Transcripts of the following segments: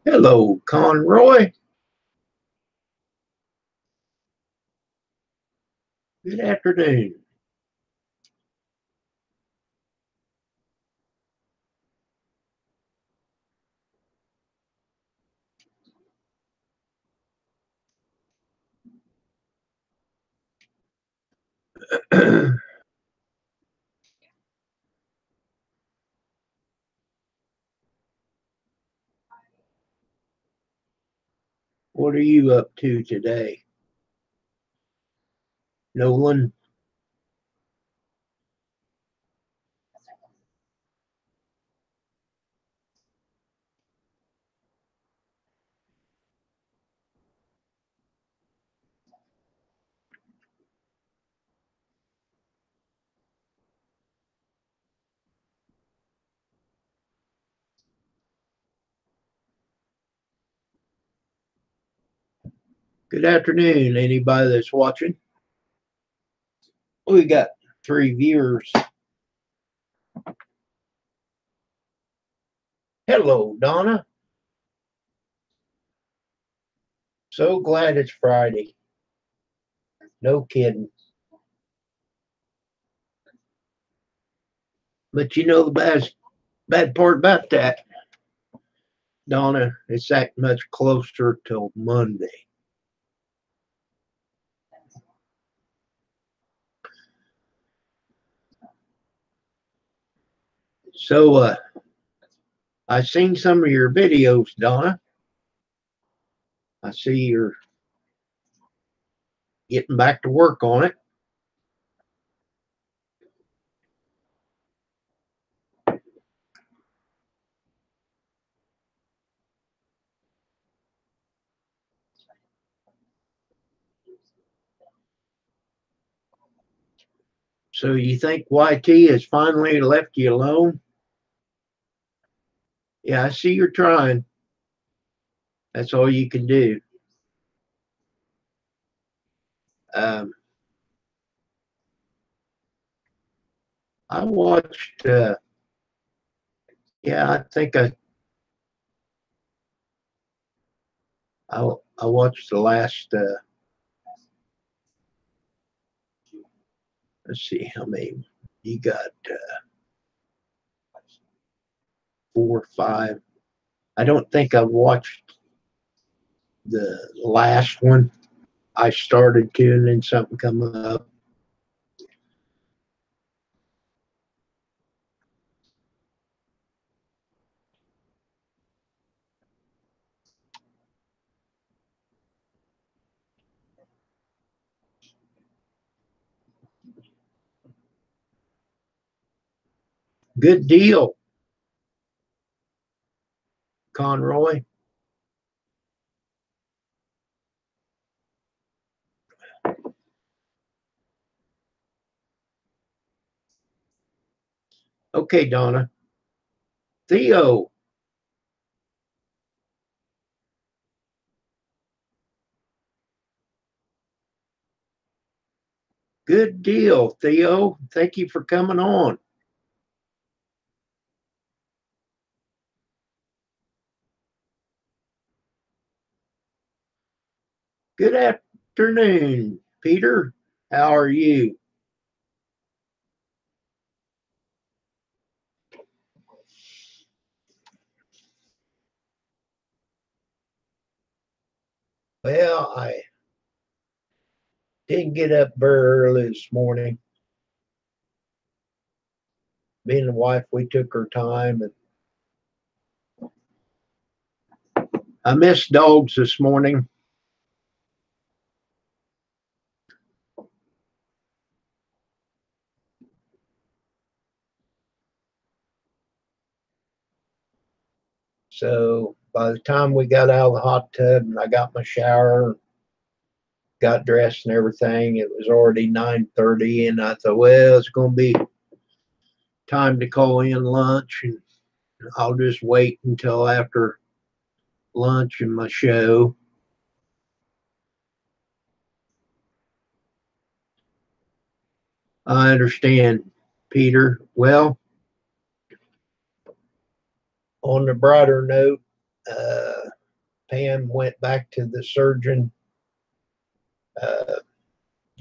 Hello, Conroy. Good afternoon. What are you up to today, Nolan? Good afternoon, anybody that's watching. We got 3 viewers. Hello, Donna. So glad it's Friday. No kidding. But you know the bad part about that, Donna, it's that much closer till Monday. So I seen some of your videos, Donna. I see you're getting back to work on it. So you think YT has finally left you alone? Yeah, I see you're trying. That's all you can do. Um, I watched. Yeah, I think I watched the last. Let's see how many you got. 4, 5. I don't think I watched the last one. I started to, and then something come up. Good deal, Conroy. Okay, Donna. Theo. Good deal, Theo. Thank you for coming on. Good afternoon, Peter. How are you? Well, I didn't get up very early this morning. Me and the wife, we took our time, and I missed dogs this morning. So by the time we got out of the hot tub and I got my shower, got dressed and everything, it was already 9:30, and I thought, well, it's going to be time to call in lunch, and I'll just wait until after lunch and my show. I understand, Peter. Well, on the brighter note, Pam went back to the surgeon, uh,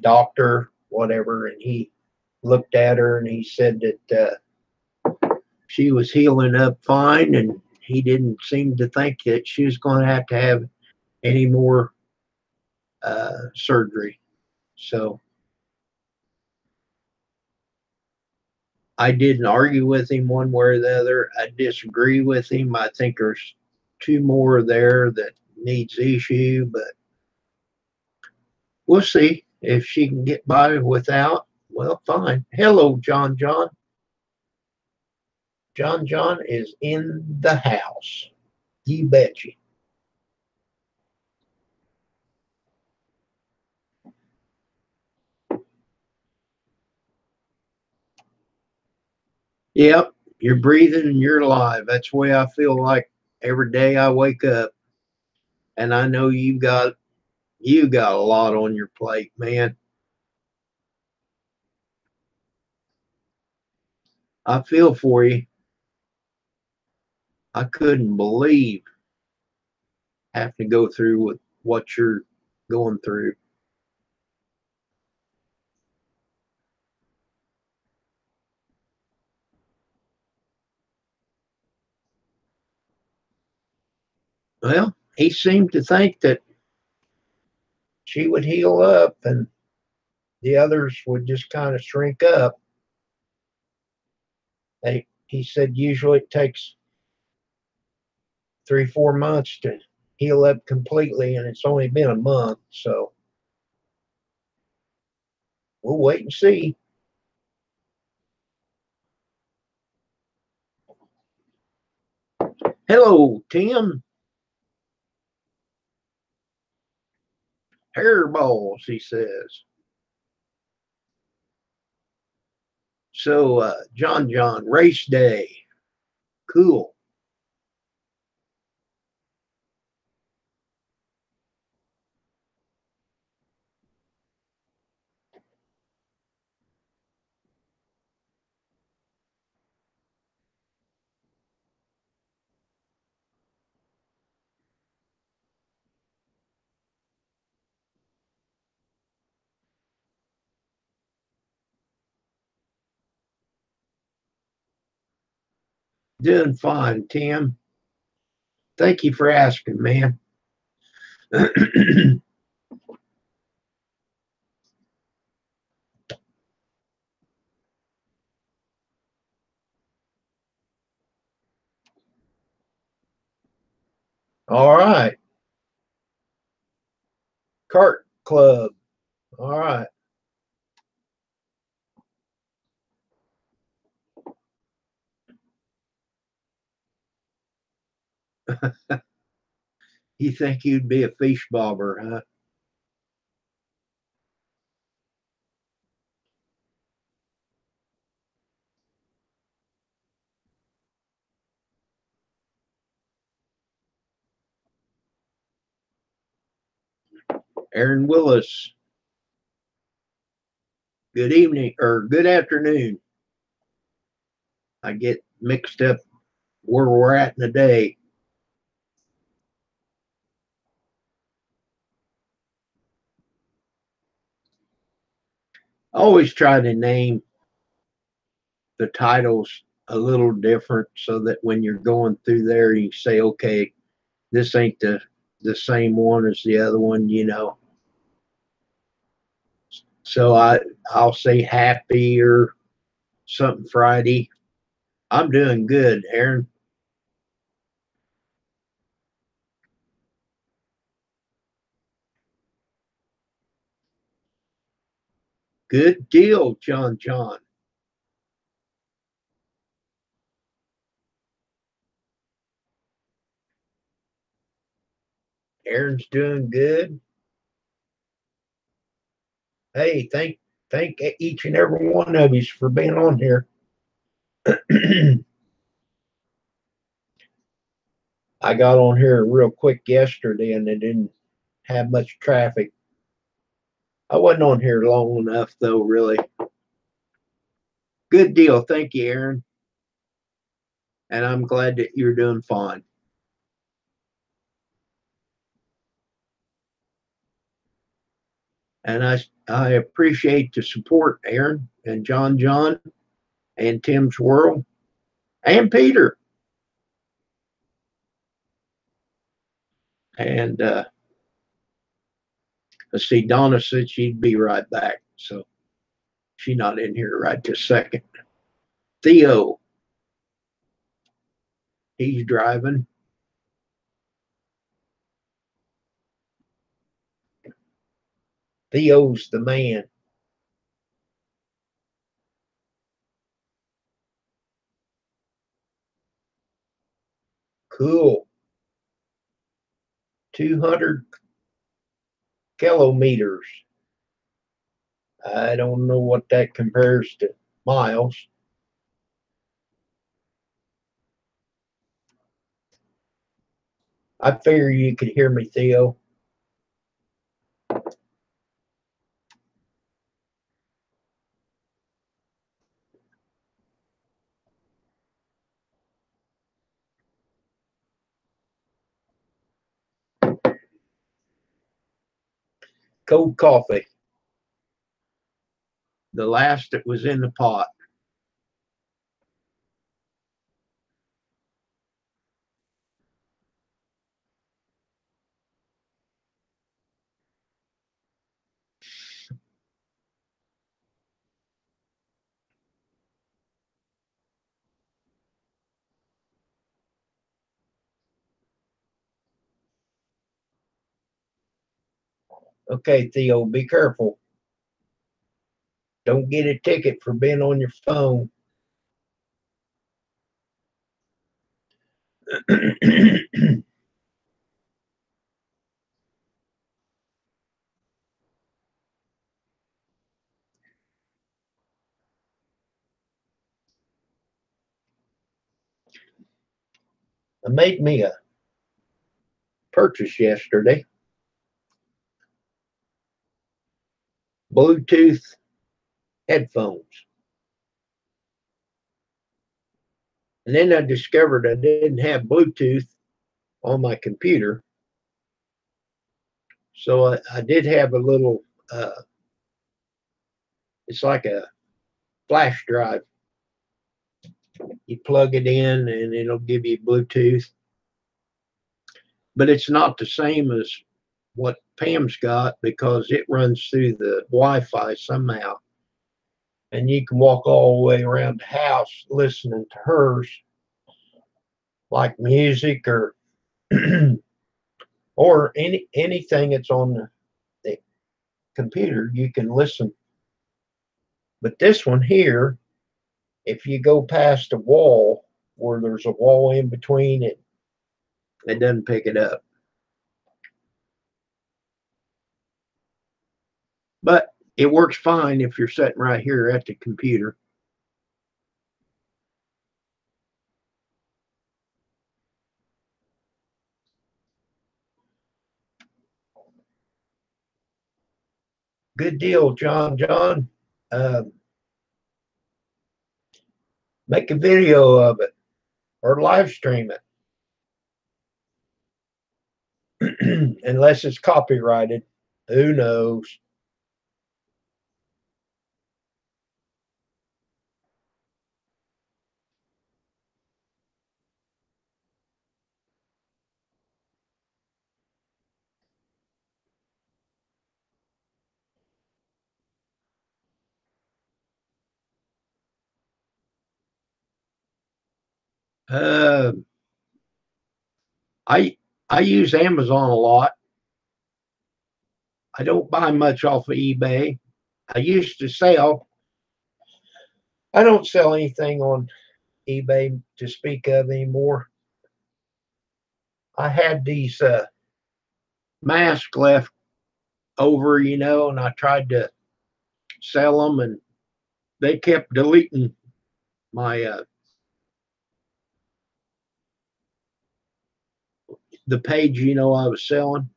doctor, whatever, and he looked at her and he said that she was healing up fine, and he didn't seem to think that she was going to have any more surgery. So I didn't argue with him one way or the other. I disagree with him. I think there's two more there that needs issue, but we'll see if she can get by without. Well, fine. Hello, John John. John John is in the house. You betcha. Yep, you're breathing and you're alive. That's the way I feel like every day I wake up. And I know you got a lot on your plate, man. I feel for you. I couldn't believe having to go through with what you're going through. Well, he seemed to think that she would heal up and the others would just kind of shrink up. He said usually it takes 3, 4 months to heal up completely, and it's only been a month, so we'll wait and see. Hello, Tim. Hairballs, he says. So, John John, race day. Cool. Doing fine, Tim. Thank you for asking, man. All right. Cart Club. All right. You think you'd be a fish bobber, huh? Aaron Willis. Good evening or good afternoon. I get mixed up where we're at in the day. I always try to name the titles a little different so that when you're going through there, you say, okay, this ain't the same one as the other one. So I'll say happy or something Friday. I'm doing good, Aaron. Good deal, John John. Aaron's doing good. Hey, thank each and every one of you for being on here. I got on here real quick yesterday and it didn't have much traffic. I wasn't on here long enough though, really. Good deal. Thank you, Aaron. And I'm glad that you're doing fine. And I appreciate the support, Aaron and John and Tim's World and Peter. And let's see, Donna said she'd be right back. So she's not in here right this second. Theo, he's driving. Theo's the man. Cool. 200 kilometers. I don't know what that compares to miles. I figure you could hear me, Theo. Cold coffee. The last that was in the pot. Okay, Theo, be careful. Don't get a ticket for being on your phone. I made me a purchase yesterday. Bluetooth headphones. And then I discovered I didn't have Bluetooth on my computer. So I did have a little, it's like a flash drive. You plug it in and it'll give you Bluetooth. But it's not the same as what Pam's got because it runs through the Wi-Fi somehow. And you can walk all the way around the house listening to hers, like music or or anything that's on the computer, you can listen. But this one here, if you go past a wall where there's a wall in between it, it doesn't pick it up. But it works fine if you're sitting right here at the computer. Good deal, John. Uh, make a video of it or live stream it. Unless it's copyrighted. Who knows? Uh, I I use Amazon a lot. I don't buy much off of eBay. I used to sell. I don't sell anything on eBay to speak of anymore. I had these masks left over, and I tried to sell them, and they kept deleting my the page, I was selling.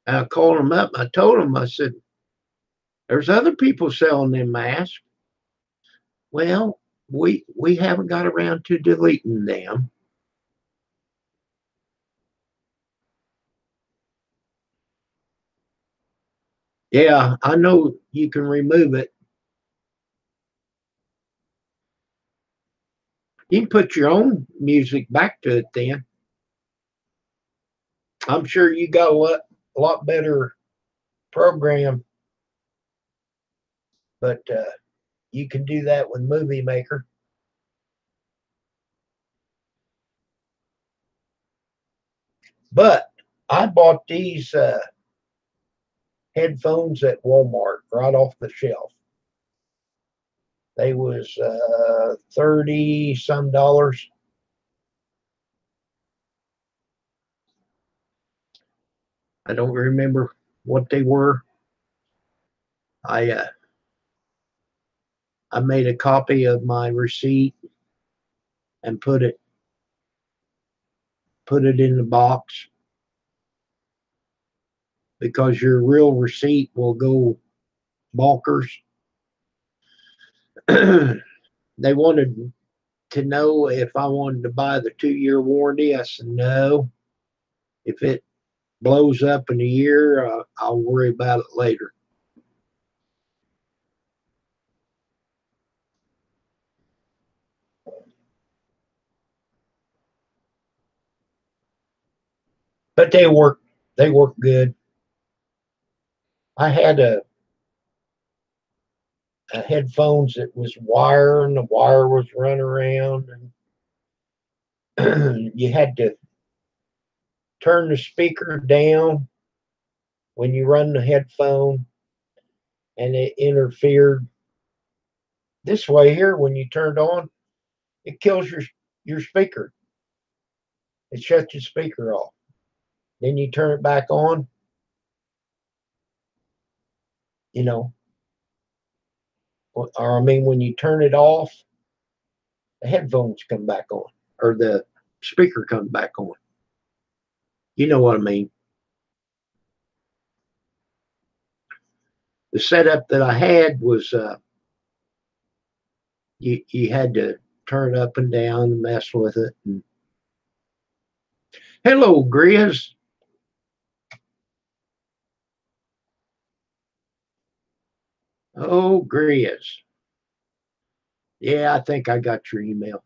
And I called them up. I told them, I said, "There's other people selling them masks." Well, we haven't got around to deleting them. Yeah, I know you can remove it. You can put your own music back to it then. I'm sure you got a lot better program, but you can do that with Movie Maker. But I bought these headphones at Walmart right off the shelf. They was 30 some dollars. I don't remember what they were. I uh, I made a copy of my receipt and put it in the box because your real receipt will go bonkers. They wanted to know if I wanted to buy the 2 year warranty. I said no. If it blows up in a year, I'll worry about it later. But they work good. I had a headphones that was wire and the wire was running around and you had to turn the speaker down when you run the headphone and it interfered. This way here, when you turn it on, it kills your speaker. It shuts your speaker off. Then you turn it back on, you know, or I mean, when you turn it off, the headphones come back on or the speaker comes back on. You know what I mean? The setup that I had was you had to turn it up and down and mess with it. And, hello, Grizz. Oh, Grizz. Yeah, I think I got your email.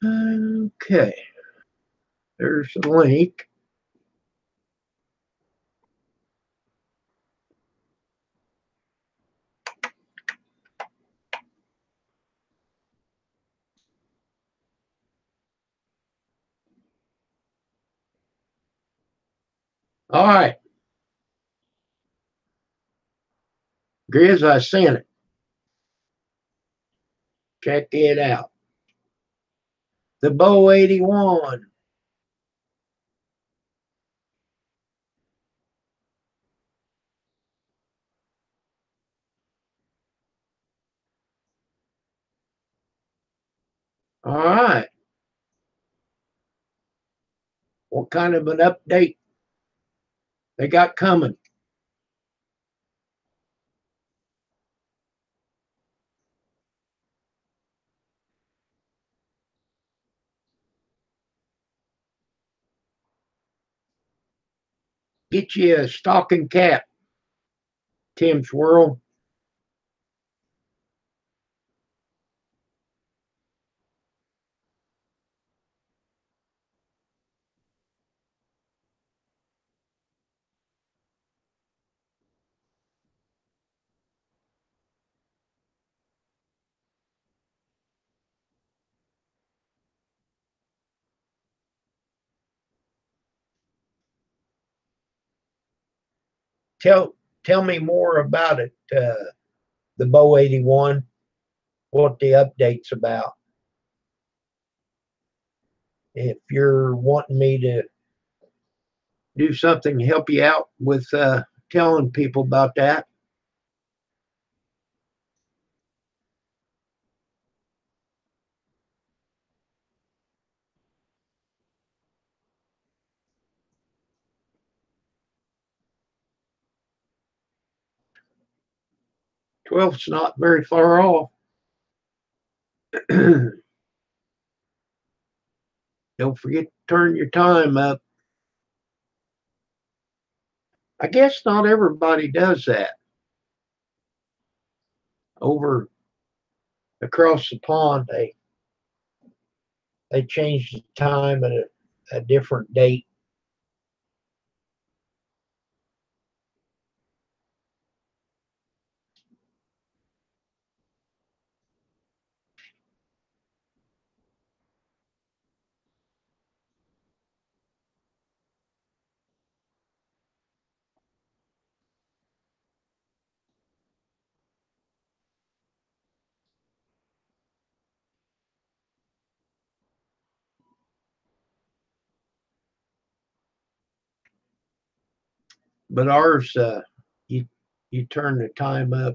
Okay, there's the link. All right, Grizz, I sent it. Check it out. The Bow 81. All right. What kind of an update they got coming? Get you a stocking cap, Tim's World. Tell tell me more about it. The Bow 81. what the update's about. If you're wanting me to do something to help you out with telling people about that, 12's not very far off. Don't forget to turn your time up. I guess not everybody does that. Over across the pond, they changed the time at a different date. But ours, you you turn the time up.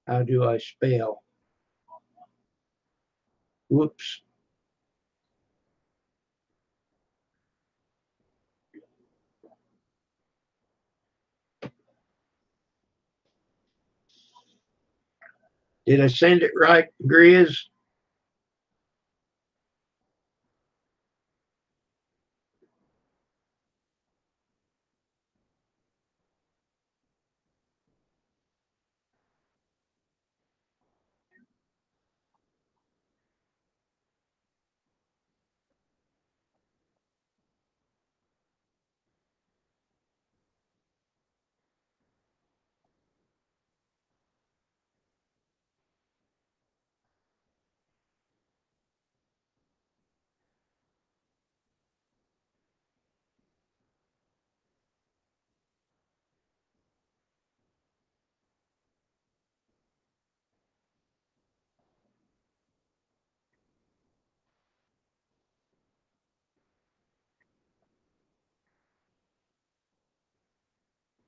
How do I spell? Whoops. Did I send it right, Grizz?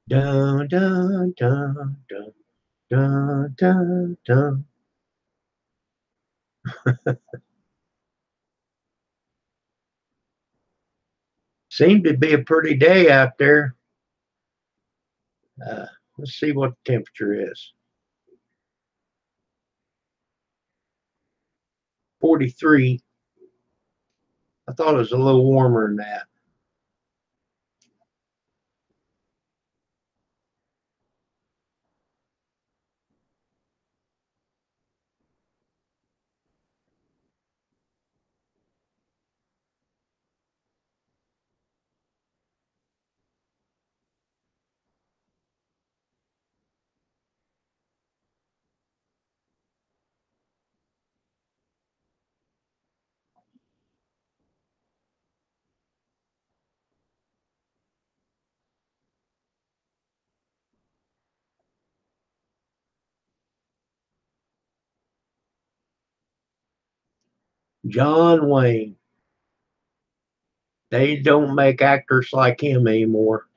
Dun dun dun dun dun dun dun. Seemed to be a pretty day out there. Uh, let's see what the temperature is. 43. I thought it was a little warmer than that. John Wayne. They don't make actors like him anymore.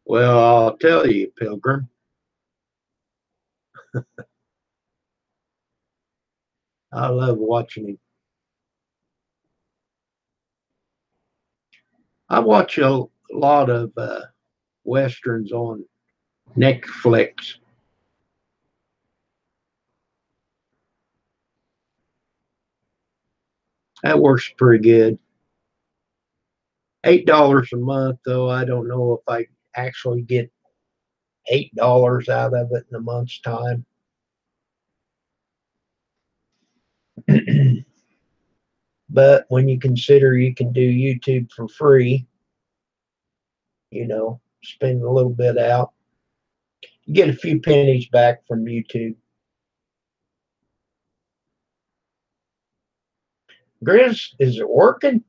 Well, I'll tell you, Pilgrim. I love watching him. I watch a lot of westerns on Netflix. That works pretty good. $8 a month, though. I don't know if I actually get $8 out of it in a month's time. But when you consider you can do YouTube for free, spend a little bit out, you get a few pennies back from YouTube. Grizz, is it working?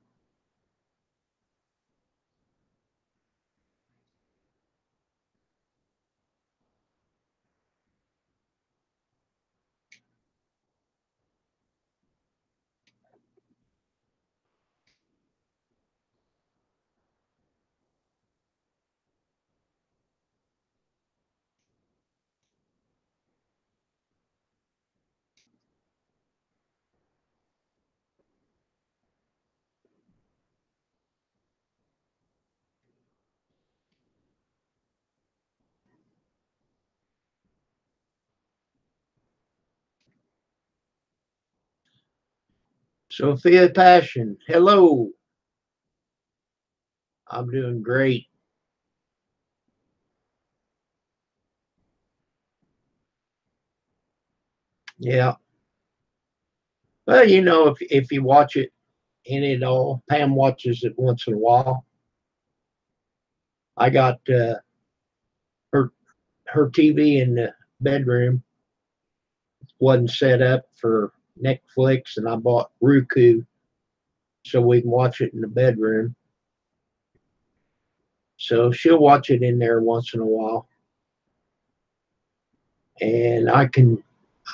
Sophia Passion, hello. I'm doing great. Yeah. Well, if you watch it in it all, Pam watches it once in a while. I got her her TV in the bedroom wasn't set up for Netflix, and I bought Roku so we can watch it in the bedroom. So she'll watch it in there once in a while, and I can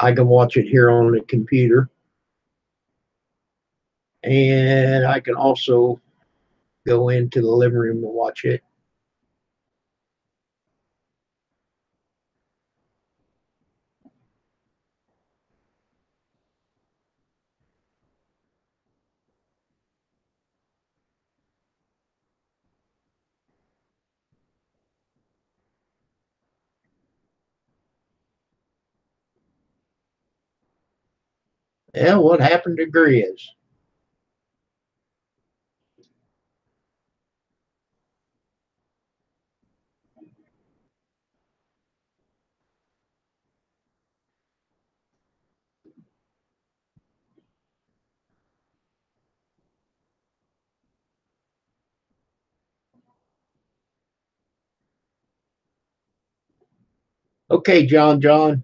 watch it here on the computer, and I can also go into the living room and watch it. Yeah, what happened to Grizz? Okay, John, John.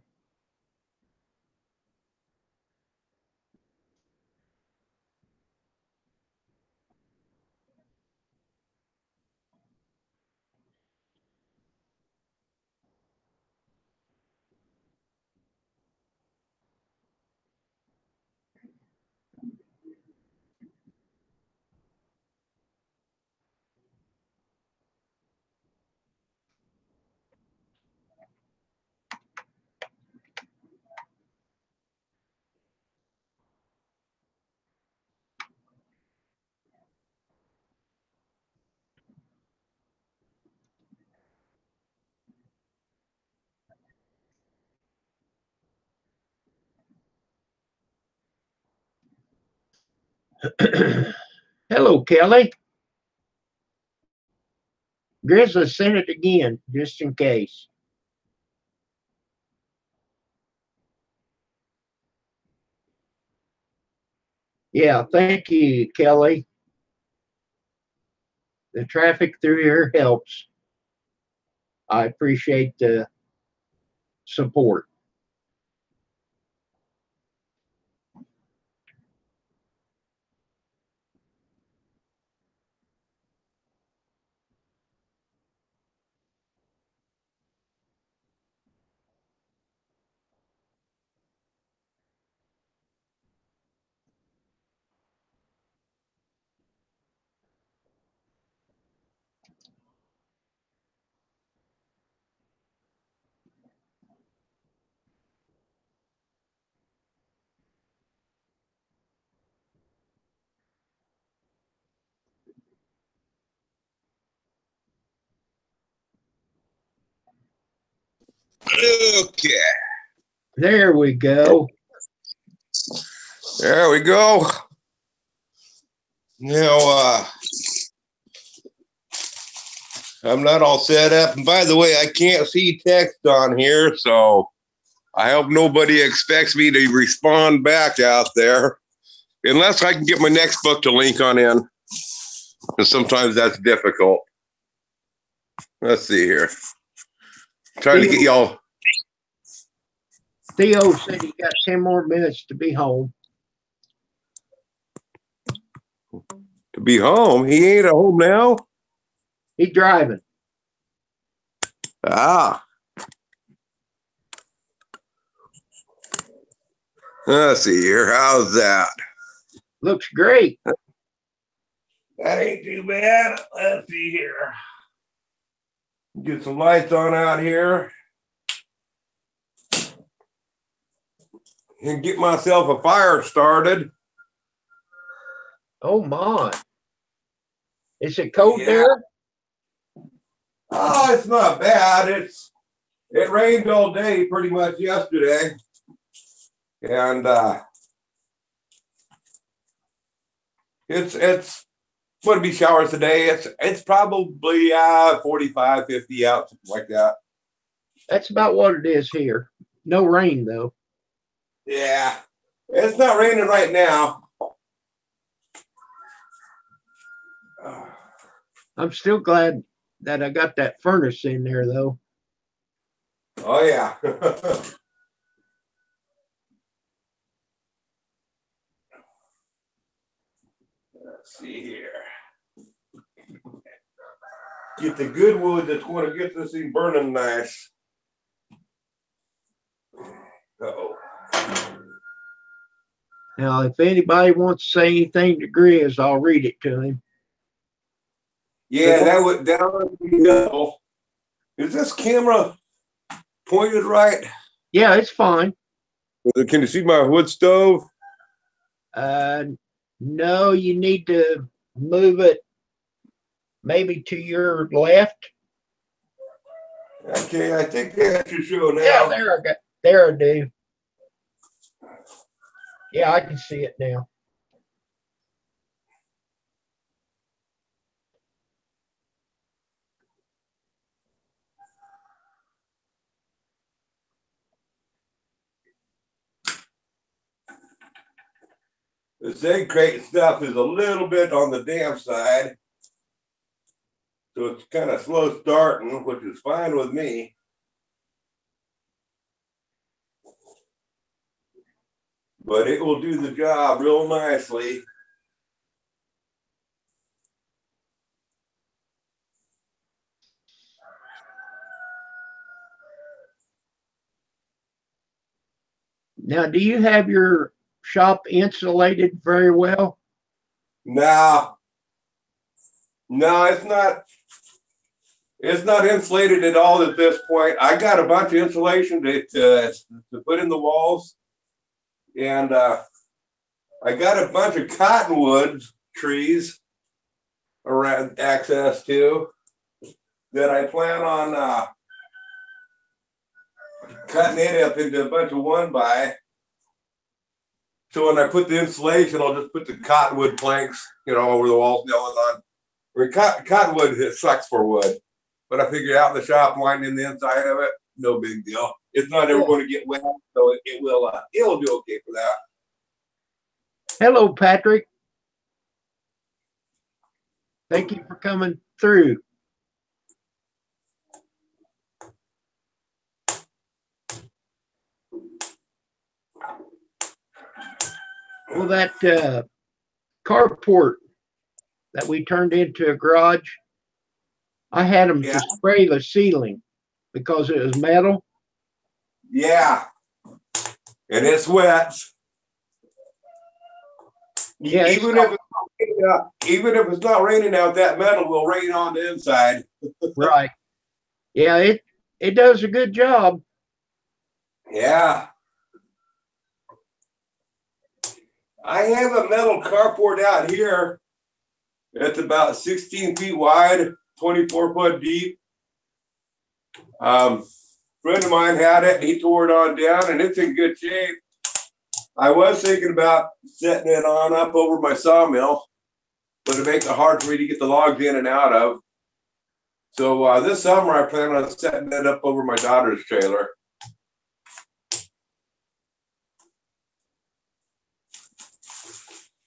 Hello, Kelly. Grizz sent it again, just in case. Yeah, thank you, Kelly. The traffic through here helps. I appreciate the support. Okay. There we go. There we go. Now, I'm not all set up. And by the way, I can't see text on here, so I hope nobody expects me to respond back out there. Unless I can get my next book to link on in. And sometimes that's difficult. Let's see here. Trying to get y'all. Theo said he got 10 more minutes to be home. To be home? He ain't at home now? He's driving. Ah. Let's see here. How's that? Looks great. That ain't too bad. Let's see here. Get some lights on out here. And get myself a fire started. Oh, my. Is it cold there? Oh, it's not bad. It rained all day pretty much yesterday. And It's going to be showers today. It's probably 45, 50 out, something like that. That's about what it is here. No rain though. Yeah, it's not raining right now. I'm still glad that I got that furnace in there though. Oh yeah. Let's see here. Get the good wood that's going to get this thing burning nice. Uh-oh. Now, if anybody wants to say anything to Grizz, I'll read it to him. Yeah, that would be helpful. Is this camera pointed right? Yeah, it's fine. Can you see my wood stove? No, you need to move it maybe to your left. Okay, I think that should show now. Yeah, there I do. Yeah, I can see it now. This egg crate stuff is a little bit on the damp side. So it's kind of slow starting, which is fine with me. But it will do the job real nicely. Now, do you have your shop insulated very well? No, it's not. It's not insulated at all at this point. I got a bunch of insulation to put in the walls, and I got a bunch of cottonwood trees around access to that I plan on cutting it up into a bunch of 1x. So when I put the insulation, I'll just put the cottonwood planks, over the walls going on. I mean, cottonwood, it sucks for wood, but I figured out in the shop, winding the inside of it, no big deal. It's not ever going to get wet, so it will do okay for that. Hello, Patrick. Thank you for coming through. Well, that carport that we turned into a garage, I had them to spray the ceiling because it was metal. Yeah, and it's wet. Yeah, even if it's not raining out, that metal will rain on the inside. Right. Yeah, it does a good job. Yeah. I have a metal carport out here. It's about 16 feet wide, 24 foot deep. Friend of mine had it, and he tore it on down, and it's in good shape. I was thinking about setting it on up over my sawmill, but it makes it hard for me to get the logs in and out of. So this summer, I plan on setting it up over my daughter's trailer.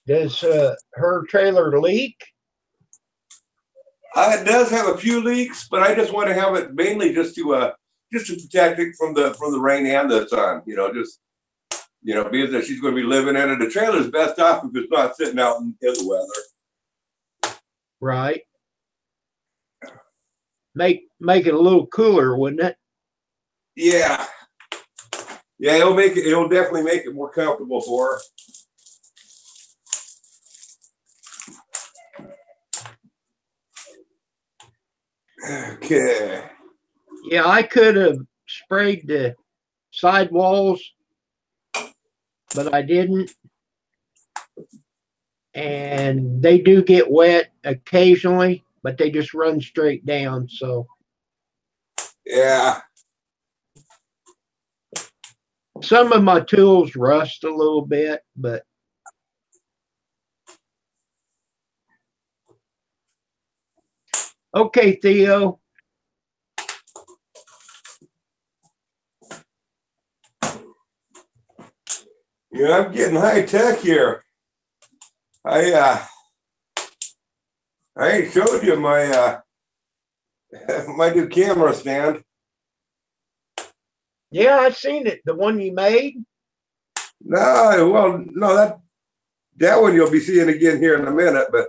Does her trailer leak? It does have a few leaks, but I just want to have it mainly just to protect it from the rain and the sun. Because that she's going to be living in it. The trailer's best off if it's not sitting out in the weather. Right. Make it a little cooler, wouldn't it? Yeah. Yeah, it'll definitely make it more comfortable for her. Okay. Yeah, I could have sprayed the sidewalls, but I didn't. And they do get wet occasionally, but they just run straight down. So yeah, some of my tools rust a little bit, but Okay, Theo. Yeah, I'm getting high tech here. I ain't showed you my my new camera stand. Yeah, I seen it. The one you made. No, well, no, that one you'll be seeing again here in a minute, but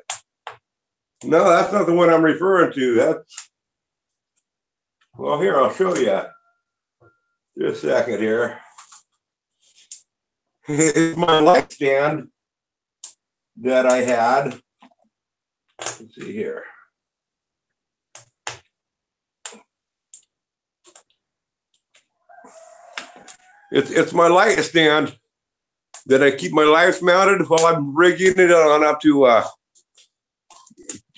no, that's not the one I'm referring to. That's, well, here, I'll show you. Just a second here. It's my light stand that I had. Let's see here. It's my light stand that I keep my lights mounted while I'm rigging it on up to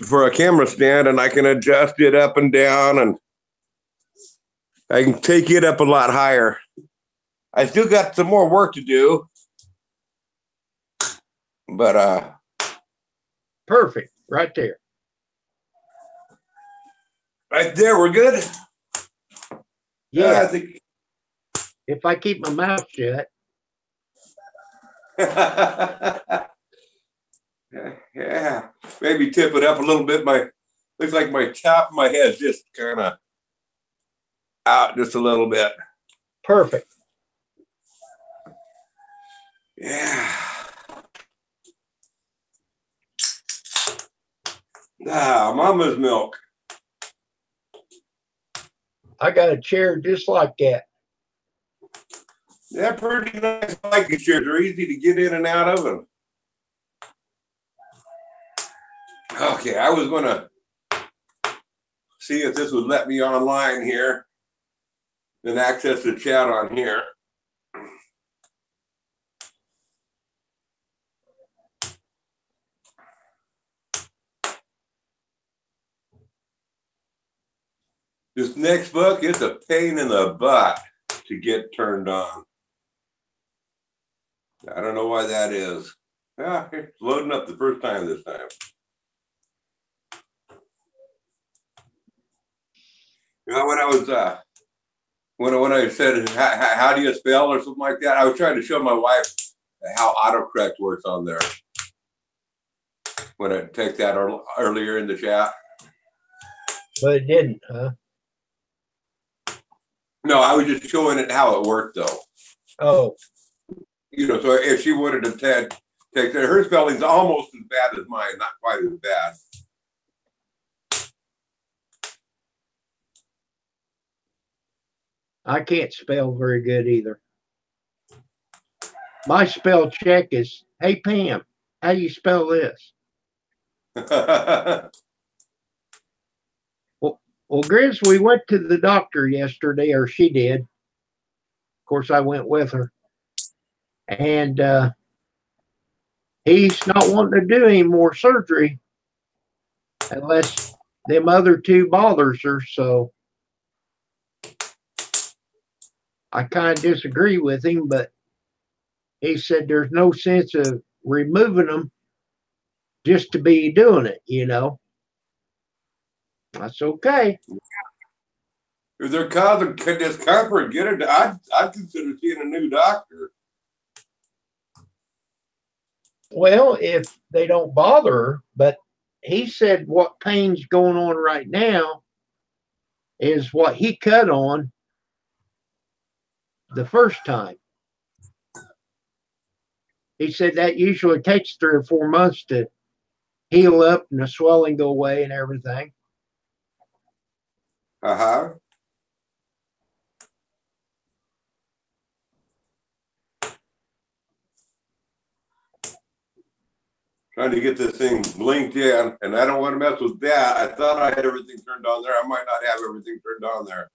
for a camera stand, and I can adjust it up and down, and I can take it up a lot higher. I still got some more work to do, but Perfect. Right there. right there, we're good. Yeah. I think. If I keep my mouth shut. Yeah, maybe tip it up a little bit. Looks like my top of my head's just kind of out just a little bit. Perfect. Yeah. Mama's milk. I got a chair just like that. They're pretty nice biking chairs. They're easy to get in and out of them. Okay, I was gonna see if this would let me online here and access the chat on here. This next book, it's a pain in the butt to get turned on. I don't know why that is. Ah, it's loading up the first time this time. You know, when I was when I said how do you spell or something like that, I was trying to show my wife how autocorrect works on there. When I take that earlier in the chat. But it didn't, huh? No, I was just showing it how it worked though. Oh. You know, so if she wanted to take that, her spelling's almost as bad as mine, not quite as bad. I can't spell very good either. My spell check is, hey, Pam, how do you spell this? Well, Grizz, we went to the doctor yesterday, or she did. Of course, I went with her. And he's not wanting to do any more surgery unless them other two bothers her. So I kind of disagree with him, but he said there's no sense of removing them just to be doing it, you know. That's okay. If they're causing discomfort, get it. I'd consider seeing a new doctor. Well, if they don't bother her, but he said what pain's going on right now is what he cut on the first time. He said that usually takes 3 or 4 months to heal up and the swelling go away and everything. Uh-huh. Trying to get this thing linked in, and I don't want to mess with that. I thought I had everything turned on there. I might not have everything turned on there.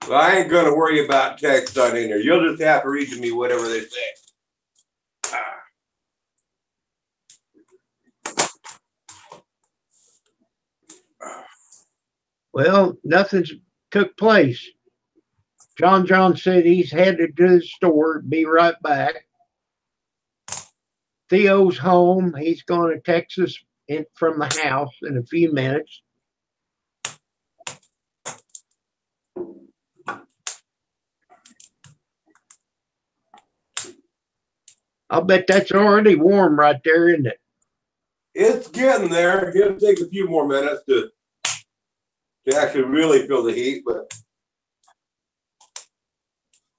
Well, I ain't gonna worry about text on in here. You'll just have to read to me whatever they say. Well, nothing's took place. John said he's headed to the store, be right back. Theo's home. He's going to text us from the house in a few minutes. I'll bet that's already warm right there, isn't it? It's getting there. It'll take a few more minutes to actually really feel the heat, but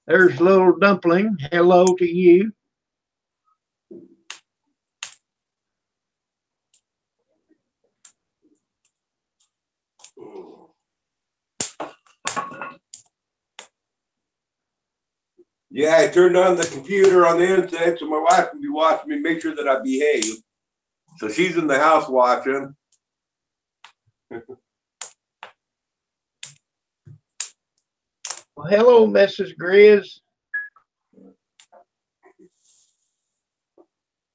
there's little dumpling. Hello to you. yeah, I turned on the computer on the inside so my wife can be watching me, make sure that I behave. So she's in the house watching. Well, hello, Mrs. Grizz.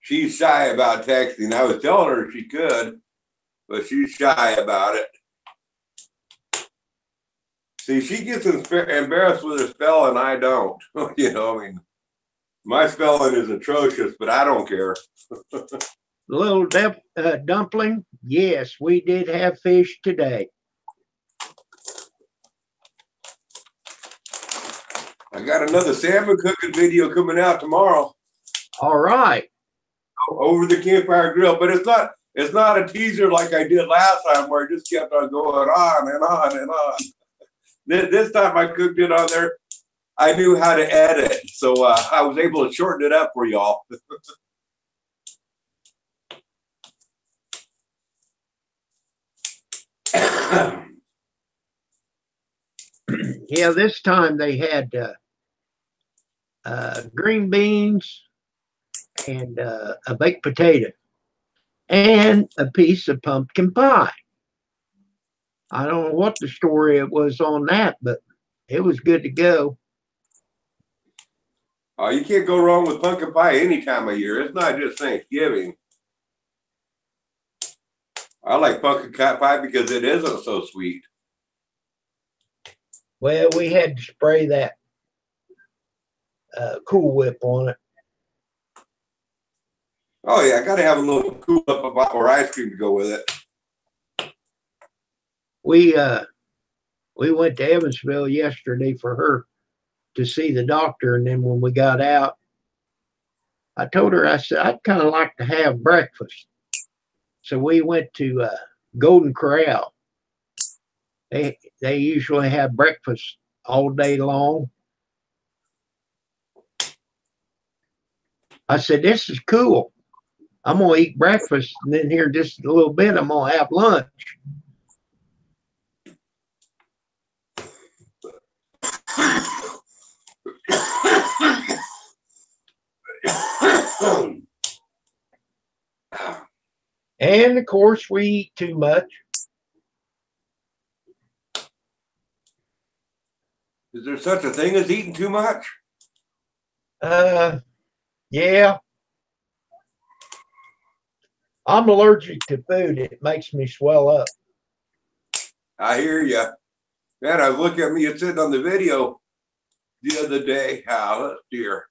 She's shy about texting. I was telling her she could, but she's shy about it. See, she gets embarrassed with her spelling. I don't. You know, I mean, my spelling is atrocious, but I don't care. Little dumpling. Yes, we did have fish today. I got another salmon cooking video coming out tomorrow. All right. Over the campfire grill, but it's not a teaser like I did last time where it just kept on going on and on and on. This time I cooked it on there. I knew how to edit, so I was able to shorten it up for y'all. Yeah, this time they had green beans and a baked potato and a piece of pumpkin pie. I don't know what the story it was on that, but it was good to go. Oh, you can't go wrong with pumpkin pie any time of year. It's not just Thanksgiving. I like pumpkin pie because it isn't so sweet. Well, we had to spray that Cool Whip on it. Oh yeah, I got to have a little Cool Whip or ice cream to go with it. We went to Evansville yesterday for her to see the doctor, and then when we got out, I told her, I said, I'd kind of like to have breakfast. So we went to Golden Corral. They usually have breakfast all day long. I said, this is cool. I'm going to eat breakfast, and then here just a little bit, I'm going to have lunch. And of course, we eat too much. Is there such a thing as eating too much? Yeah. I'm allergic to food. It makes me swell up. I hear you. Man, I was looking at me, it's sitting on the video the other day. Let's dear.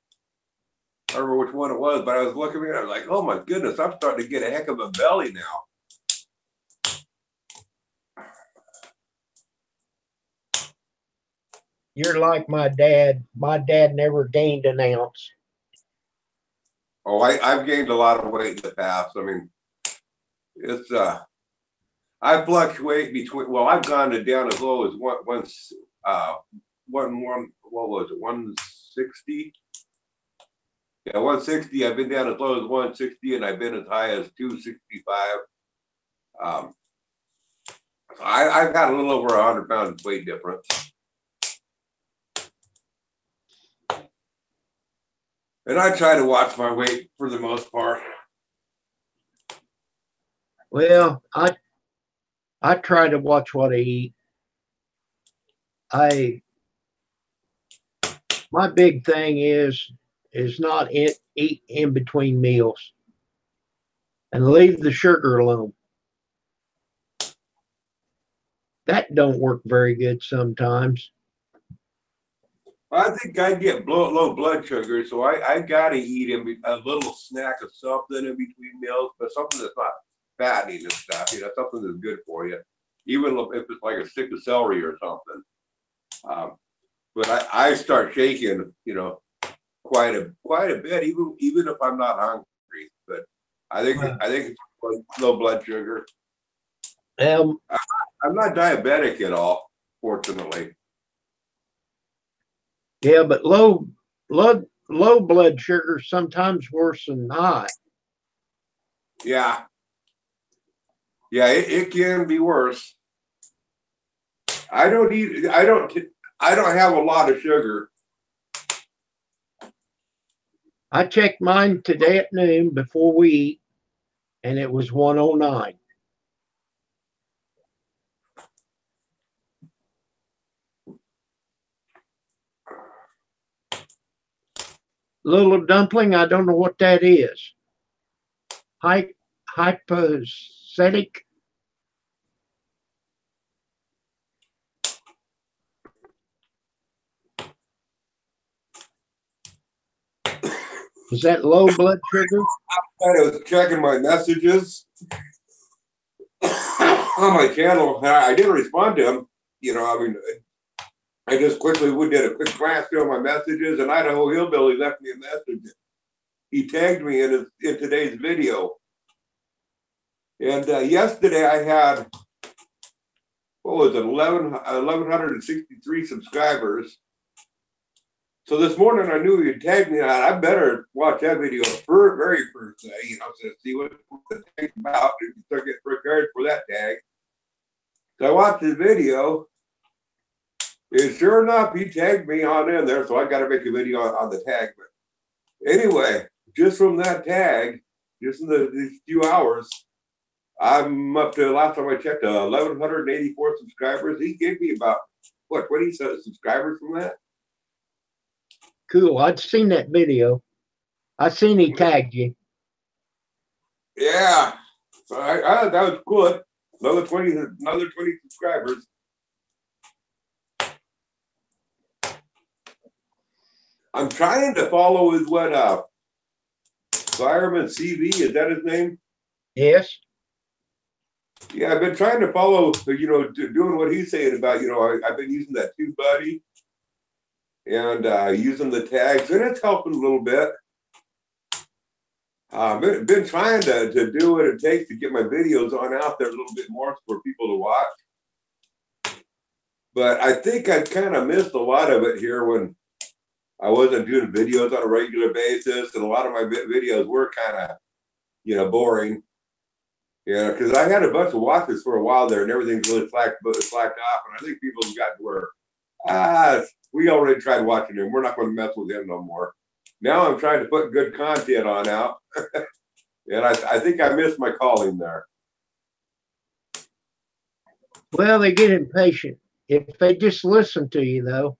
I don't remember which one it was, but I was looking at it. I was like, oh my goodness, I'm starting to get a heck of a belly now. You're like my dad. My dad never gained an ounce. Oh, I've gained a lot of weight in the past. I mean, it's I fluctuate between. Well, I've gone down as low as what was it, 160? Yeah, 160. I've been down as low as 160, and I've been as high as 265. I've got a little over 100 pounds weight difference. And I try to watch my weight for the most part. Well, I try to watch what I eat. My big thing is not eat in between meals and leave the sugar alone. That don't work very good sometimes. I think I get low blood sugar, so I gotta eat a little snack of something in between meals, but something that's not fattening and stuff, something that's good for you, even if it's like a stick of celery or something. But I start shaking, quite a bit, even if I'm not hungry. But I think it's low blood sugar. Um, I'm not diabetic at all, fortunately. yeah, but low blood sugar sometimes worse than high. Yeah, it can be worse. I don't have a lot of sugar. I checked mine today at noon before we eat, and it was 109. Little dumpling, I don't know what that is. Hypothetic. Is that low blood sugar? I was checking my messages on my channel. I didn't respond to him. I just quickly did a quick glance through my messages, and Idaho Hillbilly left me a message. He tagged me in today's video. And yesterday I had, what was it, 1,163 subscribers. So this morning I knew he'd tagged me, and I better watch that video very first day, to see what the tag's about, and start getting prepared for that tag. So I watched the video, and sure enough, he tagged me on in there, so I got to make a video on the tag. But anyway, just from that tag, just in these few hours, I'm up to, last time I checked, 1,184 subscribers. He gave me about, 20 subscribers from that? Cool. I'd seen that video. I seen he tagged you. Yeah. So I that was good. Another 20 subscribers. I'm trying to follow with what Fireman CV, is that his name? Yes. Yeah, I've been trying to follow, doing what he's saying about, I've been using that TubeBuddy and using the tags, and it's helping a little bit. Been trying to do what it takes to get my videos on out there a little bit more for people to watch. But I think I kind of missed a lot of it here when I wasn't doing videos on a regular basis, and a lot of my videos were kind of, boring. Because I had a bunch of watches for a while there, and everything's really slacked off, and I think people have gotten to where, we already tried watching him. We're not going to mess with him no more. Now I'm trying to put good content on out, and I think I missed my calling there. Well, they get impatient. If they just listen to you, though.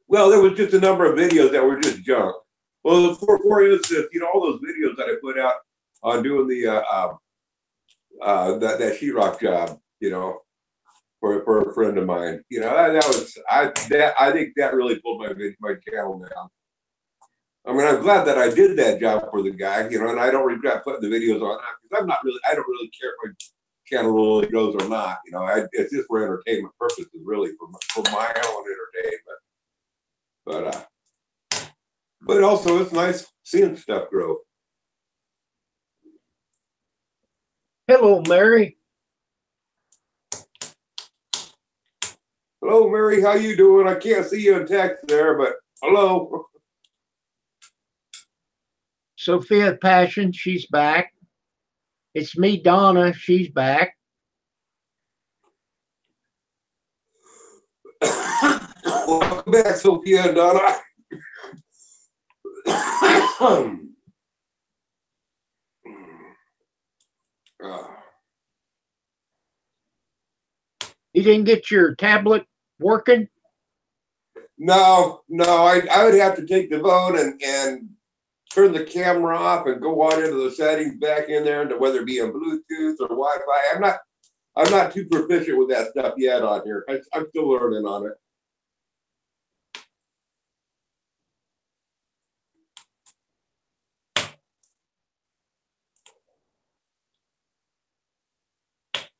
Well, there was just a number of videos that were just junk. Well, for instance, all those videos that I put out on doing the that sheetrock job, for a friend of mine, I think that really pulled my channel down. I mean, I'm glad that I did that job for the guy, and I don't regret putting the videos on because I don't really care if my channel really goes or not. It's just for entertainment purposes, really, for my own entertainment. But also it's nice seeing stuff grow. Hello, Mary. Hello, Mary. How you doing? I can't see you in text there, but hello. Sophia Passion, she's back. It's me, Donna. She's back. Welcome back, Sophia and Donna. You didn't get your tablet working? No, I would have to take the phone and turn the camera off and go on into the settings back in there, into whether it be on Bluetooth or Wi-Fi. I'm not too proficient with that stuff yet on here. I'm still learning on it.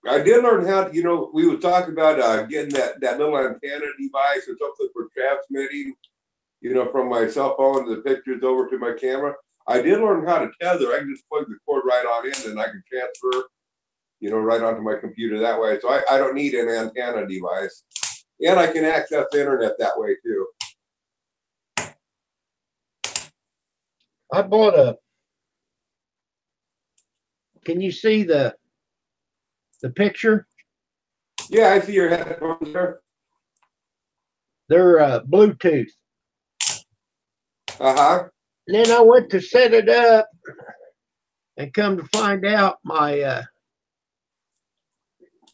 I did learn how to, you know, we would talk about getting that little antenna device or something for transmitting, you know, from my cell phone the pictures over to my camera. I did learn how to tether. I can just plug the cord right on in and I can transfer, you know, right onto my computer that way. So I don't need an antenna device. And I can access the internet that way too. I bought a, can you see the picture? Yeah, I see your headphones there. They're Bluetooth. Uh-huh. And then I went to set it up and come to find out my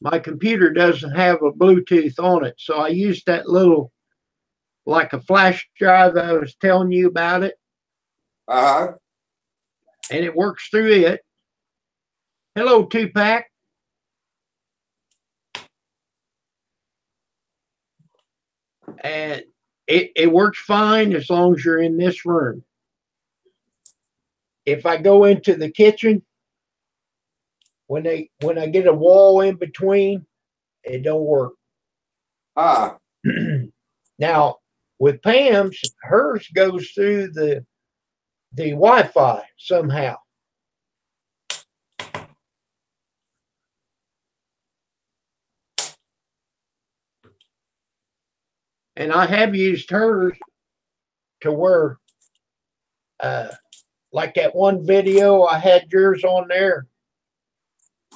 my computer doesn't have a Bluetooth on it. So I used that little, like a flash drive I was telling you about it. Uh-huh. And it works through it. Hello, Tupac. And it works fine as long as you're in this room. If I go into the kitchen, when I get a wall in between, it don't work. Ah. Now with Pam's, hers goes through the Wi-Fi somehow. And I have used hers to where, like that one video I had yours on there,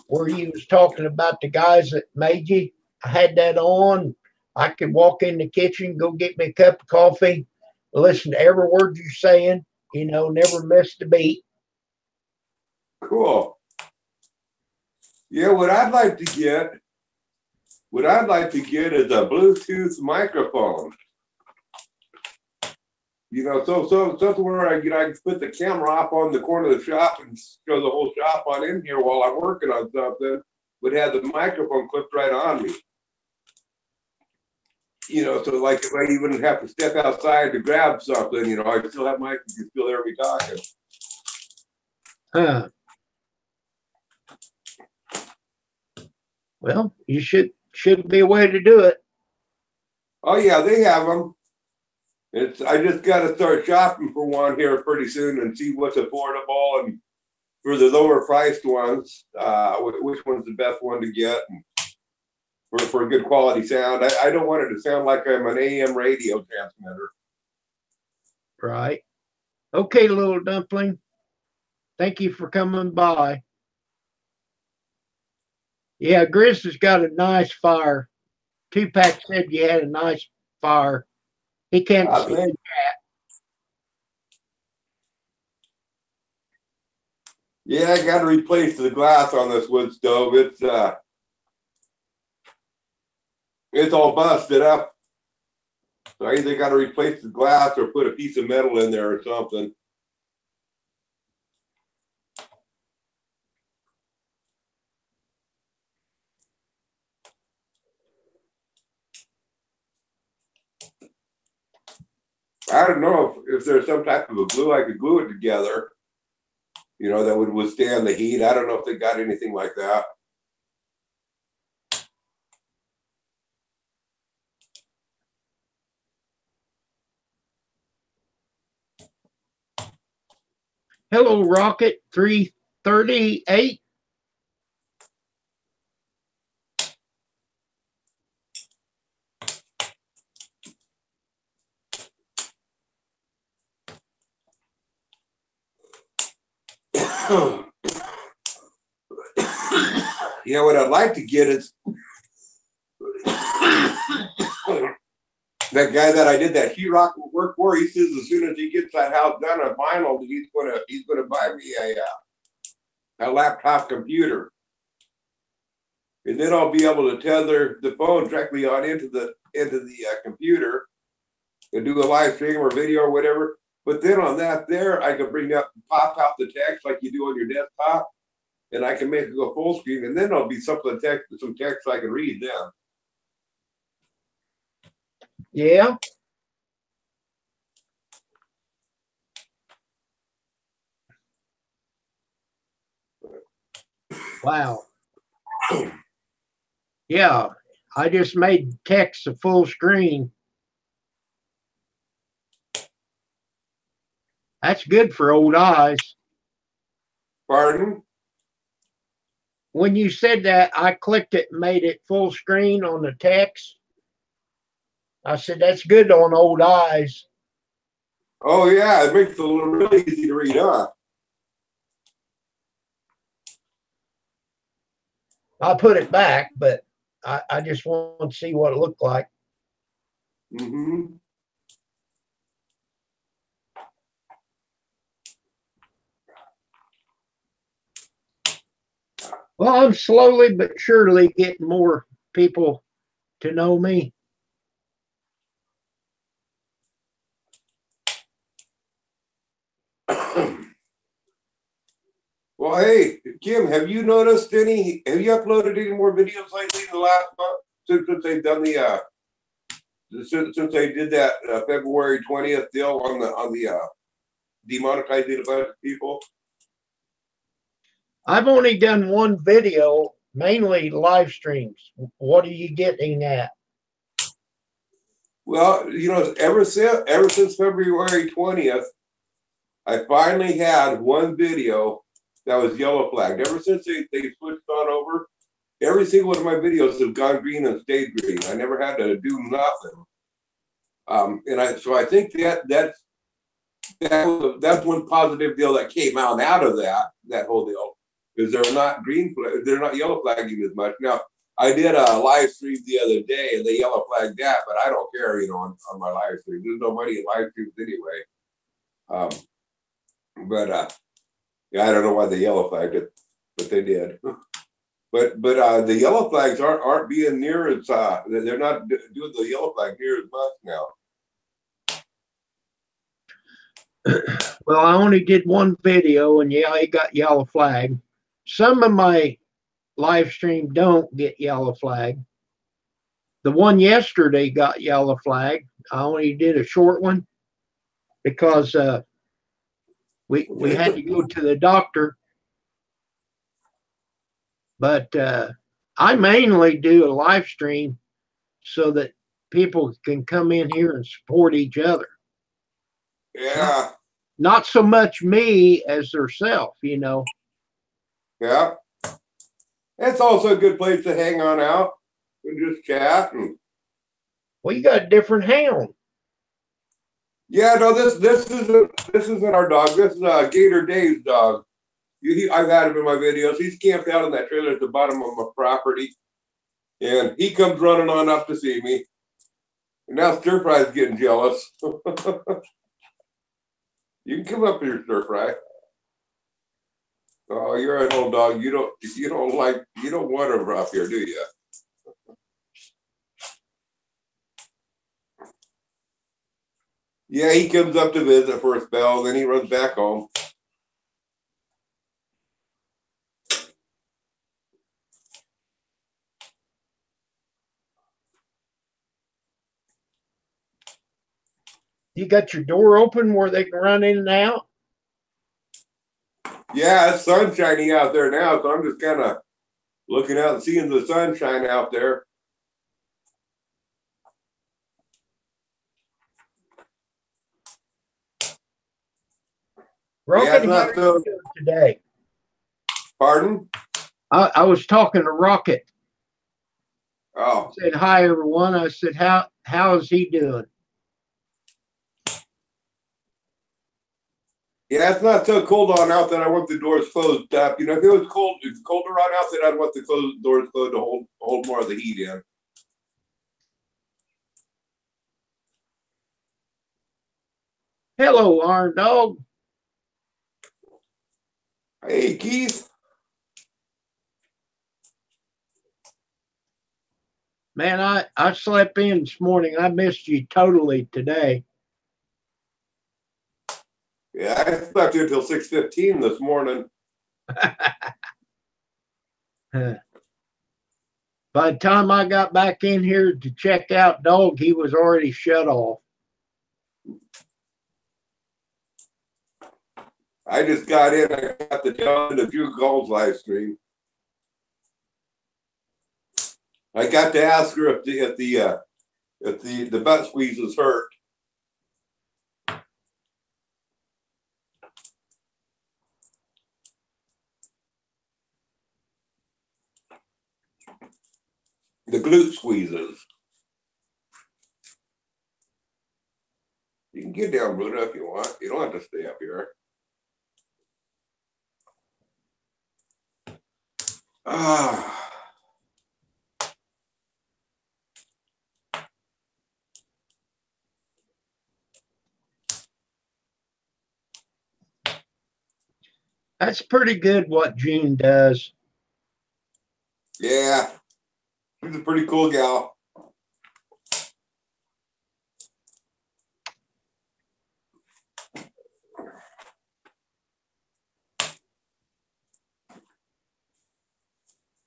where you was talking about the guys that made you. I had that on. I could walk in the kitchen, go get me a cup of coffee, listen to every word you're saying, you know, never miss the beat. Cool. Yeah, what I'd like to get is a Bluetooth microphone. You know, so something where I can put the camera off on the corner of the shop and show the whole shop on in here while I'm working on something, would have the microphone clipped right on me. You know, so like if I even have to step outside to grab something, you know, I still have my, you can still hear me talking. Well, you should be a way to do it. Oh yeah, they have them. I just got to start shopping for one here pretty soon and see what's affordable, and for the lower priced ones, which one's the best one to get for a good quality sound. I don't want it to sound like I'm an AM radio transmitter. Right. Okay, little dumpling. Thank you for coming by. Yeah, Grizz has got a nice fire. Tupac said you had a nice fire. He can't see that. Yeah, I got to replace the glass on this wood stove. It's all busted up. So I either got to replace the glass or put a piece of metal in there or something. I don't know if there's some type of a glue I could glue it together, you know, that would withstand the heat. I don't know if they got anything like that. Hello, Rocket 338. You know what I'd like to get is that guy that I did that sheetrock work for. He says as soon as he gets that house done on vinyl, he's gonna buy me a laptop computer, and then I'll be able to tether the phone directly on into the computer and do a live stream or video or whatever. But then on that there, I can bring up, pop out the text like you do on your desktop, and I can make it go full screen, and then there'll be some text I can read then. Yeah. Wow. Yeah, I just made text a full screen. That's good for old eyes. Pardon? When you said that, I clicked it and made it full screen on the text. I said, that's good on old eyes. Oh yeah, it makes it really easy to read, huh? I put it back, but I just want to see what it looked like. Mm-hmm. Well, I'm slowly but surely getting more people to know me. Well, hey, Kim, have you uploaded any more videos lately in the last month since they've done since they did that February 20th deal on the demonetizing a bunch of people? I've only done one video, mainly live streams. What are you getting at? Well, ever since February 20th, I finally had one video that was yellow flagged. Ever since they switched on over, every single one of my videos have gone green and stayed green. I never had to do nothing. So I think that's one positive deal that came out of that whole deal, because they're not yellow flagging as much. Now, I did a live stream the other day and they yellow flagged that, but I don't care, on my live stream. There's no money in live streams anyway. Yeah, I don't know why they yellow flagged it, but they did. But the yellow flags aren't being near as they're not doing the yellow flag near as much now. Well, I only did one video, and yeah, it got yellow flag. Some of my live stream don't get yellow flag. The one yesterday got yellow flag. I only did a short one because we had to go to the doctor. But I mainly do a live stream so that people can come in here and support each other. Yeah. Not so much me as theirself, Yeah. It's also a good place to hang on out and just chat. Well, you got a different hound. Yeah, no, this isn't our dog. This is Gator Dave's dog. I've had him in my videos. He's camped out in that trailer at the bottom of my property, and he comes running on up to see me. And now Stir Fry's getting jealous. You can come up here, Stir Fry. Oh, you're an old dog. You don't want him up here, do you? Yeah, he comes up to visit for a spell, then he runs back home. You got your door open where they can run in and out? Yeah, it's sunshiny out there now, so I'm just kind of looking out and seeing the sunshine out there. Rocket, how are you doing today? Pardon? I was talking to Rocket. Oh. I said, hi, everyone. I said, how is he doing? Yeah, it's not so cold on out that I want the doors closed up. If it was colder on out, then I'd want the doors closed to hold more of the heat in. Hello, Iron Dog. Hey, Keith. Man, I slept in this morning. I missed you totally today. Yeah, I slept until 6:15 this morning. Uh, by the time I got back in here to check out Dog, he was already shut off. I just got in. I got to jump into a few calls live stream. I got to ask her if the butt squeezes hurt. The glute squeezes. You can get down, Bruno, if you want. You don't have to stay up here. Ah. That's pretty good what June does. Yeah. She's a pretty cool gal.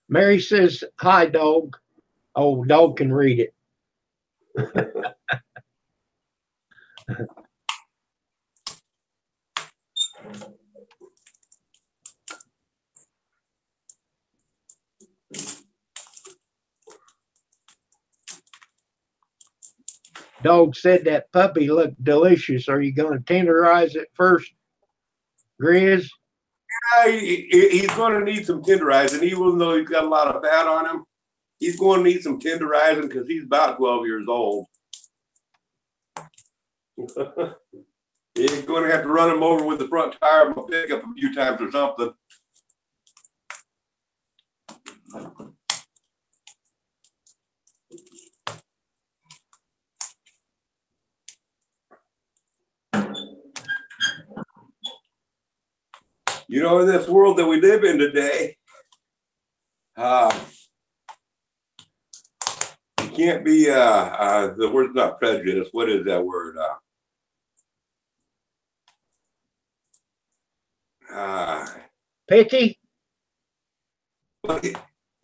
Mary says, hi, Dog. Oh, Dog can read it. Dog said that puppy looked delicious. Are you going to tenderize it first, Grizz? He's going to need some tenderizing, even though he's got a lot of fat on him. He's going to need some tenderizing because he's about 12 years old. He's going to have to run him over with the front tire of a pickup a few times or something. You know, in this world that we live in today, you can't be, the word's not prejudice. What is that word? Picky?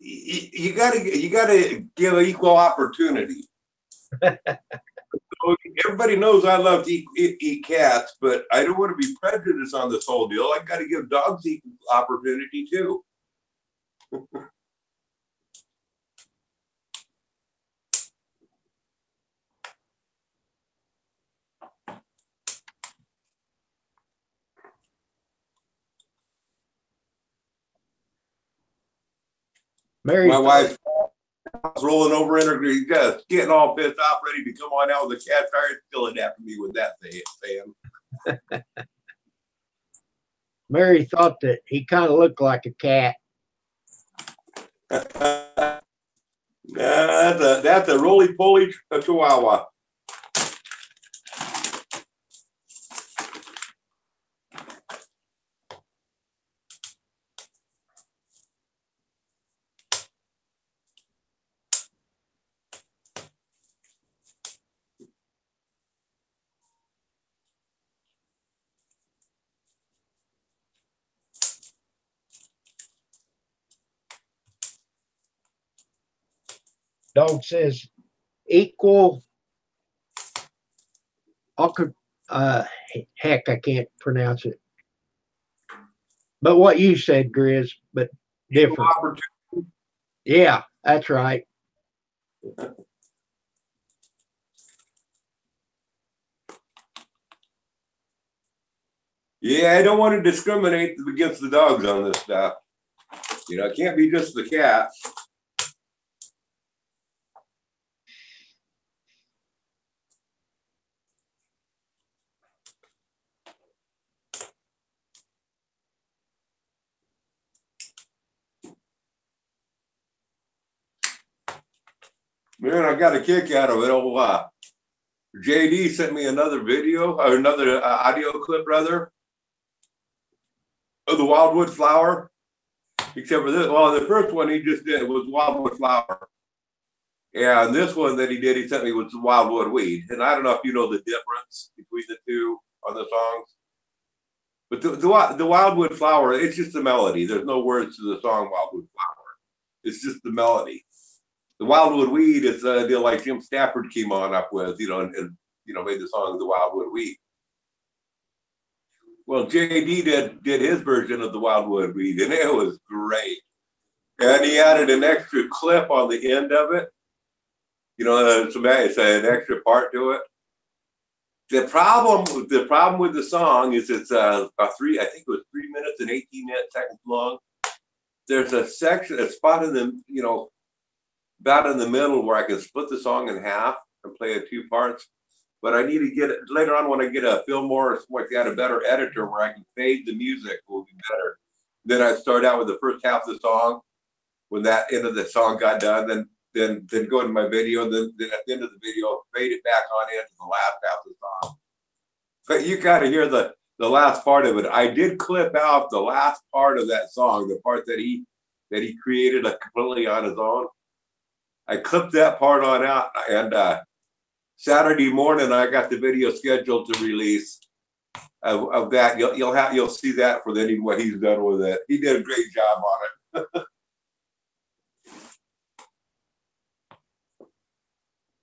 You gotta give equal opportunity. Everybody knows I love to eat cats, but I don't want to be prejudiced on this whole deal. I got to give dogs equal opportunity too. Mary, my wife's rolling over in her, just getting all pissed off, ready to come on out with the cat tire, spilling after me with that fan. Mary thought that he kind of looked like a cat. That's a roly-poly chihuahua. Dog says equal. Heck, I can't pronounce it. But what you said, Grizz, but different. Yeah, that's right. Yeah, I don't want to discriminate against the dogs on this stuff. You know, it can't be just the cat. Man, I got a kick out of it. Oh, JD sent me another video, or another audio clip, rather, of the wildwood flower. Except for this, well, the first one he just did was wildwood flower. And this one that he did, he sent me was wildwood weed. And I don't know if you know the difference between the two on the songs. But the wildwood flower, it's just a melody. There's no words to the song Wildwood Flower. It's just the melody. The Wildwood Weed is a deal like Jim Stafford came on up with, and made the song The Wildwood Weed. Well, JD did his version of The Wildwood Weed, and it was great. And he added an extra clip on the end of it. It's an extra part to it. The problem with the song is it's I think it was 3 minutes and 18 seconds long. There's a spot in the, about in the middle where I can split the song in half and play it 2 parts. But I need to get it later on when I get a Fillmore or something like that, a better editor where I can fade the music will be better. Then I start out with the first half of the song. When that end of the song got done, then go into my video, and then at the end of the video, fade it back on into the last half of the song. But you got to hear the last part of it. I did clip out the last part of that song, the part that he created completely on his own. I clipped that part on out, and Saturday morning I got the video scheduled to release of that. You'll see that for then what he's done with it. He did a great job on it.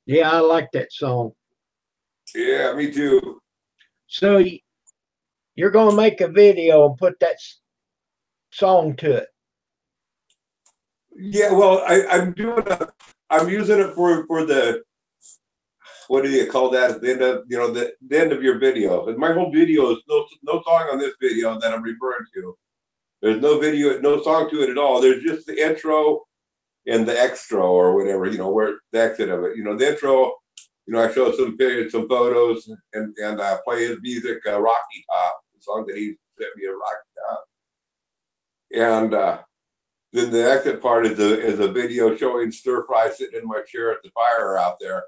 Yeah, I like that song. Yeah, me too. So you're going to make a video and put that song to it. Yeah, well, I'm using it for the, what do you call that? At the end of the end of your video. And my whole video is no song on this video that I'm referring to. There's no video, no song to it at all. There's just the intro and the extra or whatever, where the exit of it. The intro, I show some photos and play his music, Rocky Top, the song that he sent me, a Rocky Top. And then the exit part is a video showing Stir Fry sitting in my chair at the fire out there,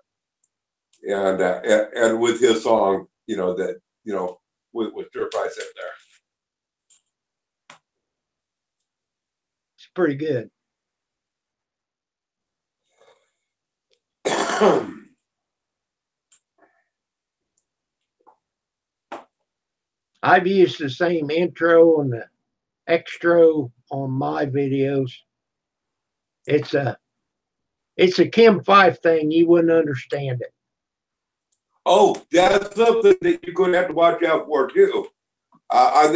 and with his song, with Stir Fry sitting there. It's pretty good. I've used the same intro and the extra on my videos. It's a Kim Fyffe thing. You wouldn't understand it. Oh, that's something that you're going to have to watch out for too. On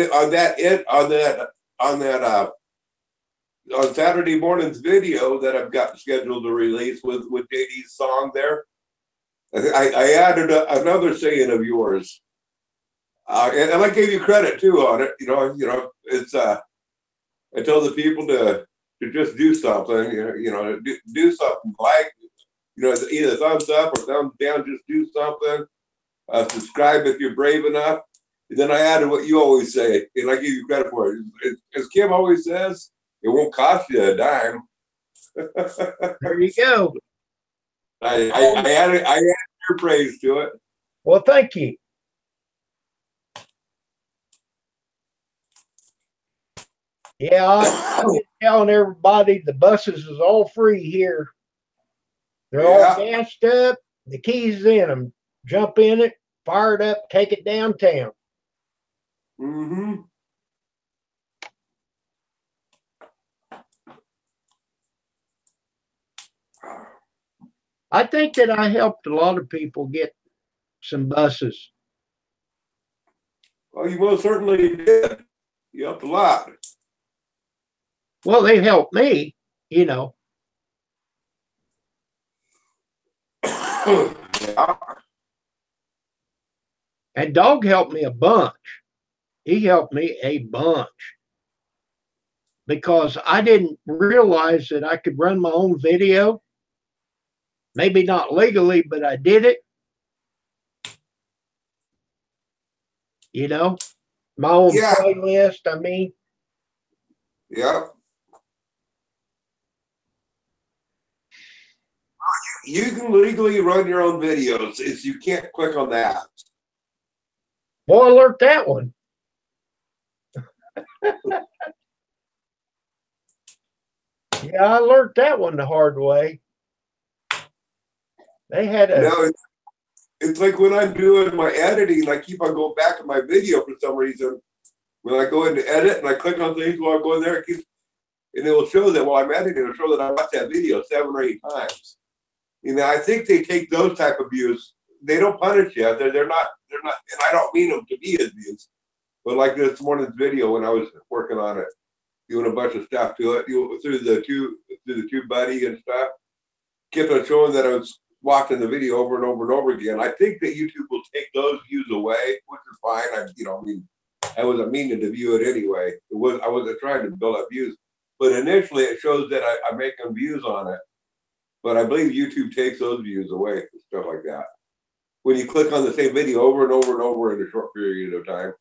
Saturday morning's video that I've got scheduled to release with JD's song there, I added another saying of yours, and I gave you credit too on it. It's I tell the people to just do something. Do something, like either thumbs up or thumbs down. Just do something. Subscribe if you're brave enough. And then I added what you always say, and I give you credit for it. As Kim always says, it won't cost you a dime. There you go. I added your praise to it. Well, thank you. Yeah, I've been telling everybody the buses is all free here. They're all gassed up. The keys in them. Jump in it, fire it up, take it downtown. Mm-hmm. I think that I helped a lot of people get some buses. Well, you most certainly did. You helped a lot. Well, they helped me, Yeah. And Dog helped me a bunch. He helped me a bunch because I didn't realize that I could run my own video. Maybe not legally, but I did it. My own playlist, I mean. Yeah. You can legally run your own videos. You can't click on that. Boy, I learned that one. Yeah, I learned that one the hard way. They had a... No, it's like when I'm doing my editing, I keep on going back to my video for some reason. When I go into edit and I click on things while I'm going there, and it will show that while I'm editing, it'll show that I watched that video 7 or 8 times. You know, I think they take those type of views. They don't punish you. They're not, and I don't mean them to be as views. But like this morning's video when I was working on it, doing a bunch of stuff to it, through the tube buddy and stuff, kept on showing that I was watching the video over and over and over again. I think that YouTube will take those views away, which is fine. I wasn't meaning to view it anyway. I wasn't trying to build up views. But initially it shows that I'm making views on it. But I believe YouTube takes those views away and stuff like that. When you click on the same video over and over and over in a short period of time.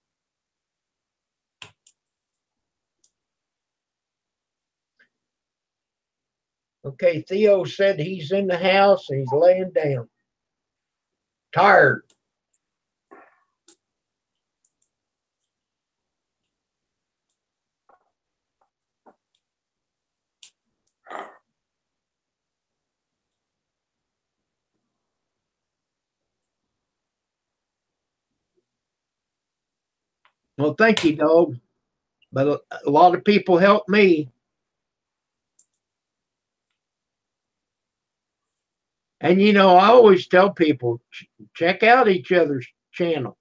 Okay, Theo said he's in the house and he's laying down. Tired. Well, thank you, dog. But a lot of people helped me. And you know, I always tell people, check out each other's channel.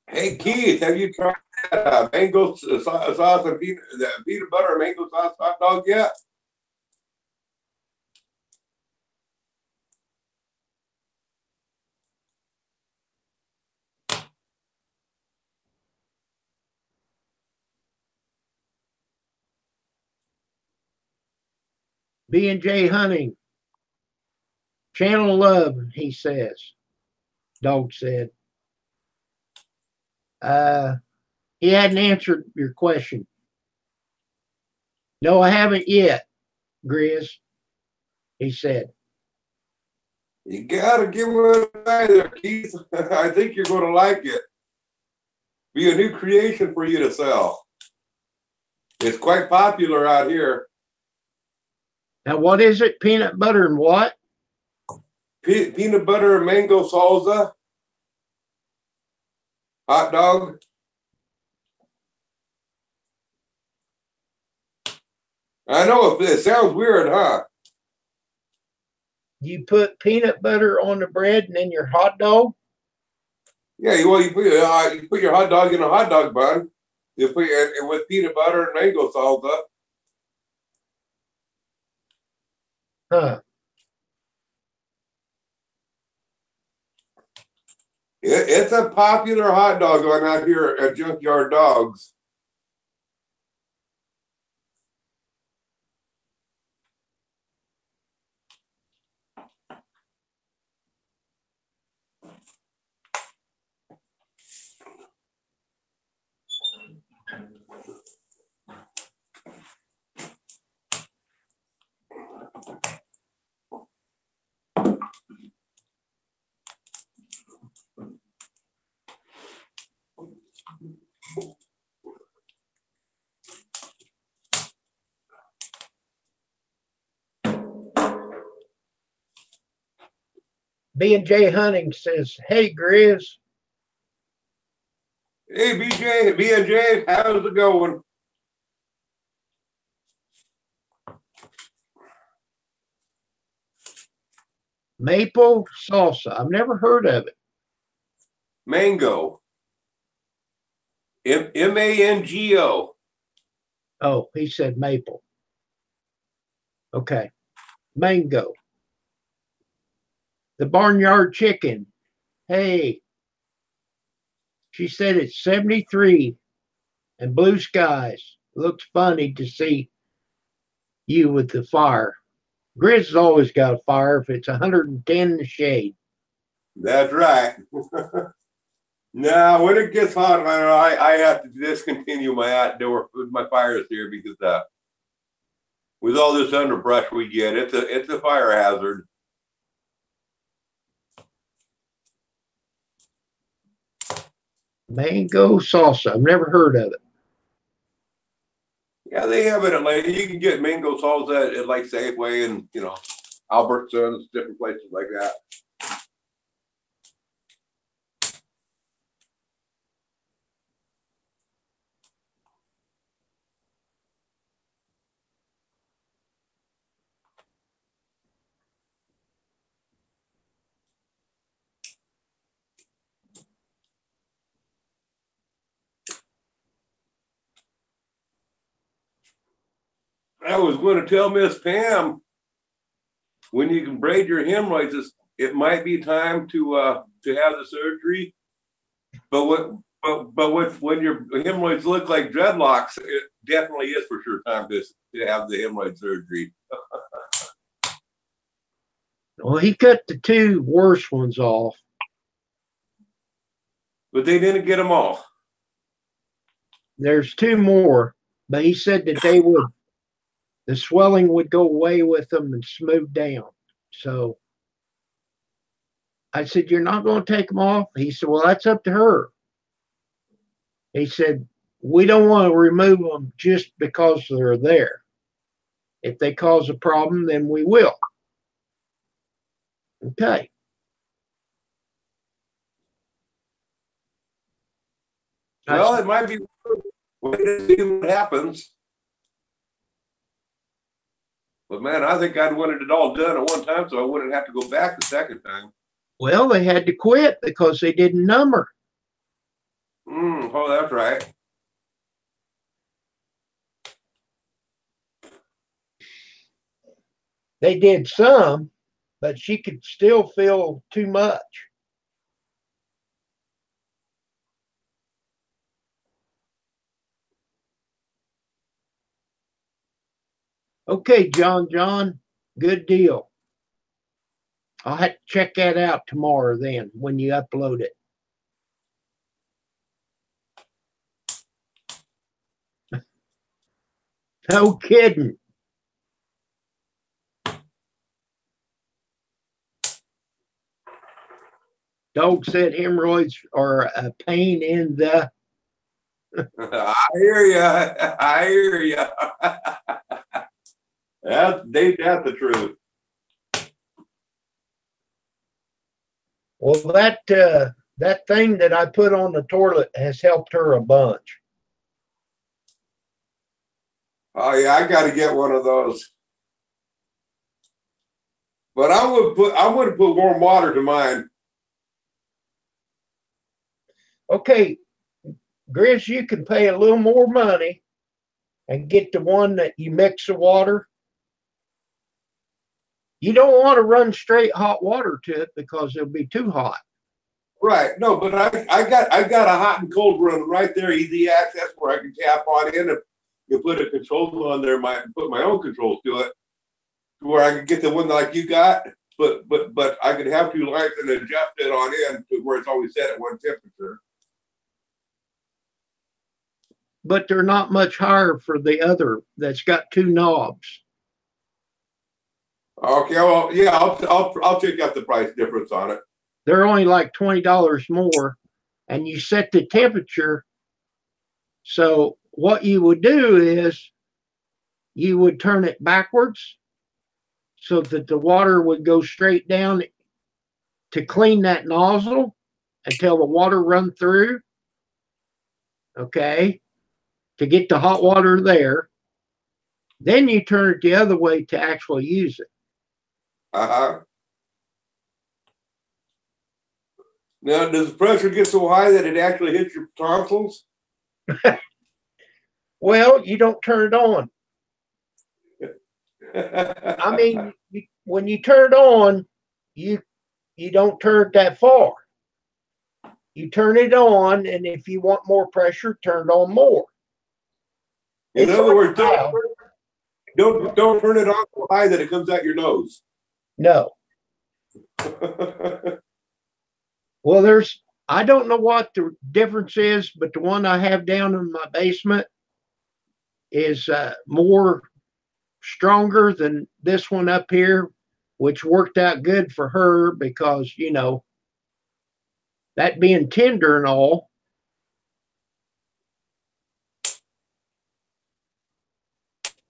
Hey Keith, have you tried mango sauce and peanut butter and mango sauce hot dog yet? B&J Hunting, channel love, he says. Dog said. He hadn't answered your question. No, I haven't yet, Grizz, he said. You gotta give it a try there, Keith. I think you're gonna like it. Be a new creation for you to sell. It's quite popular out here. Now, what is it? Peanut butter and what? Peanut butter and mango salsa. Hot dog. I know it sounds weird, huh? You put peanut butter on the bread and then your hot dog? Yeah, you put your hot dog in a hot dog bun. You put it with peanut butter and mango salsa. Huh. It's a popular hot dog on out here at Junkyard Dogs. B&J Hunting says, hey, Grizz. Hey, B&J, how's it going? Maple salsa. I've never heard of it. Mango. M-A-N-G-O. Oh, he said maple. Okay. Mango. The Barnyard Chicken. Hey. She said it's 73 and blue skies. Looks funny to see you with the fire. Grizz has always got a fire if it's 110 in the shade. That's right. Now, when it gets hot, I have to discontinue my outdoor my fires here because with all this underbrush we get, it's a fire hazard. Mango salsa. I've never heard of it. Yeah, they have it at like you can get mango salsa at like Safeway and Albertsons, different places like that. I was going to tell Miss Pam when you can braid your hemorrhoids, it might be time to have the surgery. But when your hemorrhoids look like dreadlocks, it definitely is for sure time to have the hemorrhoid surgery. Well, he cut the two worst ones off. But they didn't get them all. There's two more, but he said that the swelling would go away with them and smooth down. So I said, "You're not going to take them off?" He said, "Well, that's up to her." He said, "We don't want to remove them just because they're there. If they cause a problem, then we will." Okay. Well, it might be wait to see what happens. But man, I think I'd wanted it all done at one time, so I wouldn't have to go back the second time. Well, they had to quit because they didn't number. Oh, that's right. They did some, but she could still feel too much. Okay, John, good deal. I'll have to check that out tomorrow then when you upload it. No kidding. Dog said hemorrhoids are a pain in the. I hear you. I hear you. That's the truth. Well, that thing that I put on the toilet has helped her a bunch. Oh yeah, I got to get one of those. But I would put warm water to mine. Okay, Grizz, you can pay a little more money and get the one that you mix the water. You don't want to run straight hot water to it because it'll be too hot. Right. No, but I got a hot and cold run right there, easy access where I can tap on in and you put a control on there, put my own controls to it, to where I can get the one like you got, but I could have two lights and adjust it on in to where it's always set at one temperature. But they're not much higher for the other that's got two knobs. Okay, well, yeah, I'll check out the price difference on it. They're only like $20 more, and you set the temperature. So what you would do is you would turn it backwards so that the water would go straight down to clean that nozzle until the water run through. Okay, to get the hot water there. Then you turn it the other way to actually use it. Uh-huh. Now, does the pressure get so high that it actually hits your tonsils? Well, you don't turn it on. I mean, when you turn it on, you don't turn it that far. You turn it on, and if you want more pressure, turn it on more. In other words, don't turn it on so high that it comes out your nose. No. Well, I don't know what the difference is, but the one I have down in my basement is more stronger than this one up here, which worked out good for her because, that being tender and all.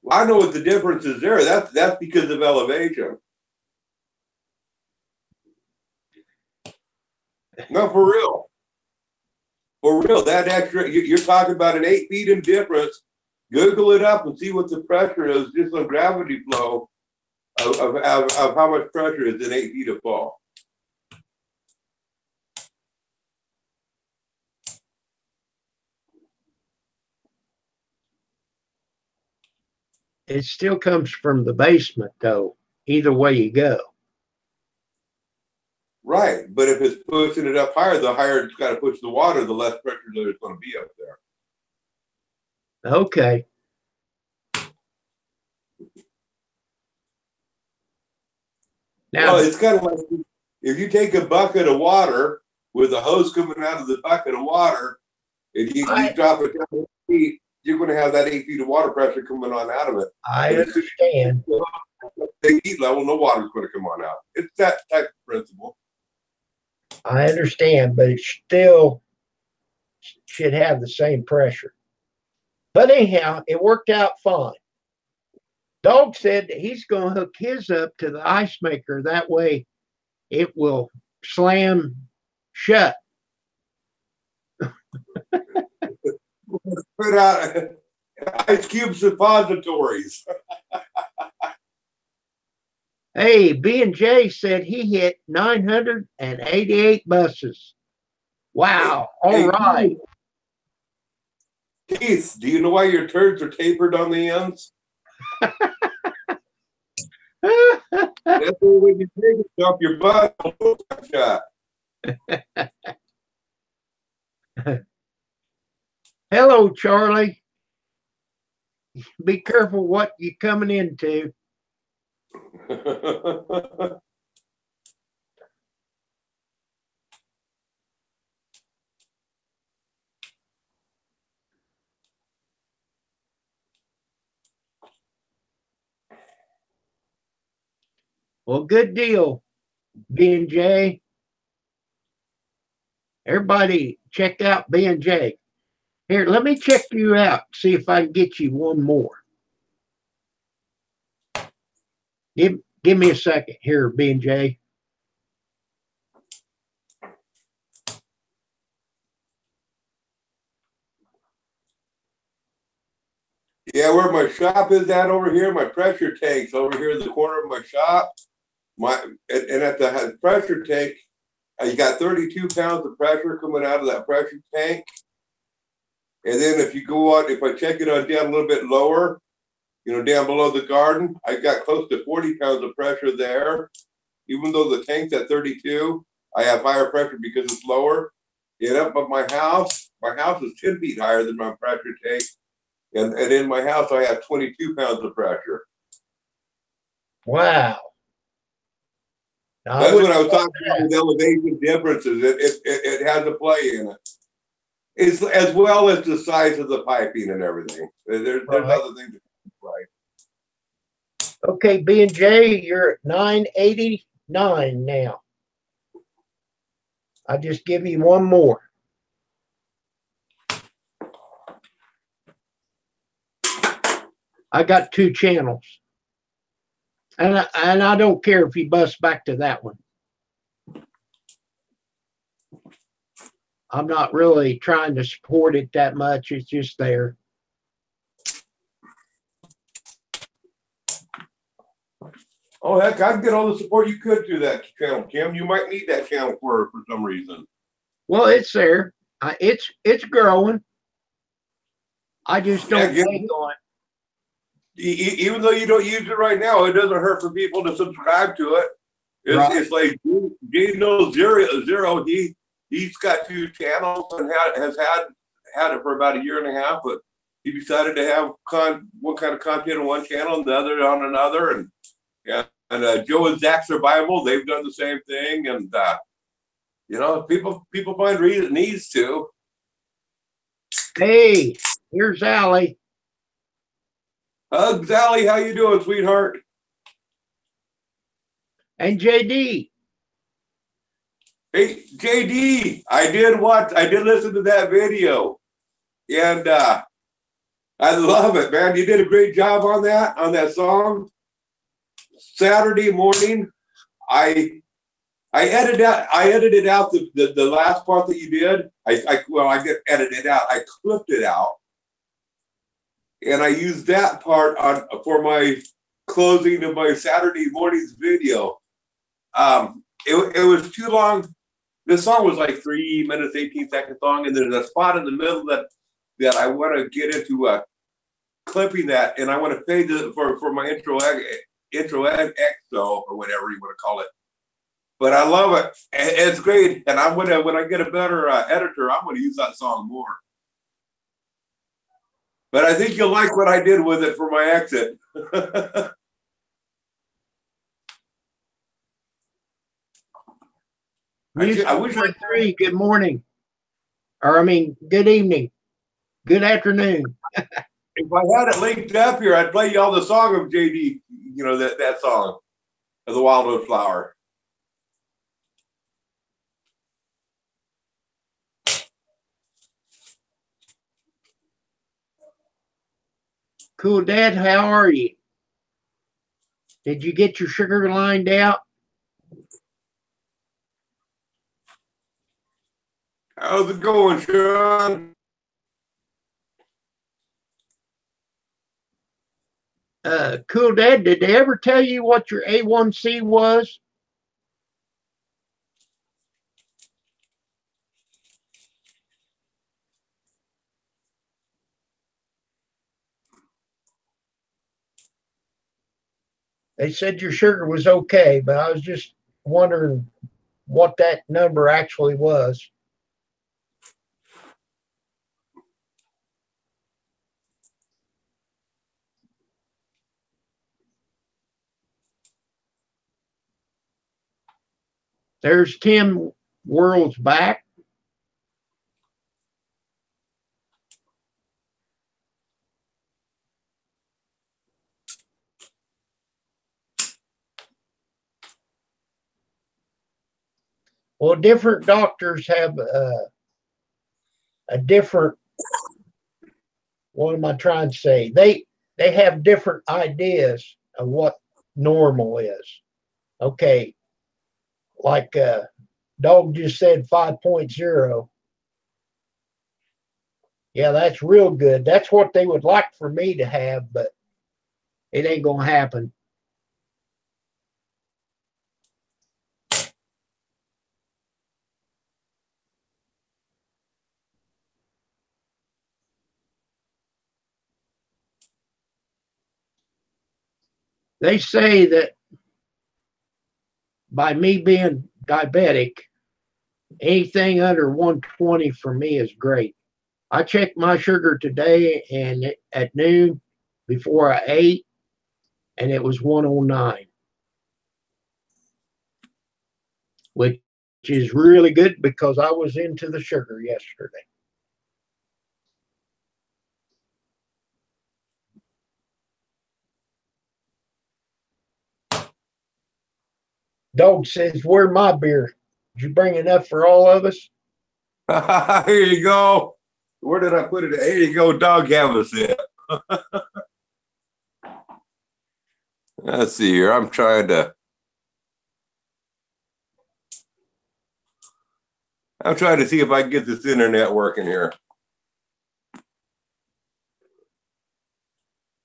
Well, I know what the difference is there. That's because of elevation. No, for real. For real, that extra, you're talking about an 8 feet in difference. Google it up and see what the pressure is just on gravity flow of how much pressure is in 8 feet of fall. it still comes from the basement, though. Either way you go. Right, but if it's pushing it up higher, the higher it's got to push the water, the less pressure there's going to be up there. Okay. Now, Well, it's kind of like if you take a bucket of water with a hose coming out of the bucket of water, and you drop it down 8 feet, you're going to have that 8 feet of water pressure coming on out of it. I understand. The heat level, no water's going to come on out. It's that type of principle. I understand, but it still should have the same pressure. But anyhow, it worked out fine. Dog said that he's going to hook his up to the ice maker. That way it will slam shut. Put out ice cube suppositories. Hey, B&J said he hit 988 buses. Wow. All right. Keith, do you know why your turds are tapered on the ends? That's why when you take it off your butt, shot. Hello, Charlie. Be careful what you're coming into. Well, good deal, B&J. Everybody check out B&J. Here, let me check you out, see if I can get you one more. Give me a second here, B&J. Yeah, where my shop is at over here, my pressure tank's over here in the corner of my shop. And at the pressure tank, you got 32 pounds of pressure coming out of that pressure tank. And then if you go out, if I check it on down a little bit lower, down below the garden, I got close to 40 pounds of pressure there. Even though the tank's at 32, I have higher pressure because it's lower. And up at my house is 10 feet higher than my pressure tank. And in my house, I have 22 pounds of pressure. Wow. That's what I was talking about with elevation differences. It has a play in it. It's as well as the size of the piping and everything. There's other things to right. Okay, B&J, you're at 989 now. I'll just give you one more. I got 2 channels. And I don't care if you bust back to that one. I'm not really trying to support it that much. It's just there. Oh, heck, I can get all the support you could through that channel, Kim. You might need that channel for some reason. Well, it's there. It's growing. I just don't think on it. Even though you don't use it right now, it doesn't hurt for people to subscribe to it. It's like Gino Zero. He's got 2 channels and has had it for about a year and a half, but he decided to have one kind of content on one channel and the other on another. And Joe and Zach Survival, they've done the same thing. And people find needs to. Hey, here's Allie. Hugs, Allie, how you doing, sweetheart? And JD. Hey, JD, I did listen to that video. And I love it, man. You did a great job on that song. Saturday morning, I edited out the last part that you did. I didn't edit it out. I clipped it out. And I used that part for my closing of my Saturday morning's video. It was too long. This song was like 3 minutes, 18 seconds long, and there's a spot in the middle that I want to get into clipping that, and I want to fade it for my intro exo or whatever you want to call it. But I love it. It's great, and I'm gonna when I get a better editor, I'm gonna use that song more. But I think you'll like what I did with it for my exit. Music number 3, good morning. Or I mean, good evening. Good afternoon. If I had it linked up here, I'd play you all the song of JD, you know, that song of the Wildwood Flower. Cool, Dad, how are you? Did you get your sugar lined out? How's it going, Sean? Cool, Dad, did they ever tell you what your A1C was? They said your sugar was okay, but I was just wondering what that number actually was. There's Tim Worlds back. Well, different doctors have a different, what am I trying to say? They have different ideas of what normal is. Okay, like Dog just said 5.0. Yeah, that's real good. That's what they would like for me to have, but it ain't going to happen. They say that by me being diabetic, anything under 120 for me is great. I checked my sugar today and at noon before I ate, and it was 109, which is really good because I was into the sugar yesterday. Dog says, "Where's my beer? Did you bring enough for all of us?" Here you go. Where did I put it? Here you go, Dog Canvas it. Let's see here. I'm trying to see if I can get this internet working here.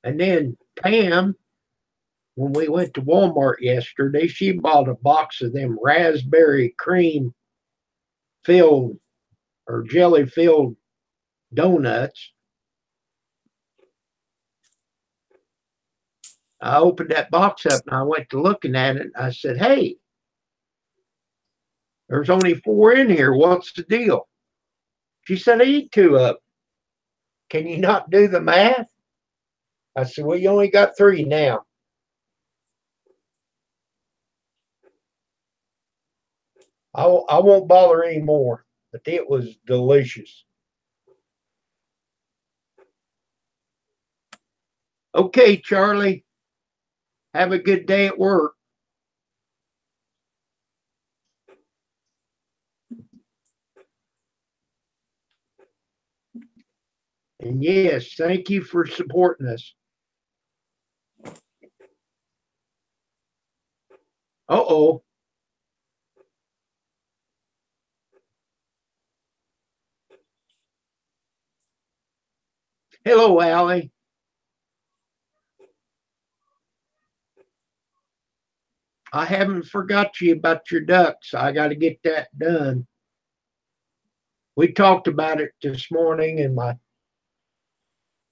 And then Pam, when we went to Walmart yesterday, she bought a box of them raspberry cream filled or jelly filled donuts. I opened that box up and I went to looking at it. And I said, "Hey, there's only 4 in here. What's the deal?" She said, "I eat 2 of them. Can you not do the math?" I said, "Well, you only got 3 now." I won't bother anymore, but it was delicious. Okay, Charlie, have a good day at work. And yes, thank you for supporting us. Uh-oh. Hello, Allie. I haven't forgot you about your ducks. I got to get that done. We talked about it this morning, and my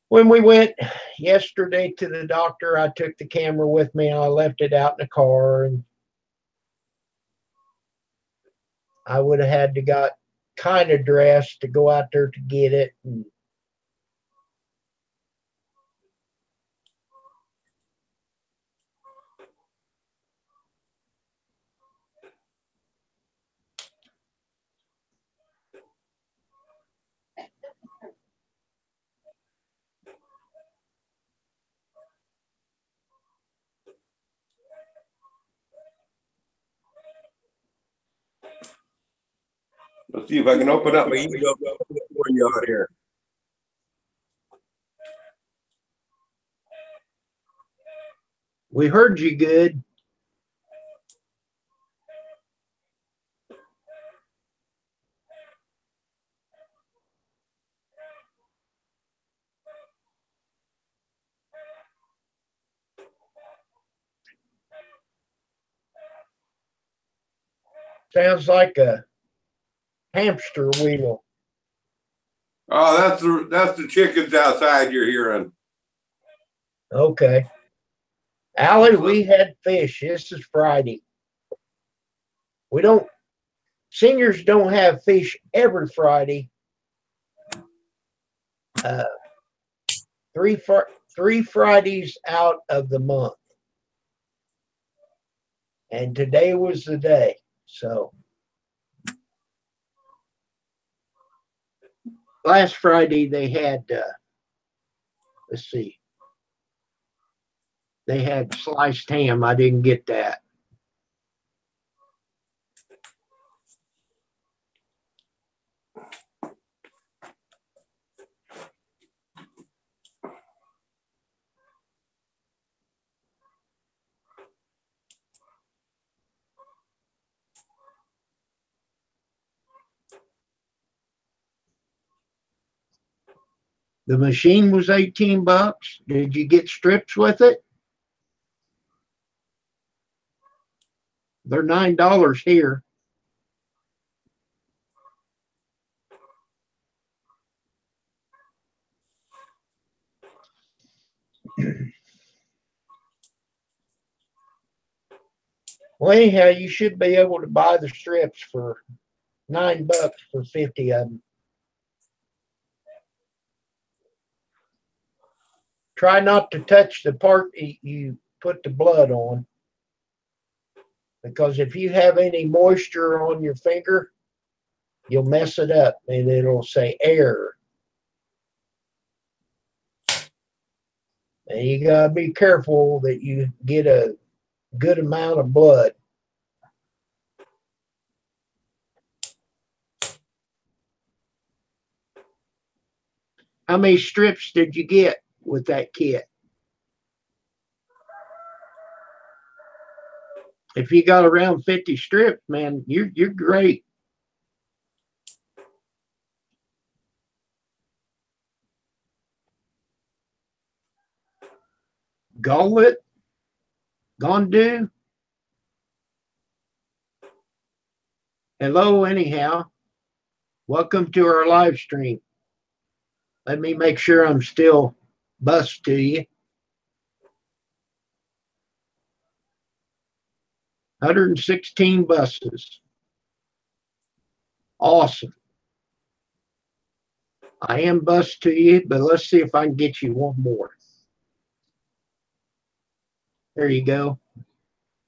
When we went yesterday to the doctor, I took the camera with me and I left it out in the car, and I would have had to got kind of dressed to go out there to get it. And Let's see if I can open up my email for you out here. we heard you good. Sounds like a hamster wheel. Oh, that's the chickens outside you're hearing. Okay. Allie, we had fish. This is Friday. We don't, seniors don't have fish every Friday. Uh, three Fridays out of the month. And today was the day. So last Friday they had, let's see, they had sliced ham. I didn't get that. The machine was $18. Did you get strips with it? They're $9 here. Well, anyhow, you should be able to buy the strips for $9 for 50 of them. Try not to touch the part you put the blood on, because if you have any moisture on your finger, you'll mess it up and it'll say error. And you gotta be careful that you get a good amount of blood. How many strips did you get with that kit? If you got around 50 strips, man, you're great. Gullet, Gondu. Hello, anyhow. Welcome to our live stream. Let me make sure I'm still bus to you. 116 buses. Awesome. I am bus to you, but let's see if I can get you one more. There you go.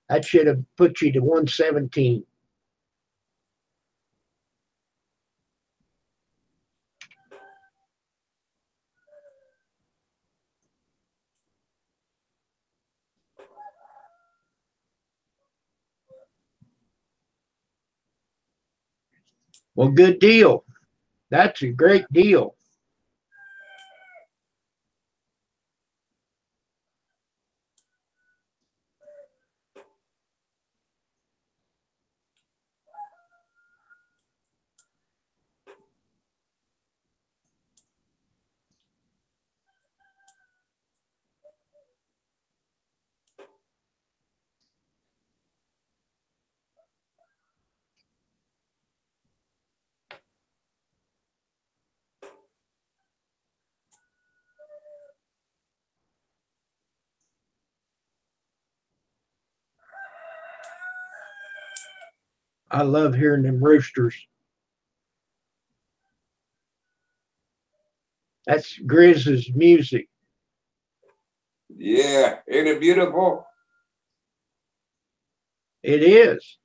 That should have put you to 117. Well, good deal. That's a great deal. I love hearing them roosters. That's Grizz's music. Yeah, ain't it beautiful? It is.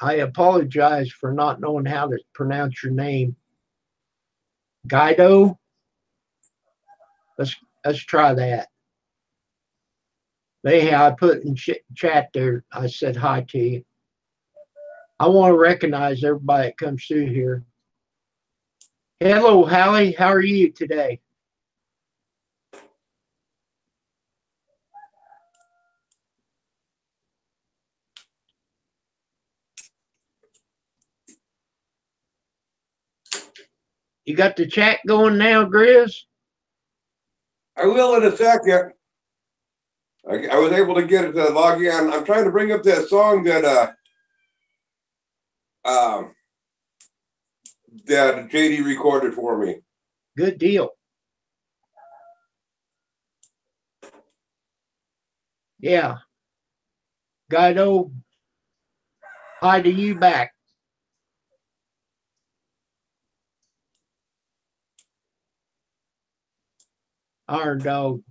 I apologize for not knowing how to pronounce your name. Guido? Let's let's try that. Anyhow, I put in chat there. I said hi to you. I want to recognize everybody that comes through here. Hello, Hallie. How are you today? You got the chat going now, Grizz? I will in a second. I was able to get it to log in. I'm trying to bring up that song that that JD recorded for me. Good deal. Yeah. Guido, hi to you back. Iron Dog,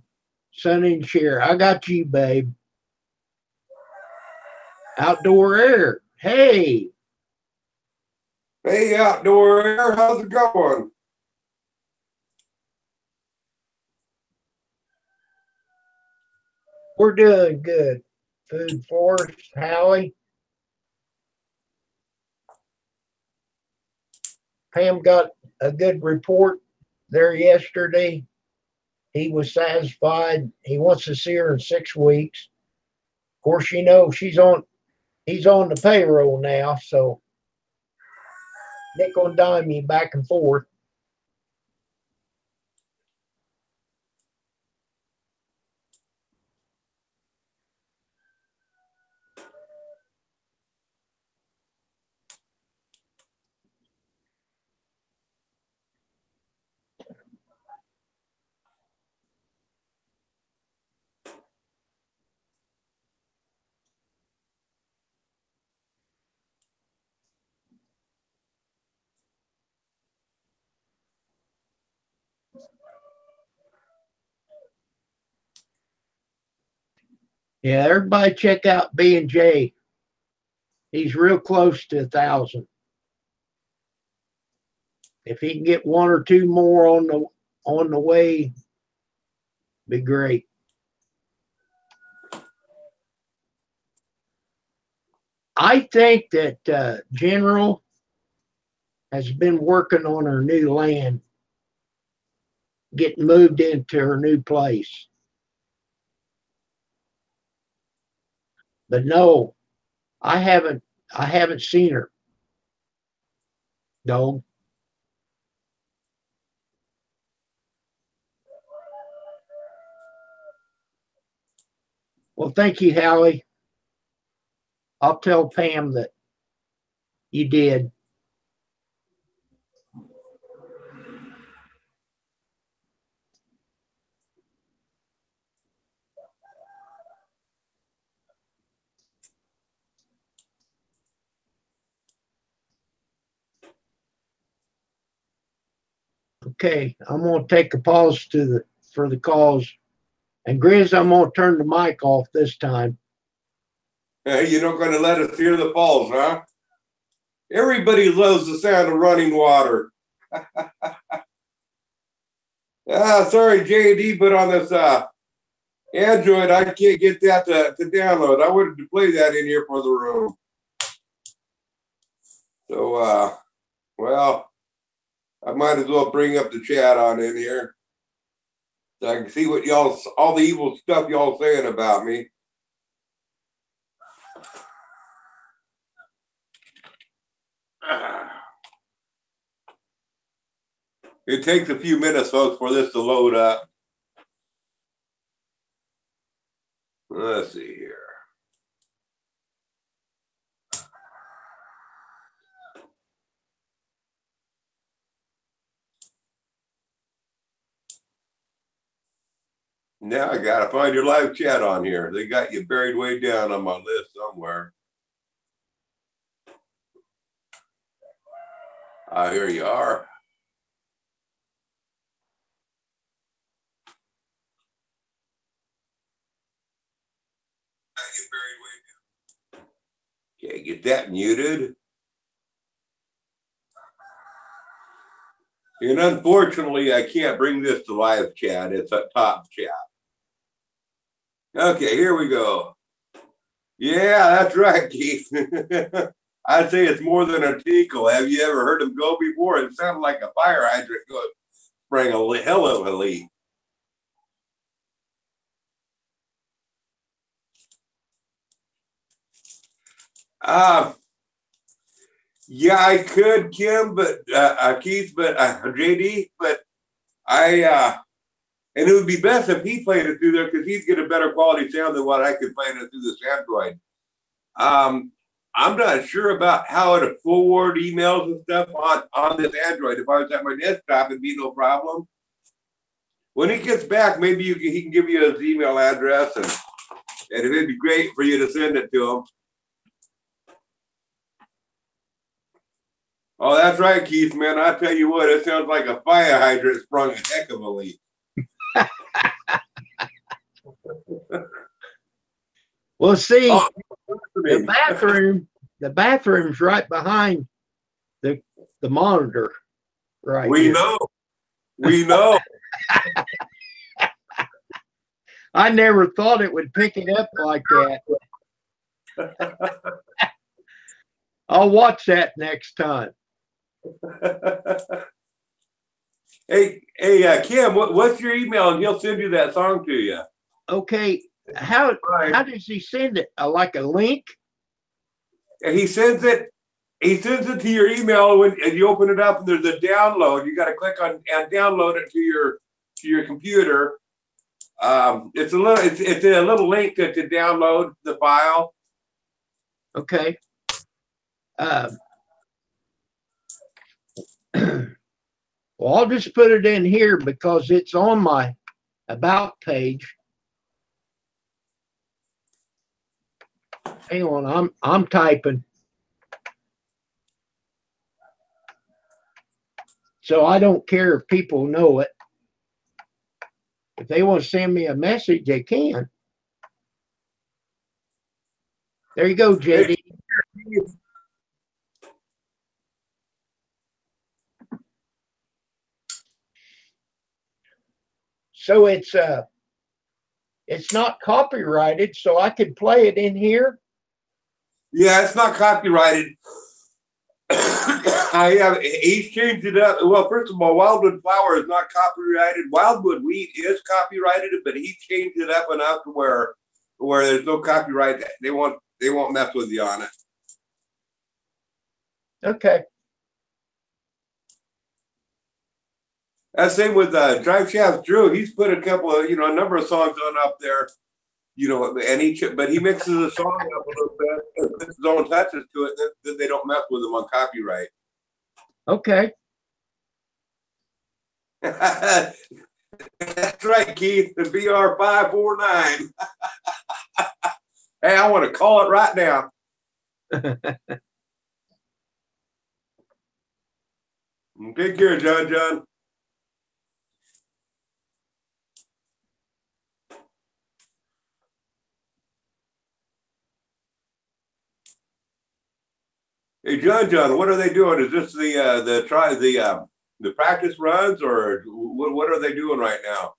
Sun and Sheer. I got you, babe. Outdoor Air. Hey. Hey, Outdoor Air, how's it going? We're doing good. Food Forest, Hallie. Pam got a good report there yesterday. He was satisfied. He wants to see her in 6 weeks. Of course, you know he's on the payroll now, so nickel and dime you back and forth. Yeah, everybody check out B&J. He's real close to 1,000. If he can get one or two more on the way, be great. I think that General has been working on her new land, getting moved into her new place. But no, I haven't seen her. No. Well, thank you, Hallie. I'll tell Pam that you did. Okay, I'm gonna take a pause for the calls. And Grizz, I'm gonna turn the mic off this time. You're not going to let us hear the falls, huh? Everybody loves the sound of running water. Sorry, JD, but on this Android, I can't get that to download. I wanted to play that in here for the room. So, well, I might as well bring up the chat on in here. so I can see what y'all, all the evil stuff y'all saying about me. It takes a few minutes, folks, for this to load up. Let's see here. Now I gotta find your live chat on here. They got you buried way down on my list somewhere. Ah, here you are. Okay, get that muted. And unfortunately, I can't bring this to live chat. It's a top chat. Okay, here we go. Yeah, that's right, Keith. I'd say it's more than a tinkle. Have you ever heard them go before? It sounded like a fire hydrant going, sprang a hell of a leak. Yeah, I could, Kim, but Keith, but JD, but and it would be best if he played it through there because he'd get a better quality sound than what I could play it through this Android. I'm not sure about how to forward emails and stuff on this Android. If I was at my desktop, it'd be no problem. When he gets back, maybe he can give you his email address, and it'd be great for you to send it to him. Oh, that's right, Keith, man. I tell you what, it sounds like a fire hydrant sprung a heck of a leak. Well, see, the bathroom's right behind the monitor. Right. We know. We know. I never thought it would pick it up like that. I'll watch that next time. Hey, Kim, what's your email? And he'll send you that song to you. Okay. How does he send it? Like a link? He sends it to your email and you open it up and there's a download. You got to click on and download it to your computer. It's a little link to download the file. Okay. Well, I'll just put it in here because it's on my about page. Hang on, I'm typing. So I don't care if people know it. If they want to send me a message, they can. There you go, JD. So it's not copyrighted, so I could play it in here. Yeah, it's not copyrighted. He's changed it up. Well, first of all, Wildwood Flower is not copyrighted. Wildwood Wheat is copyrighted, but he changed it up enough to where there's no copyright. They won't mess with you on it. Okay. Same with Drive Shaft Drew. He's put a couple of a number of songs on up there. And but he mixes the song up a little bit and puts his own touches to it. Then they don't mess with him on copyright. Okay. That's right, Keith. The BR549. Hey, I want to call it right now. Take care, John. Hey, John, what are they doing? Is this the practice runs, or what are they doing right now?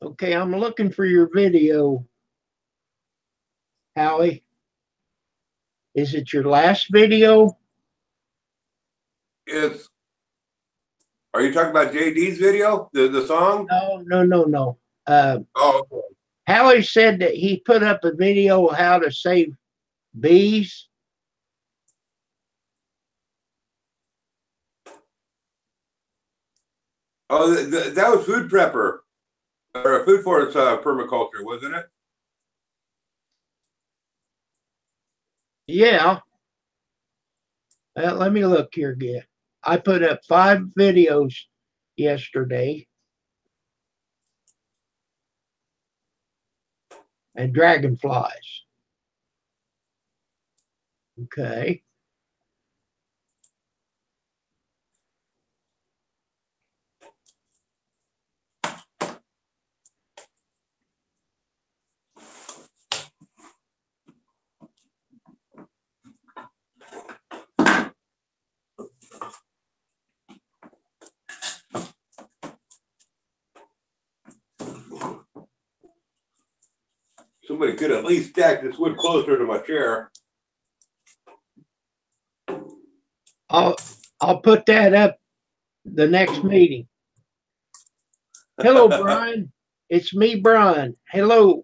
Okay, I'm looking for your video, Howie. Is it your last video? It's. Are you talking about JD's video, the song? No. Oh, Howie said that he put up a video how to save bees. oh, that was Food Prepper or Food Forest permaculture, wasn't it? Yeah. Let me look here again. I put up 5 videos yesterday. And dragonflies. Okay. Somebody could at least stack this wood closer to my chair. I'll put that up the next meeting. Hello, Brian. It's me, Brian. Hello.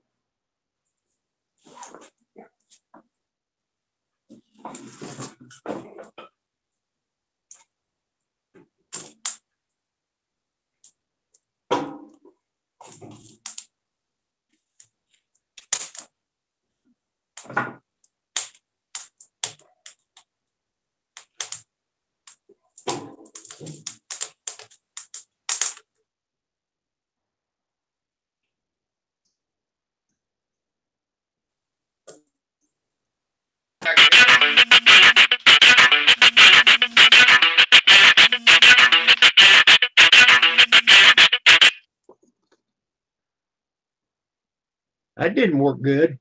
That didn't work good.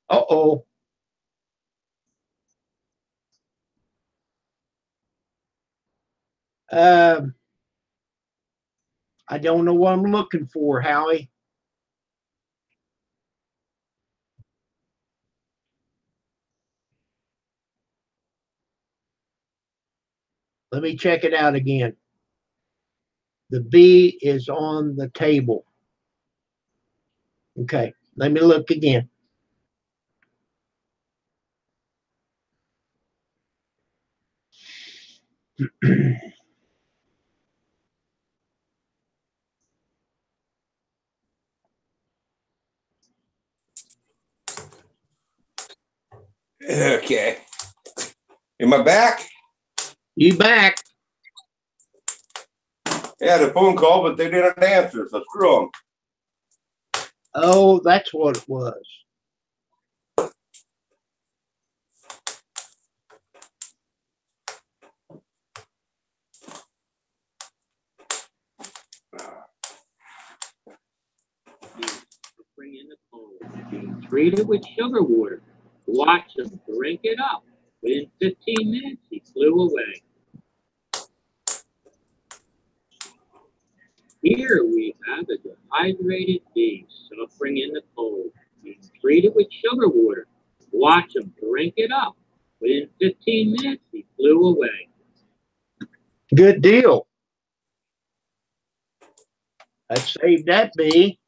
Uh-oh. I don't know what I'm looking for, Howie. Let me check it out again. The bee is on the table. Okay, let me look again. Okay. Am I back? You back? I had a phone call, but they didn't answer, so screw them. Oh, that's what it was. Bring in the cold. Treat it with sugar water. Watch him drink it up. Within 15 minutes, he flew away. Here we have a dehydrated bee suffering in the cold. Treat it with sugar water. Watch him drink it up. Within 15 minutes, he flew away. Good deal. I saved that bee.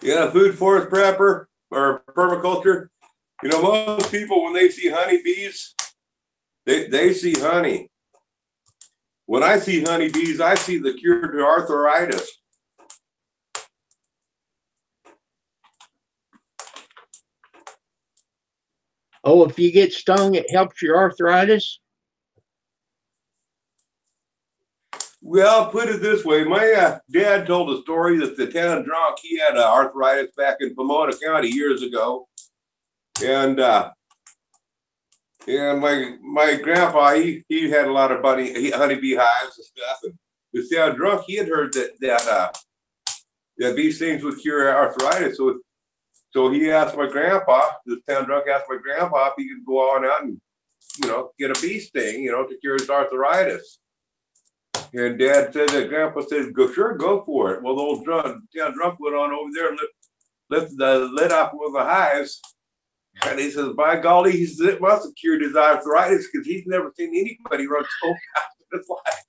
Yeah, food forest prepper or permaculture. You know, most people, when they see honeybees, they see honey. When I see honeybees, I see the cure to arthritis. Oh, if you get stung, it helps your arthritis? Well, put it this way. My dad told a story that the town drunk, he had arthritis back in Pomona County years ago. And my grandpa, he had a lot of honeybee hives and stuff. And to see how drunk, he had heard that these things would cure arthritis. So he asked my grandpa, this town drunk asked my grandpa if he could go on out and, get a bee sting, to cure his arthritis. And Dad said that Grandpa said, go for it. Well, the old town drunk went on over there and lifted the lid off one of the hives. And he says, by golly, he says, it must have cured his arthritis because he's never seen anybody run so fast in his life.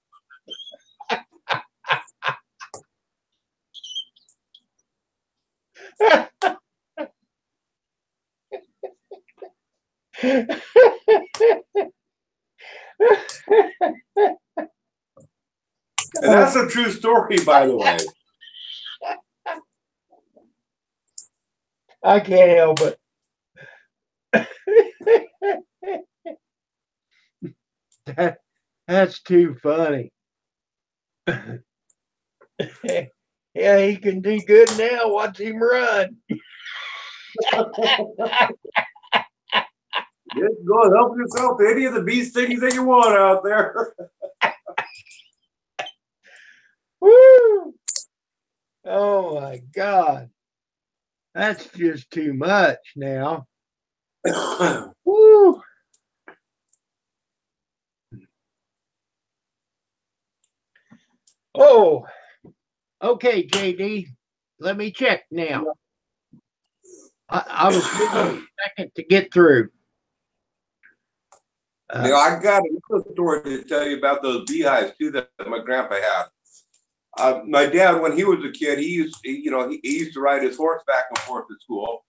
And that's a true story, by the way. I can't help it. That's too funny. Yeah, he can do good now. Watch him run. Just go help yourself to any of the bee stings that you want out there. Woo! Oh my God. That's just too much now. Woo! Oh, okay, JD. Let me check now. I was giving a second to get through. I got another story to tell you about those beehives too that my grandpa had. My dad, when he was a kid, he used to ride his horse back and forth to school,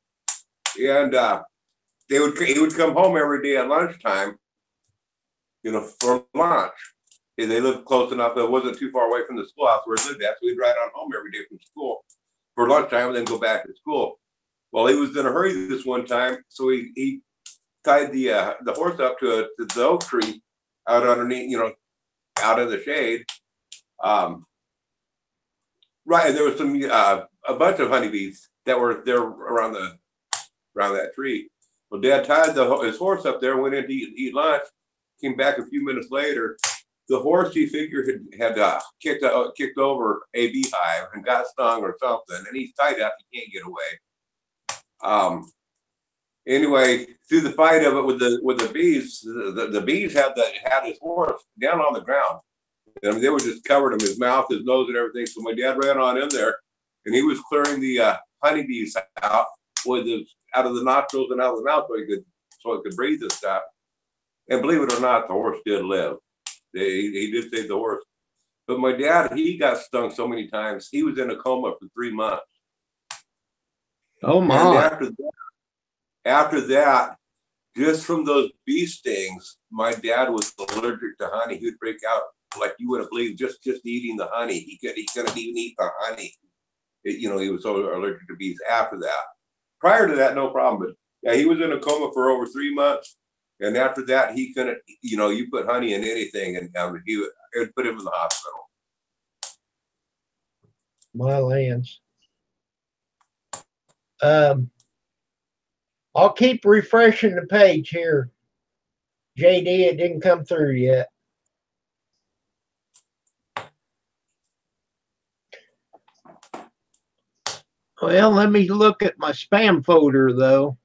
and he would come home every day at lunchtime, for lunch. And they lived close enough that it wasn't too far away from the schoolhouse where he lived at, so he'd ride on home every day from school for lunchtime and then go back to school. Well, he was in a hurry this one time, so he tied the horse up to the oak tree out underneath, out in the shade. Right, and there was some a bunch of honeybees that were there around that tree. Well, Dad tied his horse up there, went in to eat lunch, came back a few minutes later. The horse, he figured, had kicked over a beehive and got stung or something, and he's tied up, he can't get away. Anyway, through the fight of it with the bees, the bees had his horse down on the ground. I mean, they were just covered him, his mouth, his nose, and everything. So my dad ran on in there, and he was clearing the honeybees out out of the nostrils and out of the mouth, so it could breathe and stuff. And believe it or not, the horse did live. He did save the horse. But my dad, he got stung so many times. He was in a coma for 3 months. Oh my! And after that, just from those bee stings, my dad was allergic to honey. He would break out like you wouldn't believe, just eating the honey. He couldn't even eat the honey. He was so allergic to bees after that. Prior to that, no problem. But yeah, he was in a coma for over 3 months. And after that, he couldn't, you put honey in anything and it would put him in the hospital. My lands. I'll keep refreshing the page here. JD, it didn't come through yet. Well, let me look at my spam folder, though.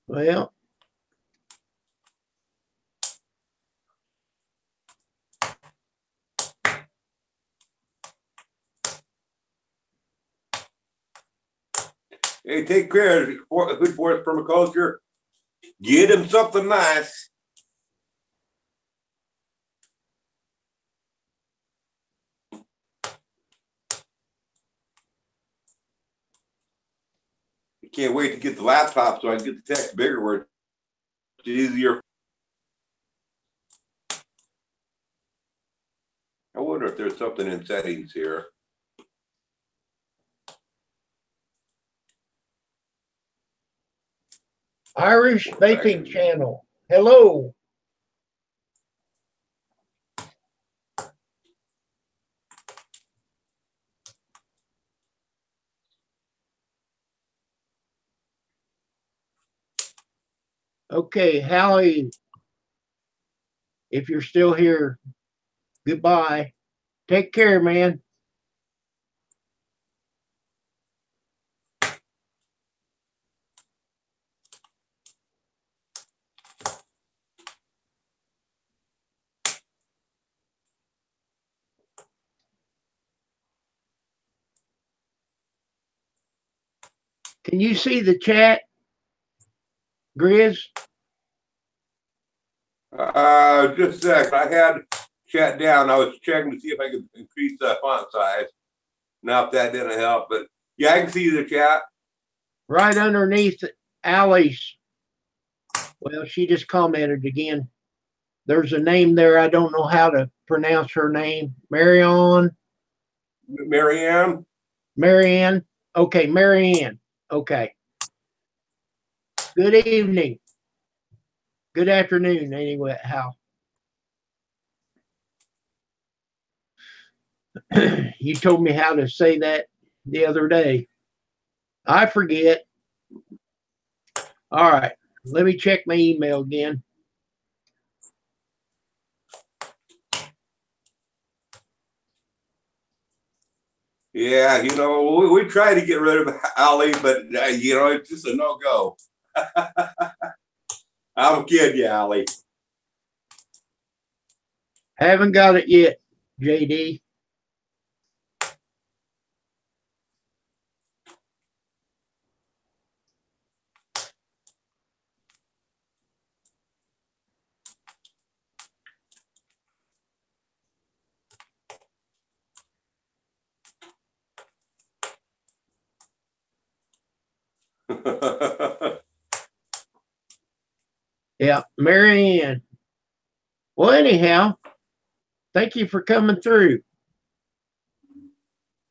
Well, hey, take care. Good forest permaculture. Get him something nice. Can't wait to get the laptop so I can get the text bigger where it's easier. something in settings here. Irish Vaping Channel. Hello. Okay, Hallie, if you're still here, goodbye. Take care, man. Can you see the chat, Grizz? Just a sec. I had chat down. I was checking to see if I could increase the font size. Now, if that didn't help, but yeah, I can see the chat. Right underneath Allie's. Well, she just commented again. There's a name there. I don't know how to pronounce her name. Marianne. Marianne. Okay, Marianne. Okay. Good evening. Good afternoon, anyway, Hal. You told me how to say that the other day. I forget. All right. Let me check my email again. Yeah, you know, we try to get rid of Ali, but you know, it's just a no-go. I'm kidding you, Ali. Haven't got it yet, JD. Yeah, Marianne. Well, anyhow, thank you for coming through.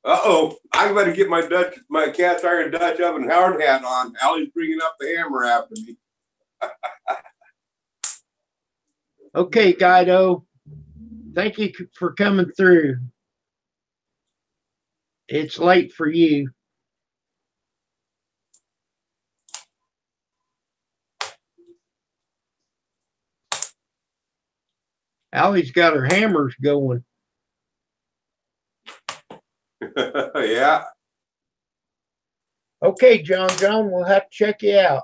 Uh-oh, I better get my cast iron Dutch oven hard hat on. Ali's bringing up the hammer after me. Okay, Guido. Thank you for coming through. It's late for you. Allie's got her hammers going. Yeah. Okay, John, we'll have to check you out.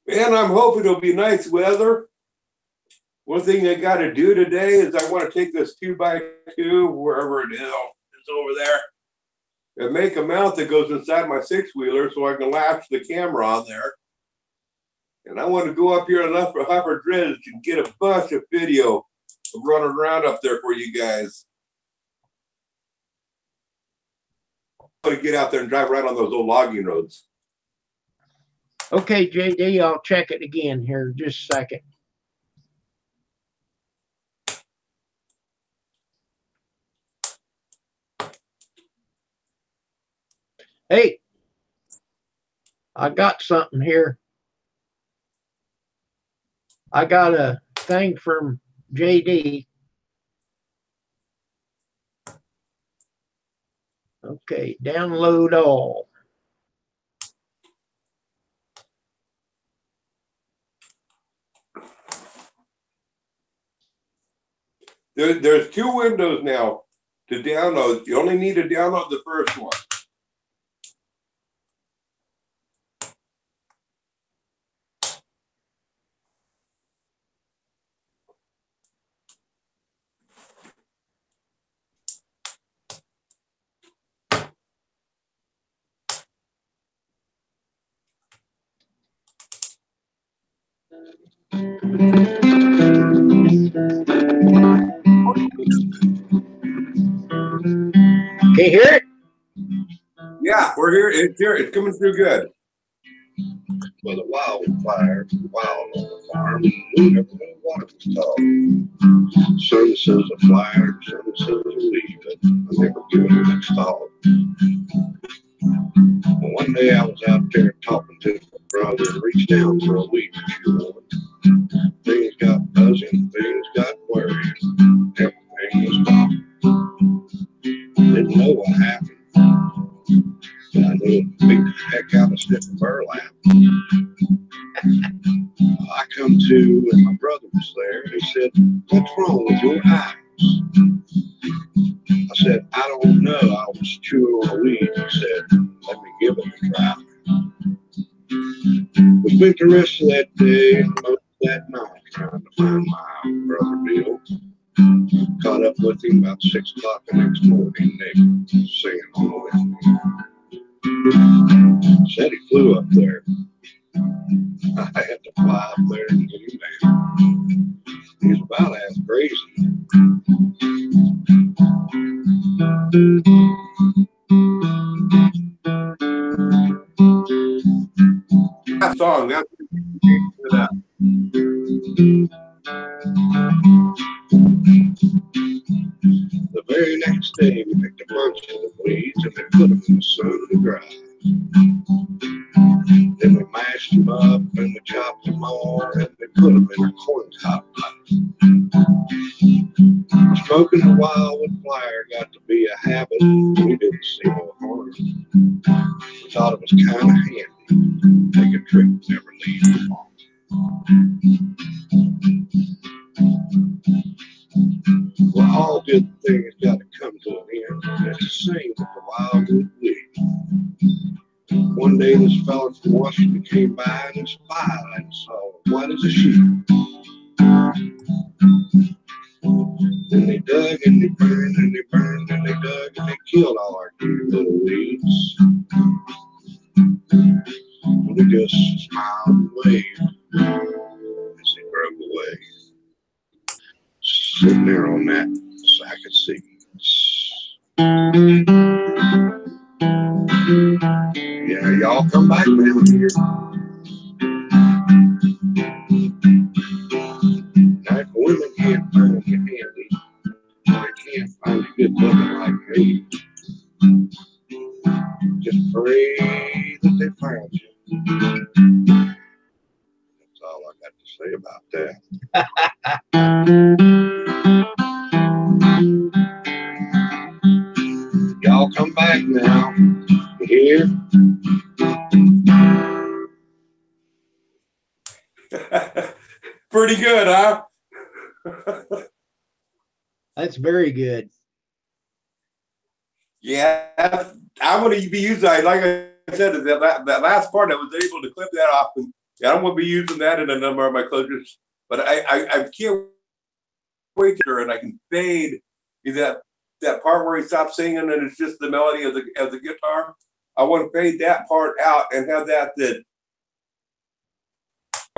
And I'm hoping it'll be nice weather. One thing I got to do today is I want to take this 2x2, wherever it is, it's over there, and make a mount that goes inside my 6-wheeler so I can latch the camera on there. And I want to go up here on upper dredge and get a bunch of video of running around up there for you guys. I'm going to get out there and drive around on those old logging roads. Okay, JD, I'll check it again here in just a second. Hey, I got something here. I got a thing from JD. Okay, download all. There's 2 windows now to download. You only need to download the first one. Can you hear it? Yeah, we're here. It's here. It's coming through good. Well, the wildfire, wild on the farm, and we never knew what it was called. Some says a flyer, some says a leaf, but I never given it a thought. Well, one day I was out there talking to my brother and reached down for a weed to chew on. Things got buzzing, things got worrying, everything was gone. Didn't know what happened. But I knew it beat the heck out of sniffing burlap. I come to, and my brother was there, and he said, "What's wrong with your eyes?" I said, "I don't know. I was chewing on a weed." He said, "Let me give it a try." We spent the rest of that day and most of that night trying to find my brother Bill. Caught up with him about 6 o'clock the next morning. They singing on with me. Said he flew up there. I had to fly up there and get him down. He's about as crazy. That song. That's for that. The very next day, we picked a bunch of the weeds and we put them in the sun to dry. Then we mashed them up and we chopped them all and we put them in a corn cob pipe. Smoking a wildwood flyer got to be a habit. We didn't see no harm. We thought it was kind of handy. Take a trip, never leave home. Well, all good things got to come to an end. It's the same with the wildwood weed. One day this fella from Washington came by and spied and saw white as a sheep. Then they dug and they burned and they burned and they dug and they killed all our cute little weeds. And we just smiled and waved as they drove away. Sitting there on that sack of seeds. Yeah, y'all come back down here. Now, if women can't find you handy, they can't find you good looking like me. Just pray that they find you. That's all I got to say about that. Y'all come back now. Here. Pretty good, huh? That's very good. Yeah, I'm going to be using that. Like I said, that last part, I was able to clip that off. And I'm going to be using that in a number of my closures. But I can't wait to, and I can fade that part where he stops singing and it's just the melody of the guitar. I want to fade that part out and have that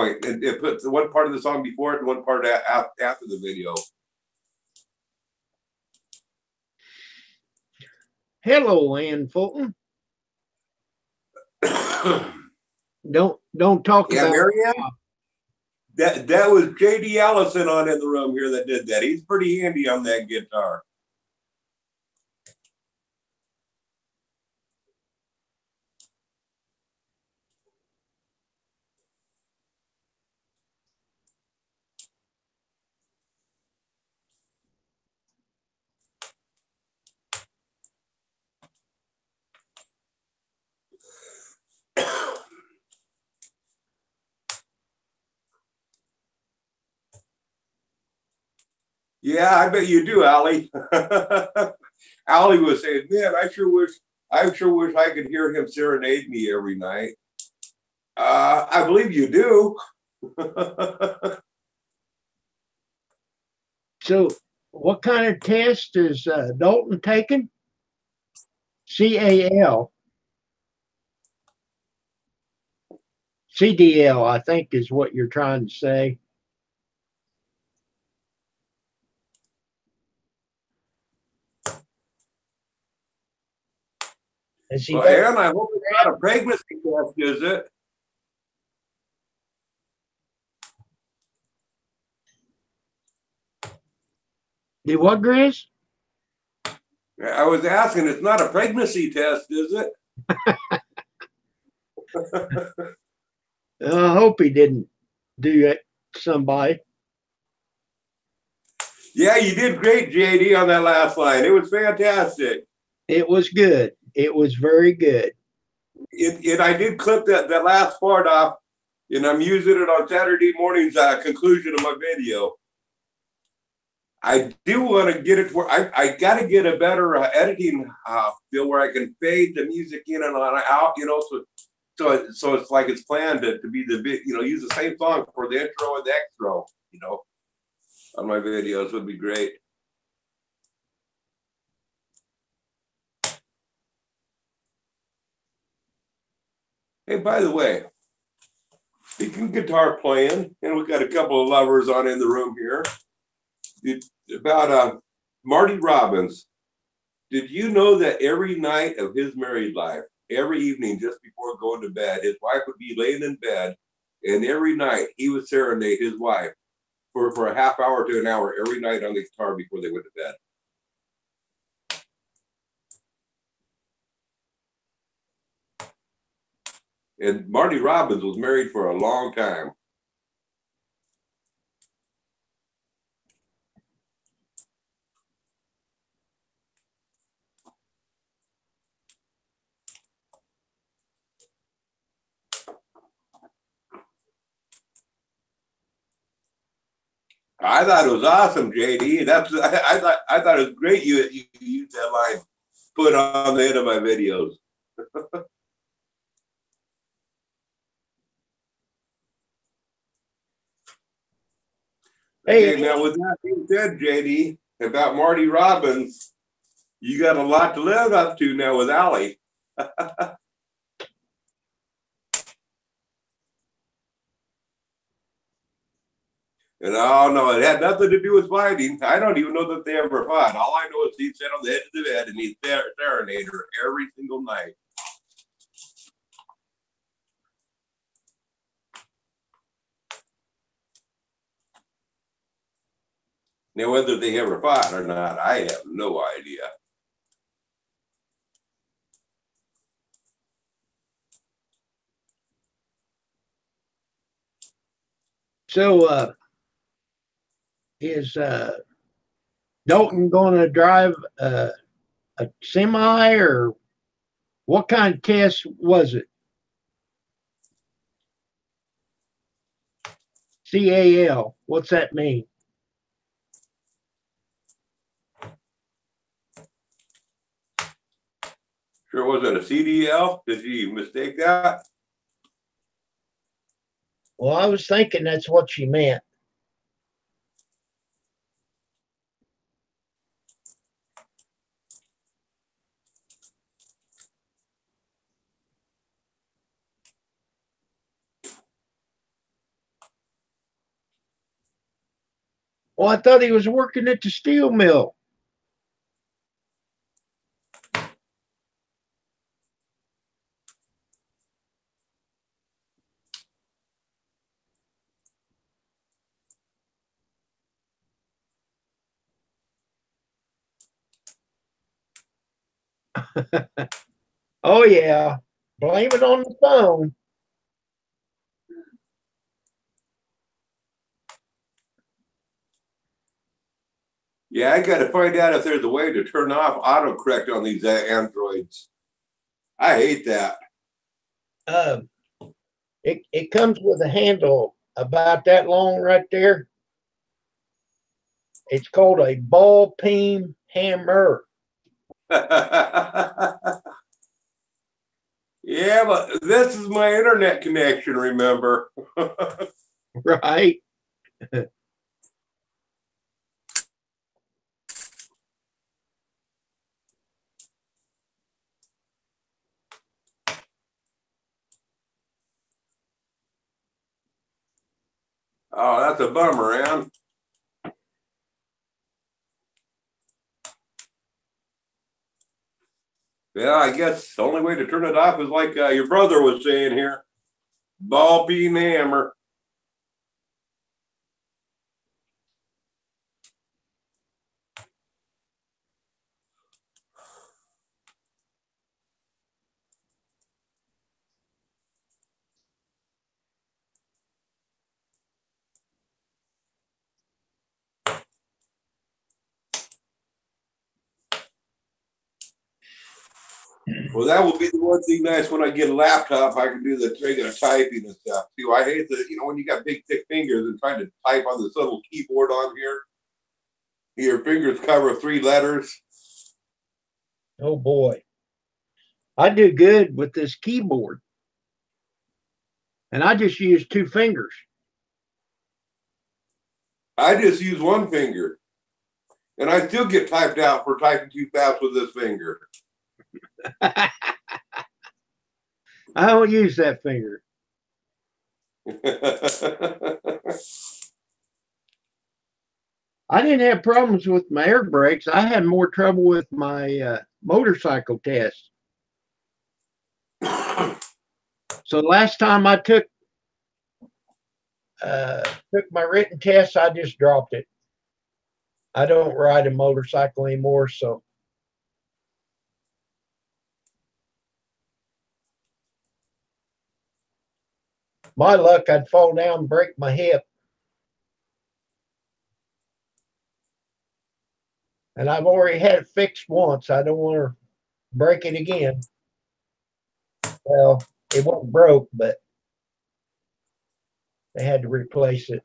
it puts one part of the song before it and one part after the video. Hello, Ann Fulton. Don't talk Yeah, about Marianne. That was J.D. Allison on in the room here that did that. He's pretty handy on that guitar. Yeah, I bet you do, Allie. Allie was saying, "Man, I sure wish I could hear him serenade me every night." I believe you do. So, what kind of test is Dalton taking? CAL. CDL, I think, is what you're trying to say. Has he Well, done? Ann, I hope it's not a pregnancy test, is it? Do what, Grizz? I was asking, it's not a pregnancy test, is it? I hope he didn't do it to somebody. Yeah, you did great, JD, on that last line. It was fantastic. It was good. It was very good. I did clip that last part off, and I'm using it on Saturday morning's conclusion of my video. I do want to get it where I got to get a better editing feel where I can fade the music in and on out, so it's like it's planned to be the bit, use the same song for the intro and the extra, on my videos would be great. Hey, by the way, speaking of guitar playing, and we've got a couple of lovers on in the room here, about Marty Robbins. Did you know that every night of his married life, every evening just before going to bed, his wife would be laying in bed, and every night he would serenade his wife for a half hour to an hour every night on the guitar before they went to bed? And Marty Robbins was married for a long time. I thought it was awesome, JD. I thought it was great you used that line, put on the end of my videos. Hey, Okay, now with that being said, JD, about Marty Robbins, you got a lot to live up to now with Allie. And oh no, it had nothing to do with fighting. I don't even know that they ever fought. All I know is he sat on the edge of the bed and he serenaded her every single night. Now, whether they ever fought or not, I have no idea. so is Dalton going to drive a semi, or what kind of test was it? CAL. What's that mean? Sure wasn't a CDL? Did you mistake that? Well, I was thinking that's what she meant. Well, I thought he was working at the steel mill. Oh, yeah. Blame it on the phone. Yeah, I got to find out if there's a way to turn off autocorrect on these Androids. I hate that. It comes with a handle about that long right there. It's called a ball peen hammer. Yeah, but this is my internet connection, remember? Right? Oh, that's a bummer, Ann. Yeah, I guess the only way to turn it off is like your brother was saying here, ball peen hammer. Well, that will be the one thing nice when I get a laptop. I can do the regular typing and stuff too. I hate the, when you got big, thick fingers and trying to type on this little keyboard on here, your fingers cover 3 letters. Oh boy. I do good with this keyboard. And I just use 2 fingers. I just use 1 finger. And I still get typed out for typing too fast with this finger. I don't use that finger. I didn't have problems with my air brakes. I had more trouble with my motorcycle test. So last time I took my written test, I just dropped it. I don't ride a motorcycle anymore, so my luck, I'd fall down and break my hip. And I've already had it fixed once. I don't want to break it again. Well, it wasn't broke, but they had to replace it.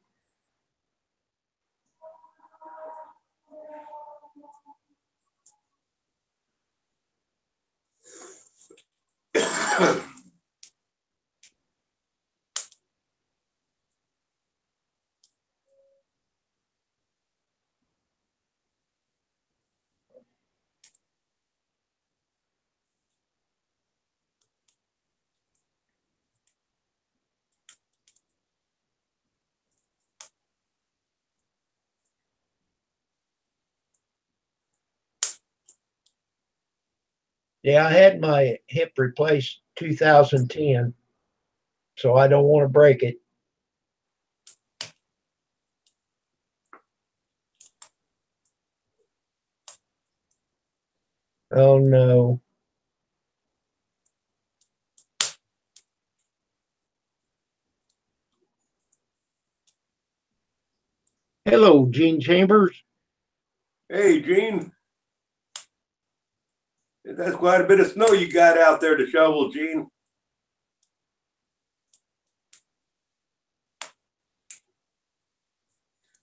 Yeah, I had my hip replaced 2010, so I don't want to break it. Oh no. Hello, Gene Chambers. Hey, Gene. That's quite a bit of snow you got out there to shovel, Gene.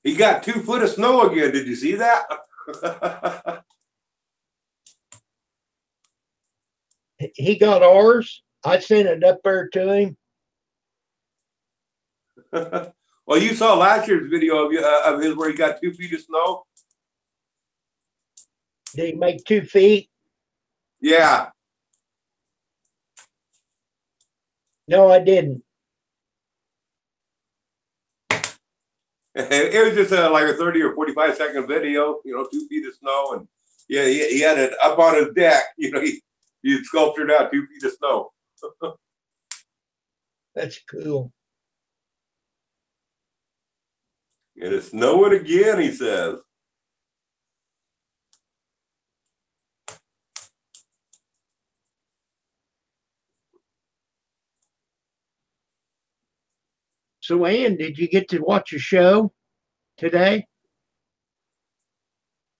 He got 2 foot of snow again. Did you see that? He got ours. I sent it up there to him. Well, you saw last year's video of his where he got 2 feet of snow. Did he make 2 feet? Yeah. No, I didn't. It was just like a 30 or 45-second video, 2 feet of snow. And yeah, he had it up on his deck. He sculptured out 2 feet of snow. That's cool. And it's snowing again, he says. So, Ann, did you get to watch a show today?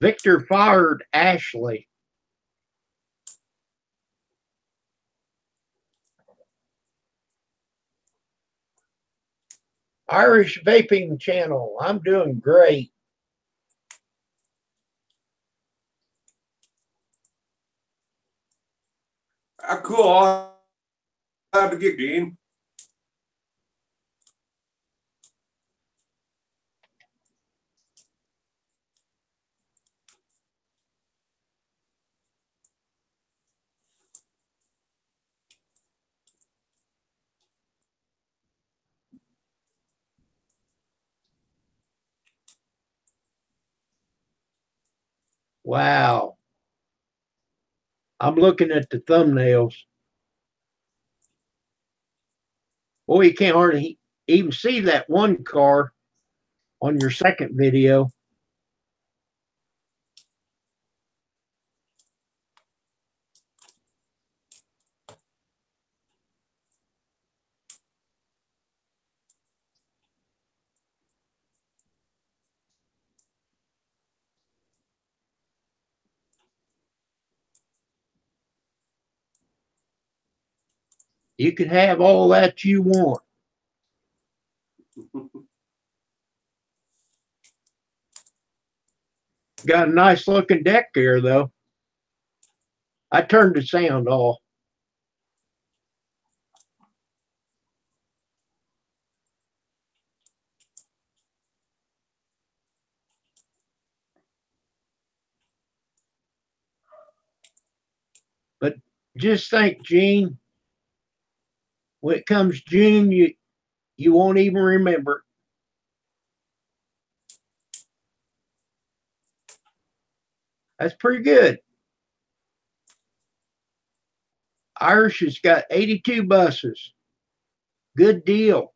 Victor fired Ashley. Irish Vaping Channel. I'm doing great. Cool. I'll have to get Gene. Wow. I'm looking at the thumbnails. Boy, you can't hardly even see that one car on your second video. You can have all that you want. Got a nice looking deck here, though. I turned the sound off. But just think, Gene, when it comes June, you won't even remember. That's pretty good. Irish has got 82 buses. Good deal.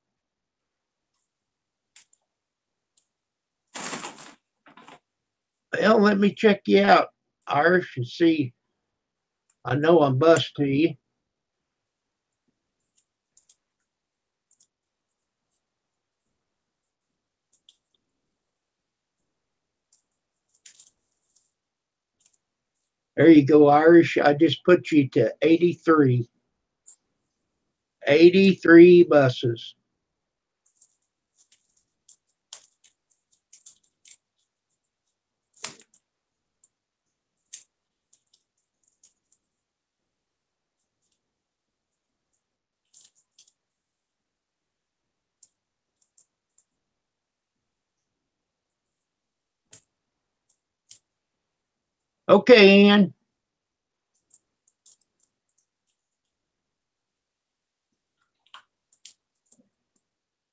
Well, let me check you out, Irish, and see. I know I'm bus to you. There you go, Irish. I just put you to 83. 83 buses. Okay, Ann.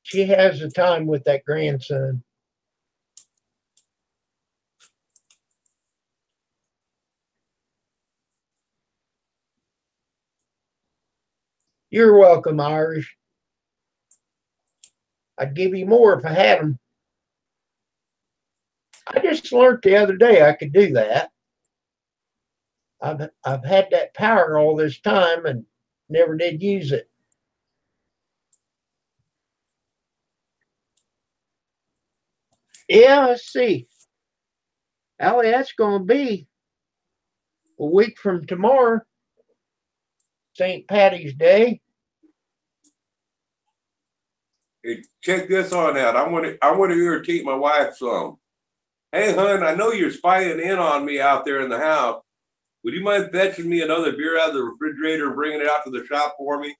She has the time with that grandson. You're welcome, Irish. I'd give you more if I had them. I just learned the other day I could do that. I've had that power all this time and never did use it. Yeah, let's see. Allie, that's going to be a week from tomorrow, St. Patty's Day. Hey, check this on out. I want to irritate my wife some. Hey, hon, I know you're spying in on me out there in the house. Would you mind fetching me another beer out of the refrigerator and bringing it out to the shop for me?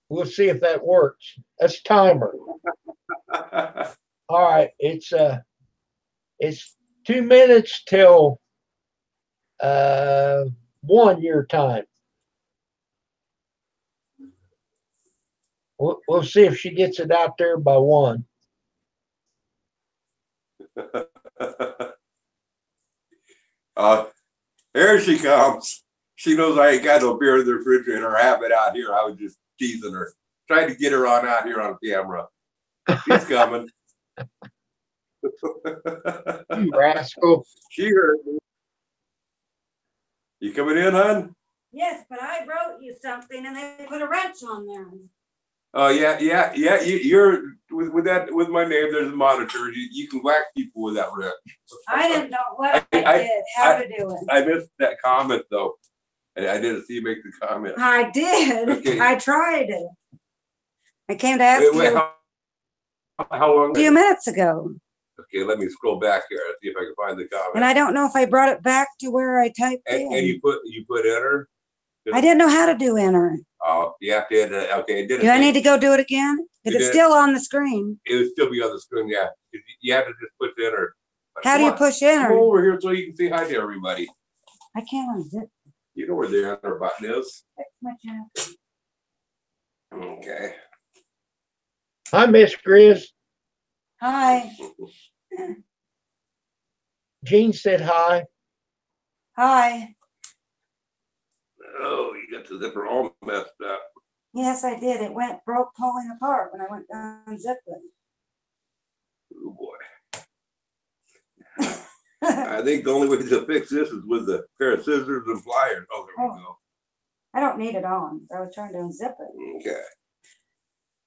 We'll see if that works. That's timer. All right, it's 2 minutes till 1 your time. We'll see if she gets it out there by 1. Here she comes. She knows I ain't got no beer in the refrigerator or have it out here. I was just teasing her, trying to get her on out here on camera. She's coming. You rascal. She heard me. You coming in, hon? Yes, but I wrote you something and they put a wrench on there. Oh yeah. You're with my name. There's a monitor. You can whack people with that wrench. I didn't know what I did, how to do it. I missed that comment though. I didn't see you make the comment. I did. Okay. I tried it. I came to ask wait, you how long? a few minutes ago. Okay, let me scroll back here and see if I can find the comment. And I don't know if I brought it back to where I typed in. And you put enter? I didn't know how to do enter. Oh, you have to enter. Okay, it didn't. Do I need to go do it again? Because it's still on the screen. It would still be on the screen, yeah. You have to just push enter. How do you push enter? Come over here so you can say hi to everybody. I can't unzip. You know where the enter button is. Fix my channel. Okay. Hi, Miss Grizz. Hi. Jean said hi. Hi. Oh, you got the zipper all messed up. Yes, I did. It broke, falling apart when I went to unzip Oh boy. it. I think the only way to fix this is with a pair of scissors and pliers. Oh, there we go. I don't need it on. I was trying to unzip it. Okay.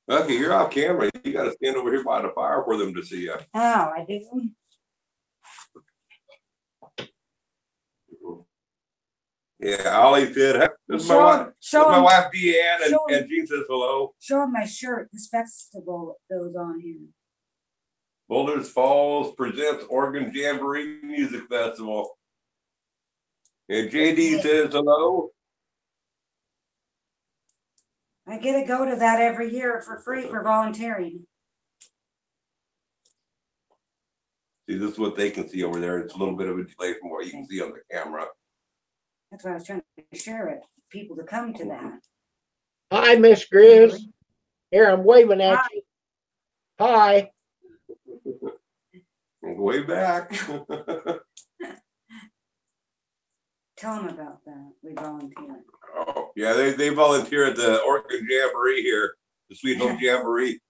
Okay, you're off camera. You got to stand over here by the fire for them to see you. Oh, I do. Yeah, Ollie said, this is my wife. That's my wife, Deanne, and Jean says hello. Show him my shirt. This festival goes on here. Boulders Falls presents Oregon Jamboree Music Festival. And JD says hello. I get to go to that every year for free for volunteering. See, this is what they can see over there. It's a little bit of a delay from what you can see on the camera. That's why I was trying to share it. People to come to that. Hi, Miss Grizz. Here, I'm waving at you. Hi. Way back. Tell them about that. We volunteer. Oh, yeah, they volunteer at the Oregon Jamboree here, the Sweet Home Jamboree.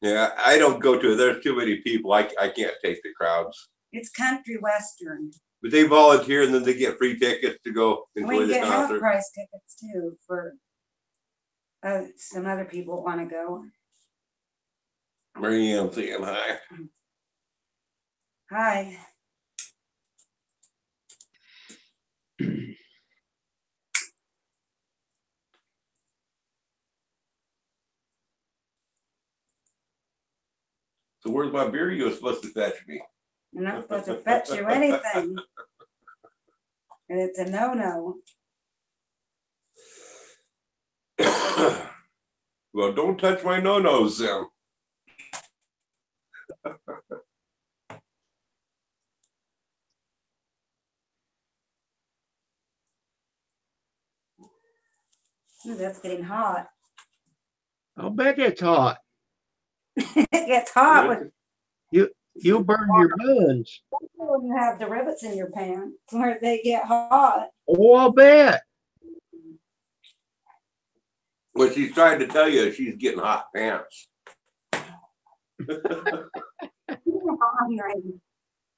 Yeah, I don't go to it. There's too many people. I can't take the crowds. It's country western. But they volunteer and then they get free tickets to go enjoy We the get half concert. price tickets too for some other people want to go. Mary Ann saying hi. Hi. So where's my beer you were supposed to fetch me? I'm not supposed to fetch you anything. And it's a no-no. Well, don't touch my no-nos, Sam. Ooh, that's getting hot. I'll bet it's hot. It gets hot when You'll burn your buns. you have the rivets in your pants where they get hot. Oh, I'll bet. What she's trying to tell you is she's getting hot pants.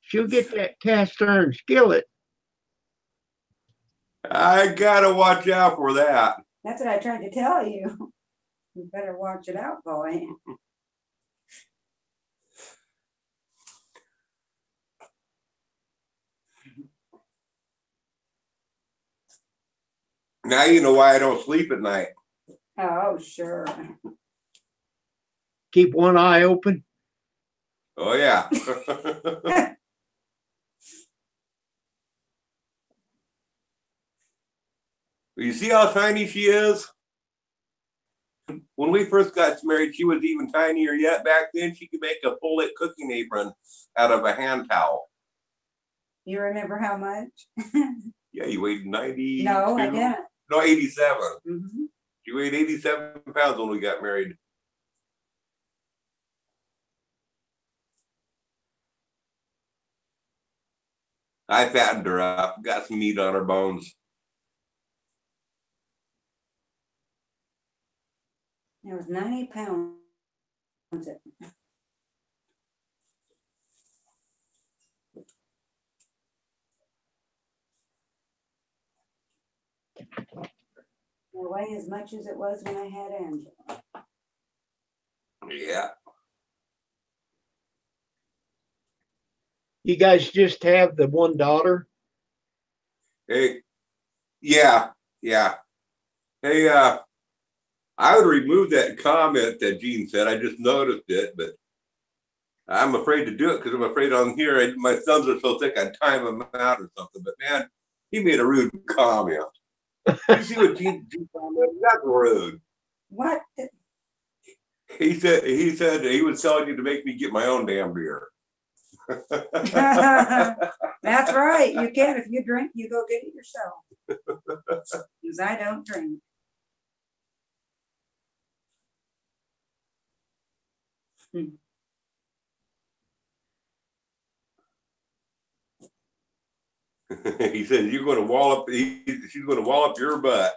She'll get that cast iron skillet. I gotta watch out for that. That's what I tried to tell you. You better watch it out, boy. Now you know why I don't sleep at night. Oh, sure. Keep one eye open. Oh yeah. You see how tiny she is? When we first got married, she was even tinier yet. Back then, she could make a full-lit cooking apron out of a hand towel. You remember how much? Yeah, you weighed 90. No, I didn't. No, 87. Mm-hmm. She weighed 87 pounds when we got married. I fattened her up, got some meat on her bones. It was 90 pounds. It weighed as much as it was when I had Angela. Yeah. You guys just have the one daughter? Hey, yeah. Hey, I would remove that comment that Gene said. I just noticed it, but I'm afraid to do it because I'm afraid on here my thumbs are so thick I'd time them out or something. But man, he made a rude comment. You see what Gene commented? That's rude. What? He said he was telling you to make me get my own damn beer. That's right. You can. If you drink, you go get it yourself. Because I don't drink. He said, "You're going to wallop." She's going to wallop your butt.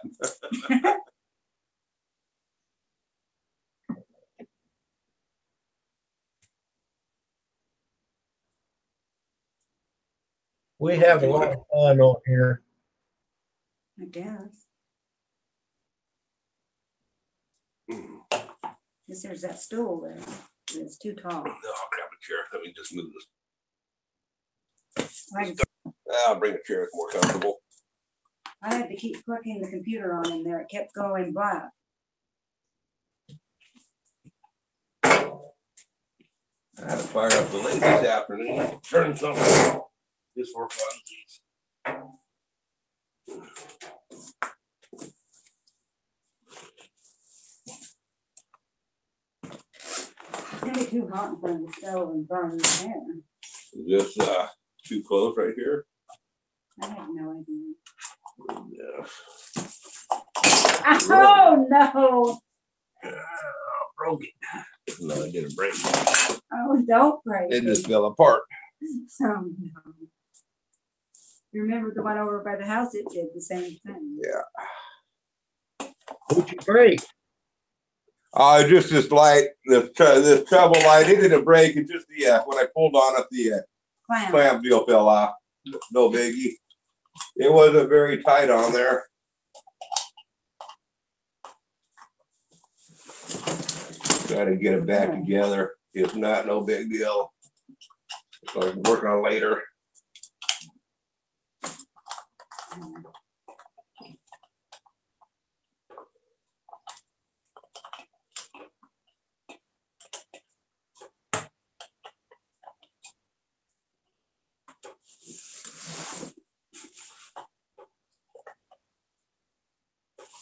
We have a lot of fun on here. I guess. Guess there's that stool there. It's too tall. No, I'll grab a chair. Let me just move this. I, I'll bring a chair that's more comfortable. I had to keep clicking the computer on in there. It kept going black. I had to fire up the light this afternoon. Turn something on just for funsies. It's gonna be too hot in front of the stove and burn your hair. Is this too close right here? I have no idea. Yeah. Oh no! Broke it. No, I didn't break it. Oh, don't break It just fell apart. Oh no. You remember the one over by the house? It did the same thing. Yeah. What'd you break? Just this light, this trouble light. It didn't break. It just when I pulled on it, the clamp deal fell off. No biggie. It wasn't very tight on there. Got to get it back together. It's not no big deal. So I can work on it later.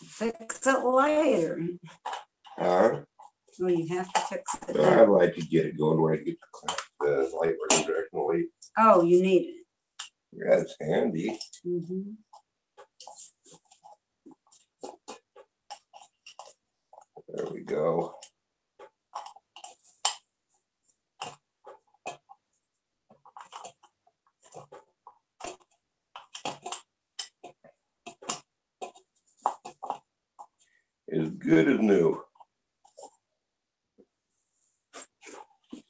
Fix it later. Huh? Well, you have to fix it. I'd like to get it going where I get the light working directionally. Oh, you need it. Yeah, it's handy. Mm-hmm. There we go. As good as new.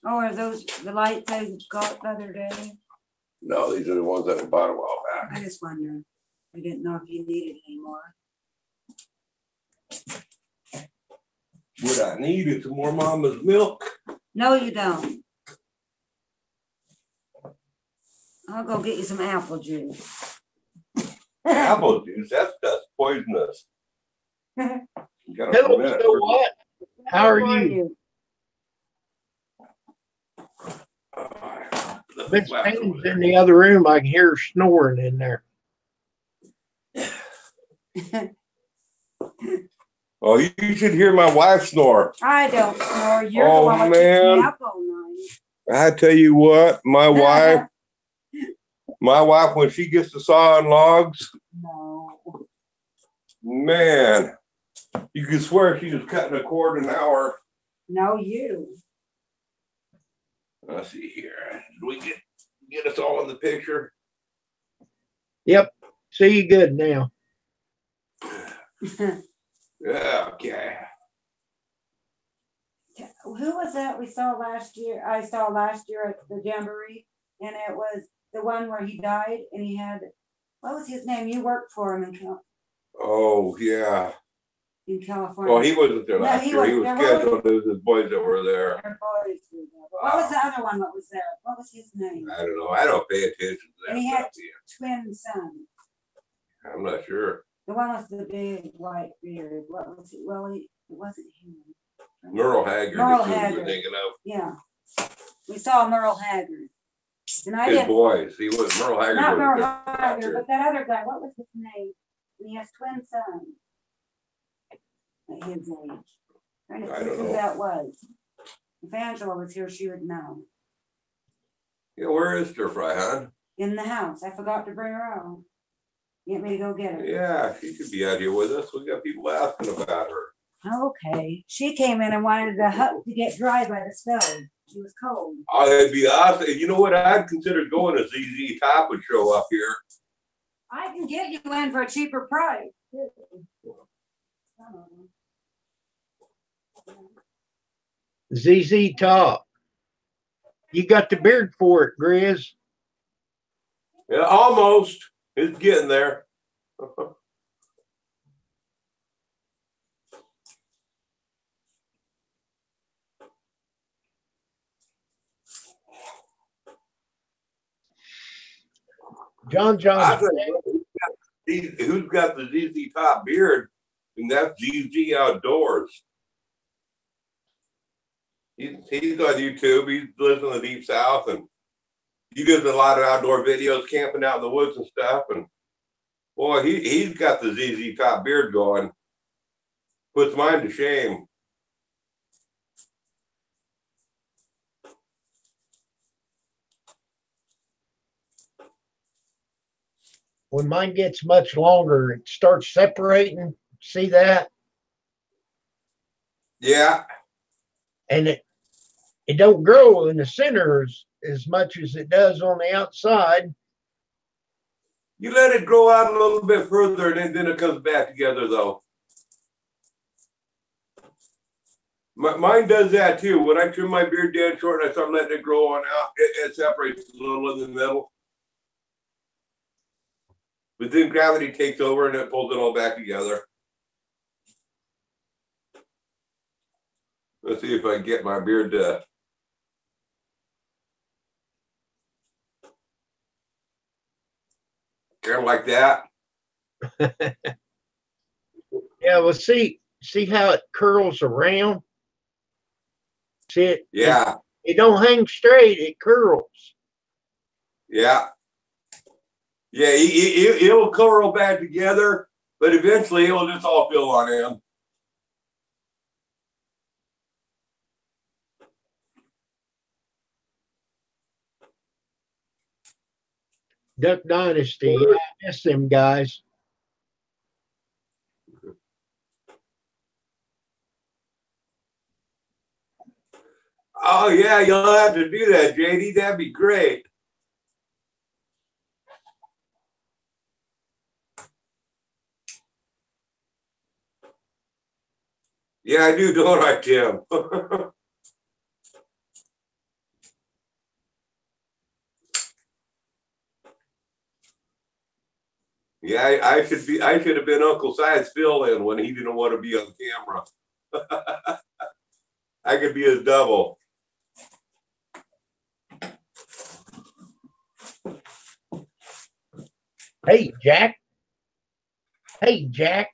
Oh, are those the lights I got the other day? No, these are the ones that I bought a while back. I just wondered. I didn't know if you needed any more. What I need is some more mama's milk. No, you don't. I'll go get you some apple juice. Apple juice, that's poisonous. You got a Hello, minute. so what? How are you? Miss Payne's in the other room. I can hear her snoring in there. Oh, you should hear my wife snore. I don't snore. You're Oh, the one that keeps me up all night. I tell you what, my wife, when she gets to sawing logs, No. man, you can swear she was cutting a cord an hour. No, you. Let's see here. Did we get us all in the picture? Yep. See you good now. Yeah, okay. Who was that we saw last year? I saw last year at the Jamboree, and it was the one where he died, and he had, what was his name? You worked for him in Oh, yeah. California. Well, he wasn't there last year. He was scheduled. It was his boys that were there. What was the other one that was there? What was his name? I don't know. I don't pay attention to that. And he had stuff yet. twin sons. I'm not sure. The one with the big white beard. What was it? Well, it wasn't him. Merle Haggard. Merle is who Haggard. we're thinking of. Yeah. We saw Merle Haggard. And I His didn't. boys. He was Merle Haggard. Not was Merle there. Haggard, but that other guy. What was his name? And he has twin sons at his age. Trying to I think don't who know. that was. If Angela was here, she would know. Yeah, where is Stir Fry, huh? In the house. I forgot to bring her out. You want me to go get her? Yeah, she could be out here with us. We got people asking about her. Okay. She came in and wanted the hut to get dry by the stove. She was cold. Oh, that'd be awesome. You know what? I'd consider going to ZZ Top would show up here. I can get you in for a cheaper price. ZZ Top. You got the beard for it, Grizz. Yeah, almost. It's getting there. John Who's got the ZZ Top beard? And that's ZZ Outdoors. He's on YouTube. He lives in the Deep South, and he does a lot of outdoor videos, camping out in the woods and stuff. And boy, he's got the ZZ Top beard going. Puts mine to shame. When mine gets much longer, it starts separating. See that? Yeah. And it don't grow in the center as much as it does on the outside. You let it grow out a little bit further, and then it comes back together, though. Mine does that too. When I trim my beard down short and I start letting it grow on out, it separates a little in the middle. But then gravity takes over and it pulls it all back together. Let's see if I can get my beard to. Kind of like that. Yeah, well, see how it curls around? See it? Yeah. It don't hang straight, it curls. Yeah. Yeah, it'll curl back together, but eventually it'll just all fill on in. Duck Dynasty, yeah, I miss them guys. Oh yeah, you'll have to do that, JD. That'd be great. Yeah, I do, don't I, Tim? Yeah, I should have been Uncle Si's fill-in when he didn't want to be on camera. I could be his double. Hey, Jack. Hey, Jack.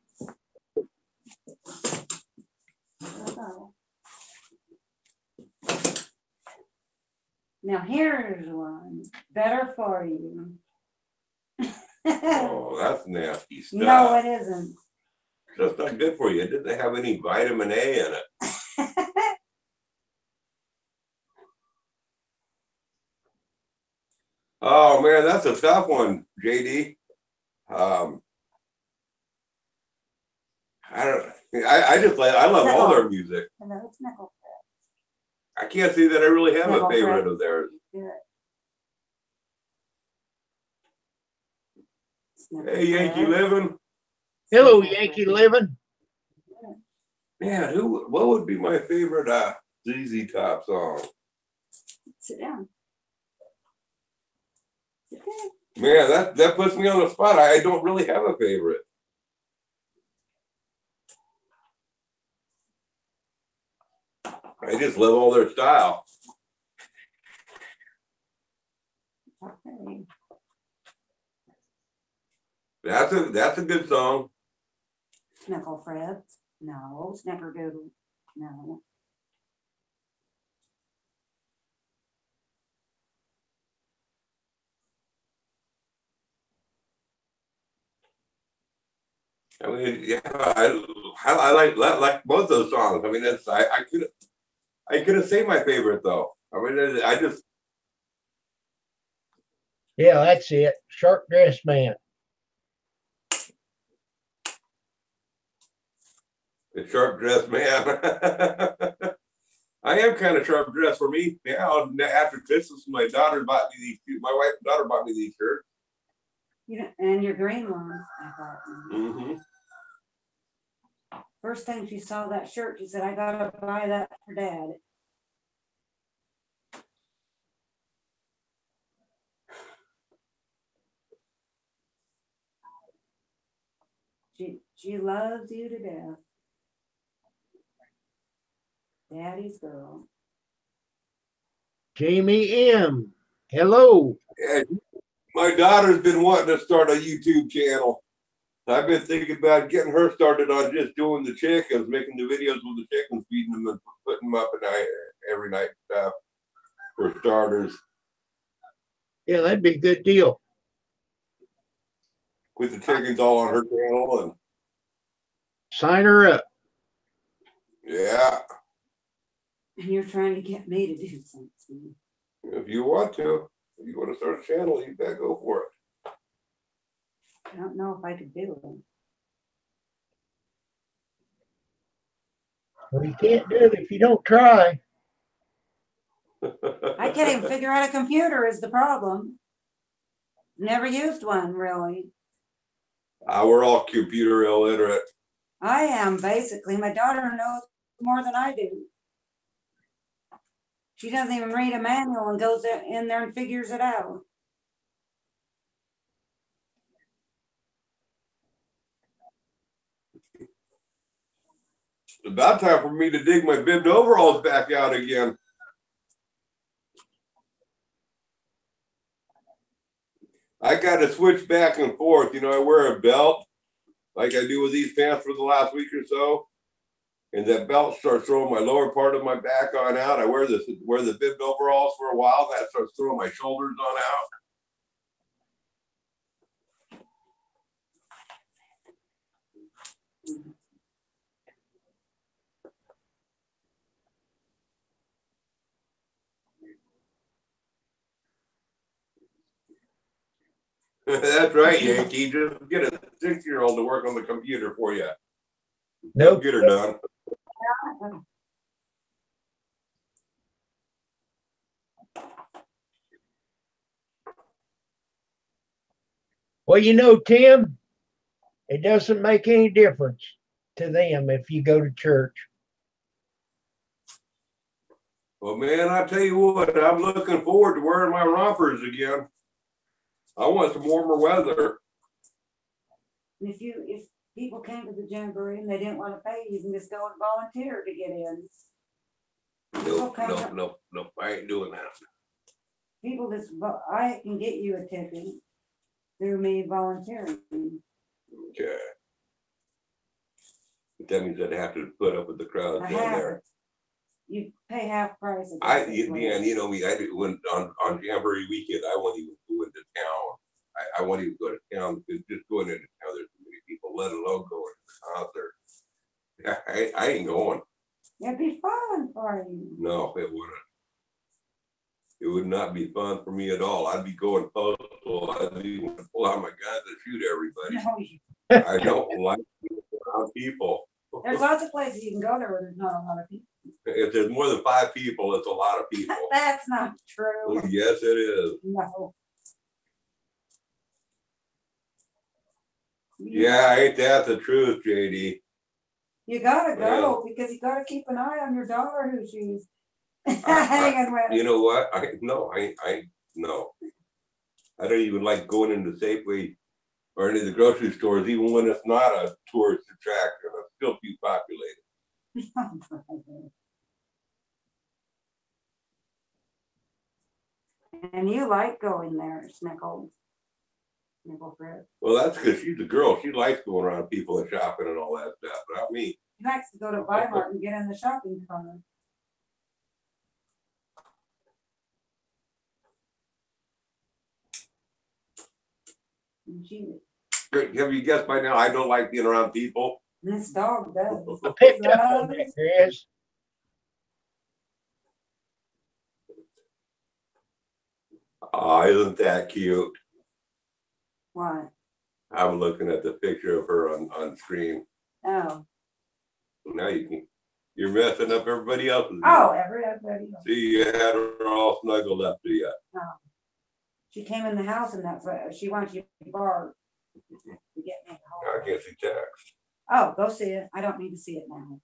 Now here's one better for you. Oh, that's nasty stuff. No, it isn't. That's not good for you. It doesn't have any vitamin A in it. Oh man, that's a tough one, JD. I love all their music. No, it's nickel. I can't say that I really have Nickel a favorite thread. of theirs. Hey, Yankee Living. Hello, Yankee Living. Man, what would be my favorite ZZ Top song? Sit down. Sit down. Man, that puts me on the spot. I don't really have a favorite. I just love all their style. Okay. That's a good song. Snickle Fred. No. Snickerdoodle. No. I mean, yeah, I like both those songs. I mean, I couldn't say my favorite though. I mean, I just. Yeah, that's it. Sharp Dressed Man. A sharp dressed man. I am kind of sharp dressed for me. Yeah, after Christmas, my daughter bought me these. My wife and daughter bought me these shirts. You know, and your green ones, I thought. Mm-hmm. First thing she saw that shirt, she said, I gotta buy that for Dad. She loves you to death. Daddy's girl. Jamie M. Hello. Yeah, my daughter's been wanting to start a YouTube channel. I've been thinking about getting her started on just doing the chickens, making the videos with the chickens, feeding them and putting them up at night, every night stuff for starters. Yeah, that'd be a good deal. With the chickens all on her channel and Sign her up. yeah. And you're trying to get me to do something. If you want to start a channel, you gotta go for it. I don't know if I could do it. Well, you can't do it if you don't try. I can't even figure out a computer is the problem. Never used one, really. We're all computer illiterate. I am, basically. My daughter knows more than I do. She doesn't even read a manual and goes in there and figures it out. It's about time for me to dig my bibbed overalls back out again. I got to switch back and forth. You know, I wear a belt like I do with these pants for the last week or so. And that belt starts throwing my lower part of my back on out. I wear the bibbed overalls for a while. That starts throwing my shoulders on out. That's right, Yankee. Just get a 6-year-old to work on the computer for you. Nope. Get her done. Well, you know, Tim, it doesn't make any difference to them if you go to church. Well, man, I tell you what, I'm looking forward to wearing my rompers again. I want some warmer weather. If people came to the jamboree and they didn't want to pay, you can just go and volunteer to get in. Nope. I ain't doing that. People just, I can get you a ticket through me volunteering. Okay. But that means I'd have to put up with the crowds down there. You pay half price. And you know me, I do when on Jamboree weekend, I won't even go into town. I won't even go to town because just going into town, there's so many people, let alone going to the concert. I ain't going. It'd be fun for you. No, it wouldn't. It would not be fun for me at all. I'd be going postal. I'd be want to pull out my guns and shoot everybody. No, I don't like being around people. there's lots of places you can go there where there's not a lot of people. If there's more than 5 people, it's a lot of people. That's not true. Yes, it is. No. Yeah, ain't that the truth, JD? You gotta go Well, because you gotta keep an eye on your daughter who she's hanging with. You know what? I no. I don't even like going into Safeway or any of the grocery stores, even when it's not a tourist attraction. It's still too populated. And you like going there, Snickle Fritz. Well, that's because she's a girl. She likes going around people and shopping and all that stuff. Not me. He likes to go to Weimar and get in the shopping cart. Have you guessed by now? I don't like being around people. This dog does. I picked up on that, Chris. Oh, isn't that cute? What? I'm looking at the picture of her on screen. Oh. Now you're messing up everybody else's. Oh, everybody. See, you had her all snuggled up to you. Oh. She came in the house and that's what she wants you to bark to get me home. I can't see text. Oh, go see it. I don't need to see it now.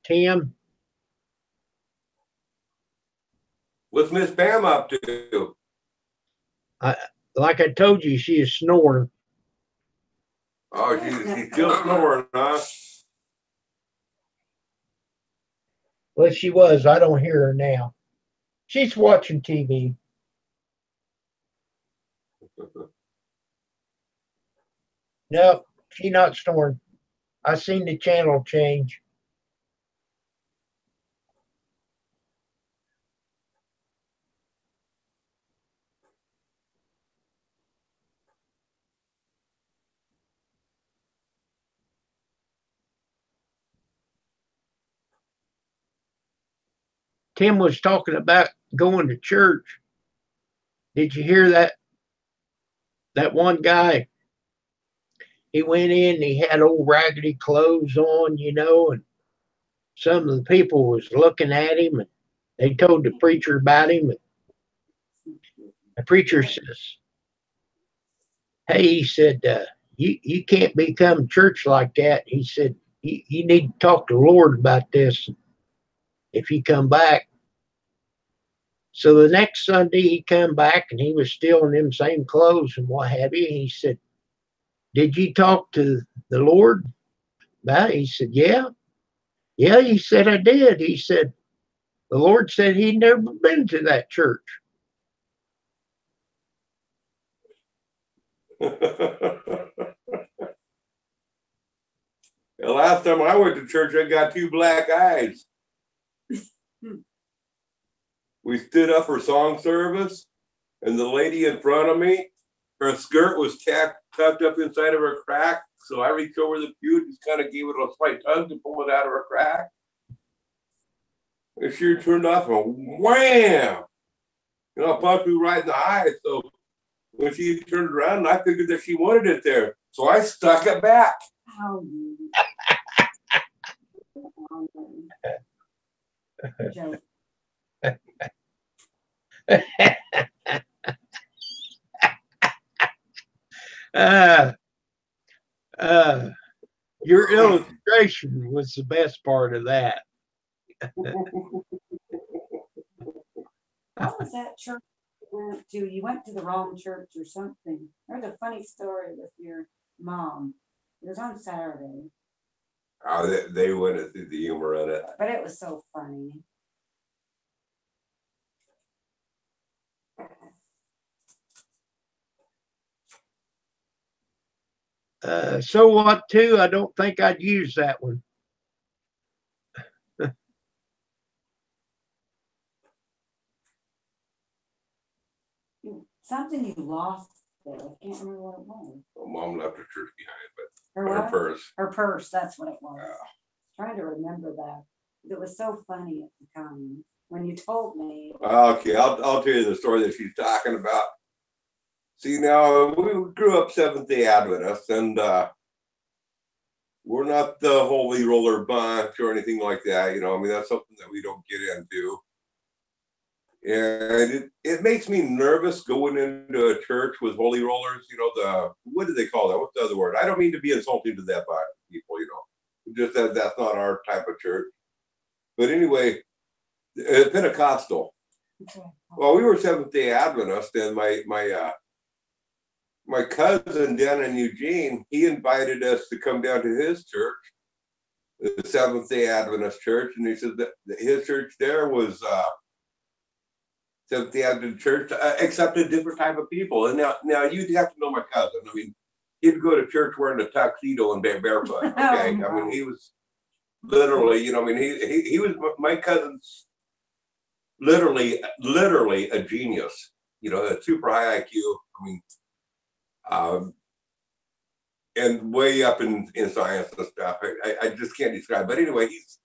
Tim, What's Miss Pam up to? like I told you, she is snoring. Oh, she's still snoring, huh? Well, she was. I don't hear her now. She's watching TV. No, she not snoring. I seen the channel change. Tim was talking about going to church. Did you hear that? That one guy, he went in and he had old raggedy clothes on, and some of the people was looking at him and they told the preacher about him. And the preacher says, hey, he said, you can't become church like that. He said, you need to talk to the Lord about this if you come back. So the next Sunday he come back and he was still in them same clothes and what have you. And he said, did you talk to the Lord about it? He said, yeah. Yeah, he said, I did. He said, the Lord said he'd never been to that church. The last time I went to church, I got 2 black eyes. We stood up for song service, and the lady in front of me, her skirt was tucked up inside of her crack. So I reached over the pew and just kind of gave it a slight tug to pull it out of her crack. And she turned off and wham! Punched me right in the eye. So when she turned around, I figured that she wanted it there. So I stuck it back. Oh. Joke. Your illustration was the best part of that. What was that church you went to? You went to the wrong church or something. There's a funny story with your mom. It was on Saturday. Oh, they went through the humor in it. But it was so funny. So what, too? I don't think I'd use that one. Something you lost there. I can't remember what it was. Well, Mom left her church behind, but Her her what? purse. Her purse, that's what it was. Yeah. Trying to remember that. It was so funny at the time when you told me. Okay, I'll tell you the story that she's talking about. See, now we grew up Seventh-day Adventists, and we're not the Holy Roller Bunch or anything like that. That's something that we don't get into. And it makes me nervous going into a church with holy rollers. What do they call that? What's the other word? I don't mean to be insulting to that people. Just that that's not our type of church. But anyway, Pentecostal. Okay. Well, we were Seventh-day Adventist, and my cousin down in Eugene, he invited us to come down to his church, the Seventh-day Adventist church, and he said that his church there was Seventh-day Adventist church, accepted different type of people. And now you'd have to know my cousin. He'd go to church wearing a tuxedo and barefoot. Okay, he was literally, he was my cousin's literally a genius. A super high IQ. and way up in science and stuff. I just can't describe. But anyway, he's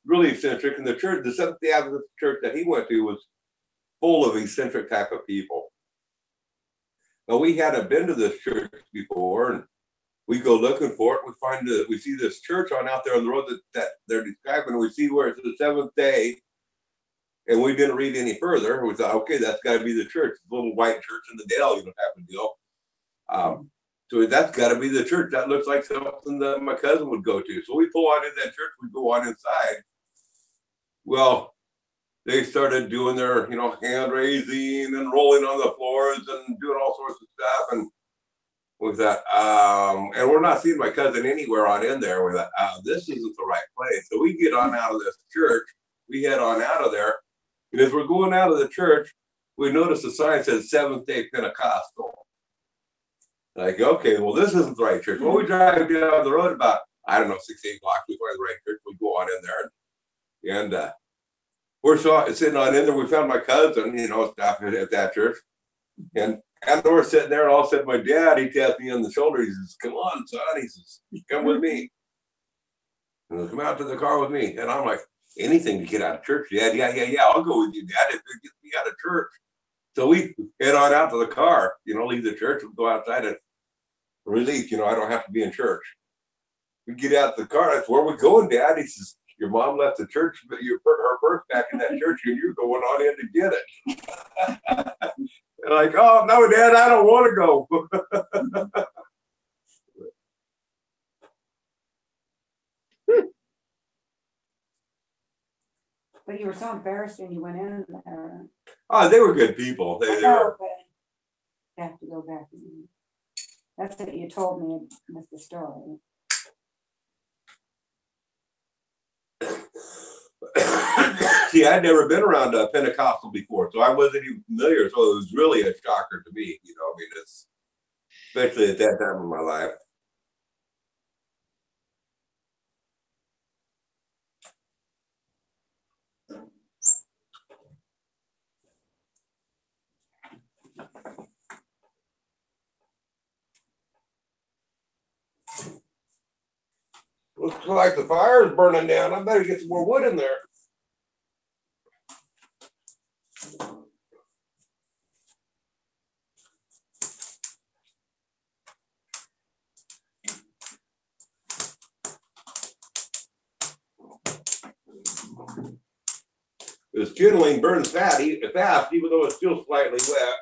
really eccentric. And the church, the Seventh-day Adventist church that he went to was full of eccentric type of people. Now, we hadn't been to this church before, and we go looking for it. We see this church on out there on the road that they're describing. We see where it's the seventh day, and we didn't read any further. We thought, okay, that's got to be the church, the little white church in the Dale, you know, type of deal. So that's got to be the church. That looks like something that my cousin would go to. So we pull on in that church. We go on inside. Well, they started doing their, you know, hand raising and rolling on the floors and doing all sorts of stuff. And we thought, and we're not seeing my cousin anywhere on in there. We thought, this isn't the right place. So we get on out of this church. We head on out of there. And as we're going out of the church, we notice the sign says Seventh-day Pentecostal. Like, okay, well, this isn't the right church. Well, we drive down the road about, I don't know, 6-8 blocks. We find the right church. We go on in there. And we're sitting on in there. We found my cousin, you know, stuff at that church. And after we're sitting there, and all of a sudden my dad, he tapped me on the shoulder. He says, come on, son. He says, come with me. And he'll come out to the car with me. And I'm like, anything to get out of church, Dad. Yeah. I'll go with you, Dad, if it gets me out of church. So we head on out to the car, you know, leave the church and go outside and relief, you know, I don't have to be in church. We get out the car. That's where we're going, Dad. He says, your mom left the church, but her purse back in that church, and you're going on in to get it. And like, oh no, Dad, I don't want to go. But you were so embarrassed when you went in there. Oh, they were good people. They were. You have to go back. That's what you told me with the story. See, I'd never been around a Pentecostal before, so I wasn't even familiar. So it was really a shocker to me, you know. I mean, it's especially at that time of my life. Looks like the fire is burning down. I better get some more wood in there. This kindling burns fast, even though it's still slightly wet.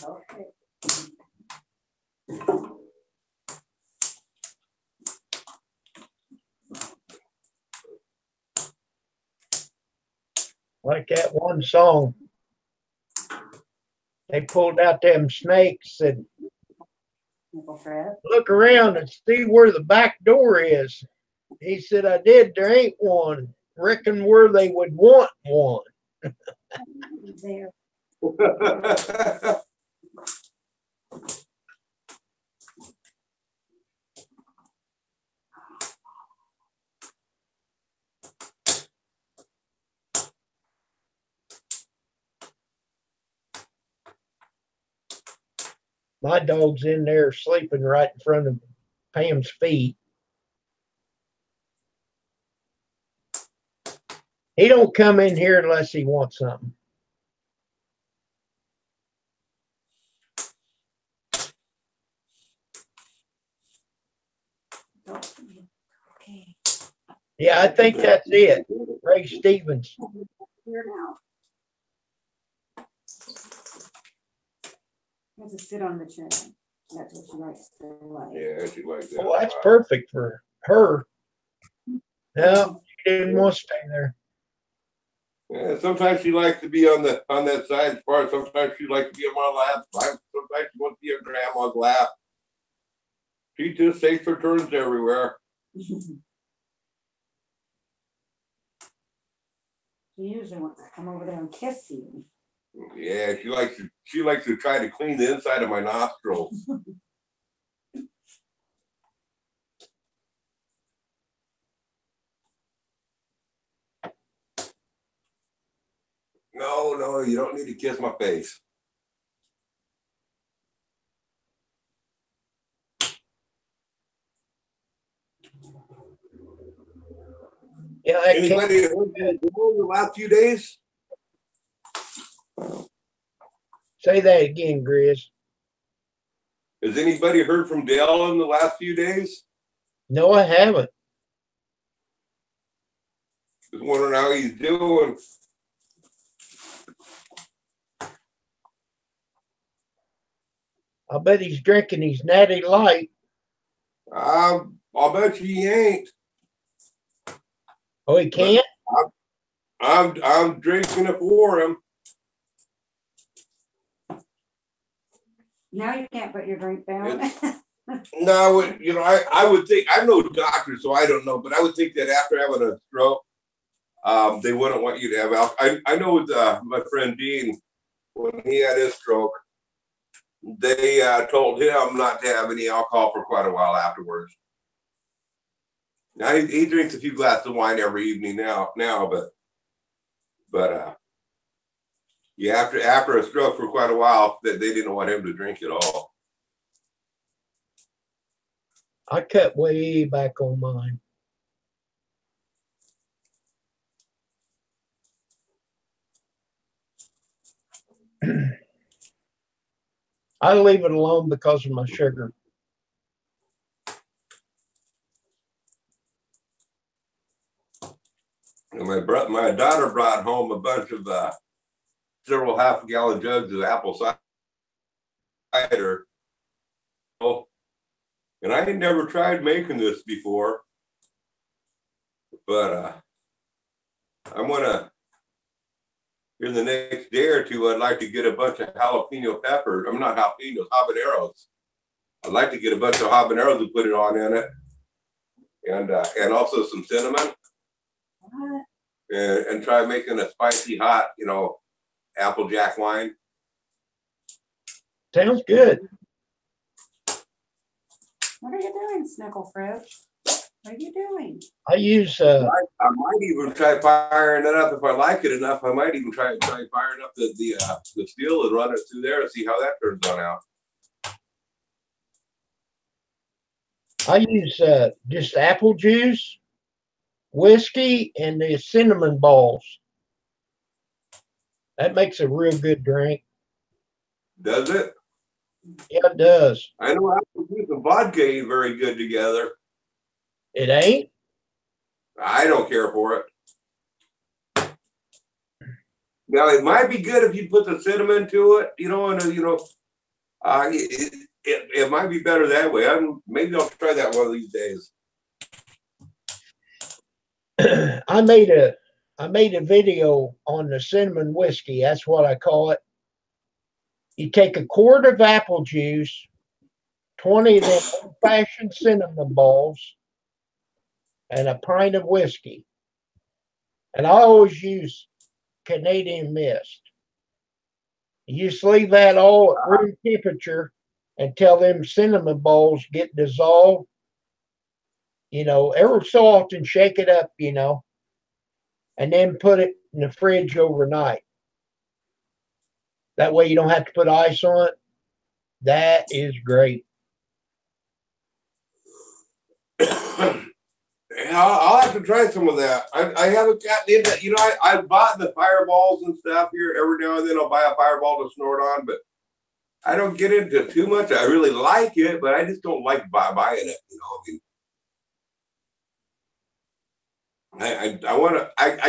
Okay. Like that one song. They pulled out them snakes and look around and see where the back door is. He said, I did, there ain't one. Reckon where they would want one. There. My dog's in there sleeping right in front of Pam's feet. He don't come in here unless he wants something. Okay. Yeah, I think that's it. Ray Stevens. Here now. You have to sit on the chair. That's what she likes to like. Yeah, she likes that. Oh, that's perfect for her. No, she didn't want to stay there. Yeah, sometimes she likes to be on that side part. Sometimes she likes to be on my lap. Sometimes she wants to be on grandma's lap. She just takes her turns everywhere. She usually wants to come over there and kiss you. Yeah, she likes to try to clean the inside of my nostrils. no, you don't need to kiss my face. Yeah, that Anybody heard from Dale the last few days? say that again, Grizz. Has anybody heard from Dale in the last few days? No, I haven't. Just wondering how he's doing. I bet he's drinking his natty light. I'll bet you he ain't. Oh, he can't? I'm drinking it for him. Now you can't put your drink down. No, you know, I would think, I'm no doctor, so I don't know, but I would think that after having a stroke, they wouldn't want you to have alcohol. I know with my friend Dean, when he had his stroke, they told him not to have any alcohol for quite a while afterwards. Now he drinks a few glasses of wine every evening now, but yeah, after a stroke for quite a while, that they didn't want him to drink at all. I cut way back on mine. I leave it alone because of my sugar. And my daughter brought home a bunch of several half-gallon jugs of apple cider. Oh, and I had never tried making this before, but I'm gonna, in the next day or two, I'd like to get a bunch of jalapeno peppers. I'm not jalapenos, habaneros. I'd like to get a bunch of habaneros and put it on in it, and also some cinnamon. What? And try making a spicy hot, you know, apple jack wine. Sounds good. What are you doing, Snickle Fridge? What are you doing? I use I might even try firing it up if I like it enough. I might even try firing up the steel and run it through there and see how that turns on out. I use just apple juice, whiskey, and the cinnamon balls. That makes a real good drink. Does it? Yeah, it does. I know apple juice and vodka ain't very good together. It ain't? I don't care for it. Now it might be good if you put the cinnamon to it, you know, and it might be better that way. Maybe I'll try that one of these days. I made a video on the cinnamon whiskey. That's what I call it. You take a quart of apple juice, 20 of them old-fashioned cinnamon balls, and a pint of whiskey. And I always use Canadian Mist. You just leave that all at room temperature until them cinnamon balls get dissolved. You know, every so often shake it up, you know, and then put it in the fridge overnight. That way you don't have to put ice on it. That is great. I'll have to try some of that. I haven't gotten into, you know, I bought the fireballs and stuff here. Every now and then I'll buy a fireball to snort on, but I don't get into too much. I really like it, but I just don't like buying it, you know. I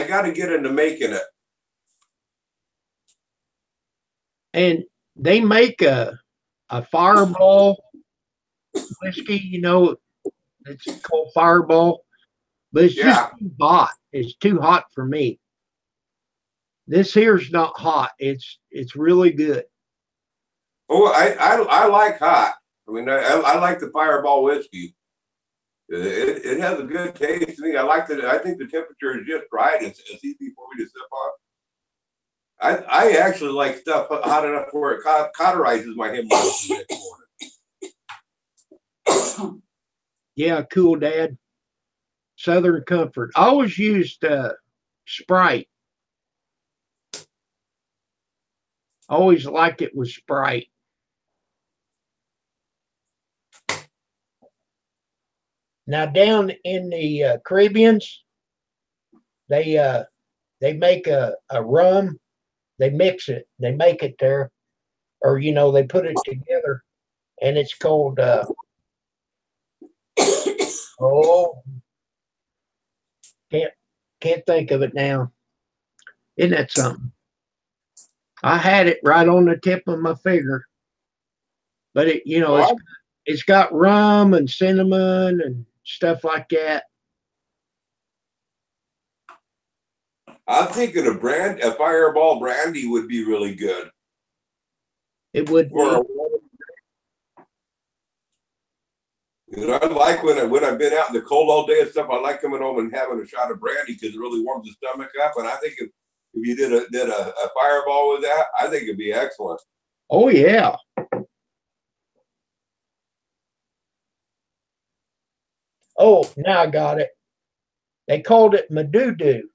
got to get into making it. And they make a fireball whiskey, you know, it's called Fireball, but it's just too hot. It's too hot for me. This here's not hot. It's really good. Oh, I like hot. I mean, I like the Fireball whiskey. It has a good taste to me. I like that. I think the temperature is just right. It's easy for me to sip on. I actually like stuff hot enough where it cauterizes my hemorrhoids the next morning. Yeah, cool, Dad. Southern Comfort. I always used Sprite. Always liked it with Sprite. Now down in the Caribbeans, they make a rum. They mix it. They make it there, or they put it together, and it's called oh, can't think of it now. Isn't that something? I had it right on the tip of my finger, but it's got rum and cinnamon and stuff like that. I'm thinking a Fireball brandy would be really good. It would be. I like when I've been out in the cold all day and stuff. I like coming home and having a shot of brandy because it really warms the stomach up. And I think if you did a Fireball with that, I think it'd be excellent. Oh yeah. Oh, now I got it. They called it Madoo-Doo.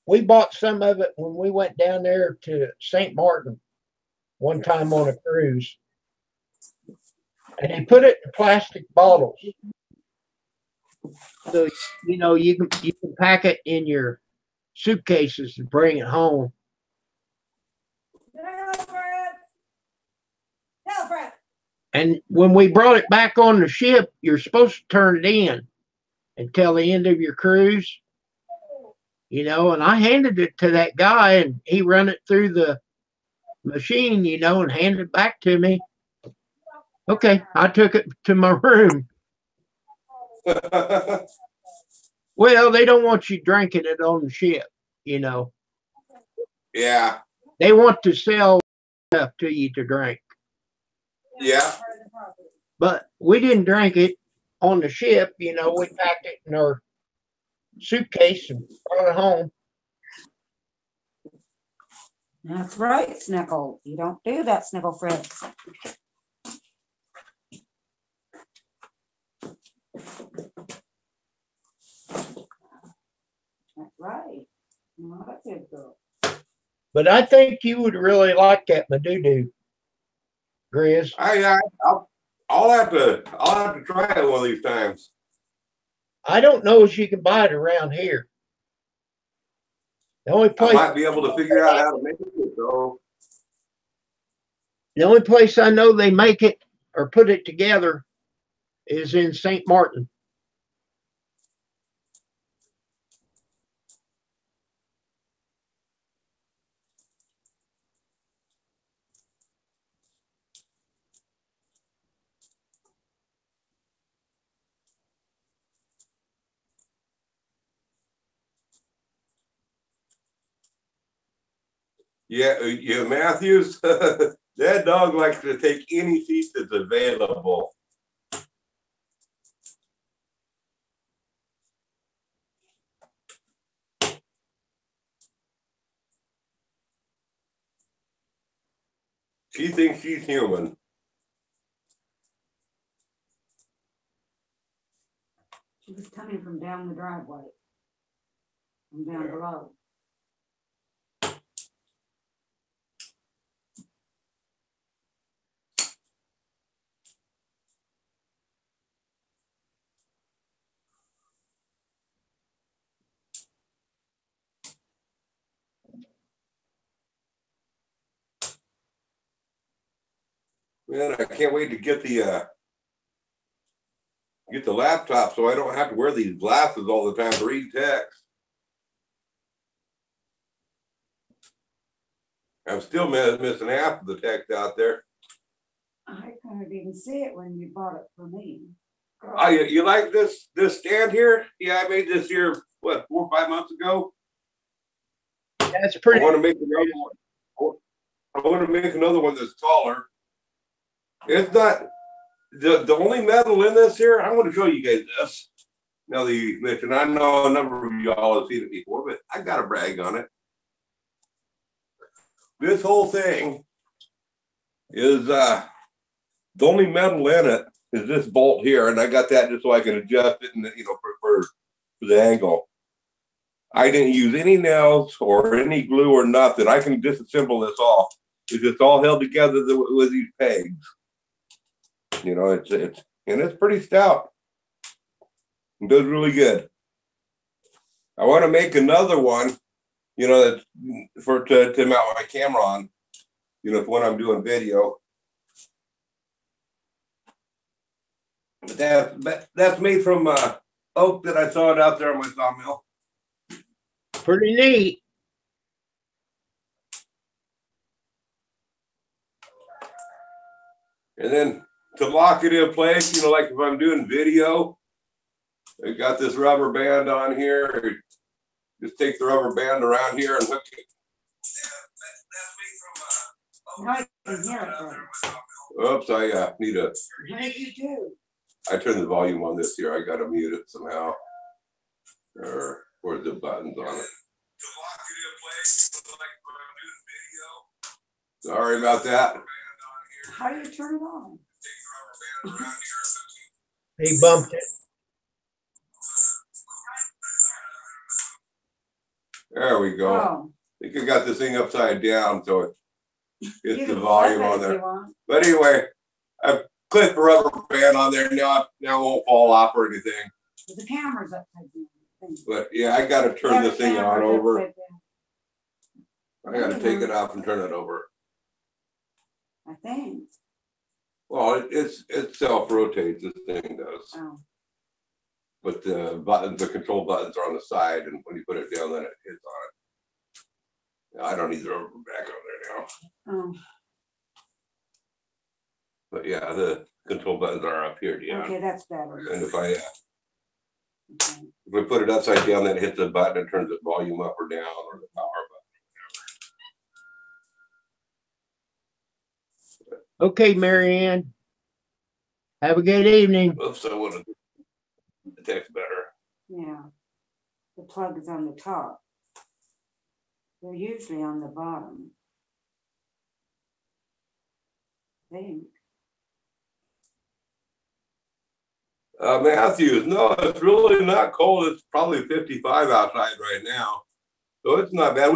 We bought some of it when we went down there to St. Martin one time on a cruise. And they put it in plastic bottles. So, you can pack it in your suitcases and bring it home. And when we brought it back on the ship, you're supposed to turn it in until the end of your cruise. And I handed it to that guy and he ran it through the machine, and handed it back to me. Okay, I took it to my room. Well, they don't want you drinking it on the ship, Yeah. They want to sell stuff to you to drink. Yeah. But we didn't drink it on the ship, we packed it in our suitcase and brought it home. That's right, Snickle. You don't do that, Snickle Fritz. That's right. Well, that's good girl. But I think you would really like that Madoo-Doo, Grizz. I'll have to try it one of these times. I don't know if you can buy it around here. The only place I might be able to figure out how to make it. So the only place I know they make it or put it together is in St. Martin. Yeah, Matthews. That dog likes to take any seat that's available. She thinks she's human. She was coming from down the driveway, from down below. Man, I can't wait to get the laptop so I don't have to wear these glasses all the time to read text. I'm still missing half of the text out there. I couldn't even see it when you bought it for me. Oh, you like this stand here? Yeah, I made this here, what, 4 or 5 months ago? That's pretty. I want to make another one. I want to make another one that's taller. It's not the only metal in this here. I'm going to show you guys this. Now that you mentioned, I know a number of y'all have seen it before, but I got to brag on it. This whole thing is the only metal in it is this bolt here, and I got that just so I can adjust it, and for the angle. I didn't use any nails or any glue or nothing. I can disassemble this all. It's all held together with these pegs. It's pretty stout. It does really good. I want to make another one, that's to mount my camera on, when I'm doing video. But that's made from oak that I sawed out there on my sawmill. Pretty neat. And then to lock it in place, like if I'm doing video, I got this rubber band on here. Just take the rubber band around here and hook it. Oops, I need a. What did you do? I turned the volume on this here. I got to mute it somehow. Or where's the buttons on it? To lock it in place, like when I'm doing video. Sorry about that. How do you turn it on? He bumped it. There we go. Oh. I think I got this thing upside down, so it's the can volume flip it on if there. you want. But anyway, I've clipped the rubber band on there. Now it won't fall off or anything. The camera's upside down. But yeah, I got to turn this thing on over. I got to take it off and turn it over. I think. Well, it self-rotates, this thing does. Oh. But the control buttons are on the side, and when you put it down, then it hits on it. I don't need the rubber back on there now. Oh. But yeah, the control buttons are up here, yeah. Okay, that's better. And if I put it upside down, then it hits the button and turns the volume up or down, or the power button. Okay, Marianne. Have a good evening. Oops, I want to the text better. Yeah. The plug is on the top. They're usually on the bottom. I think. Matthews, no, it's really not cold. It's probably 55 outside right now, so it's not bad.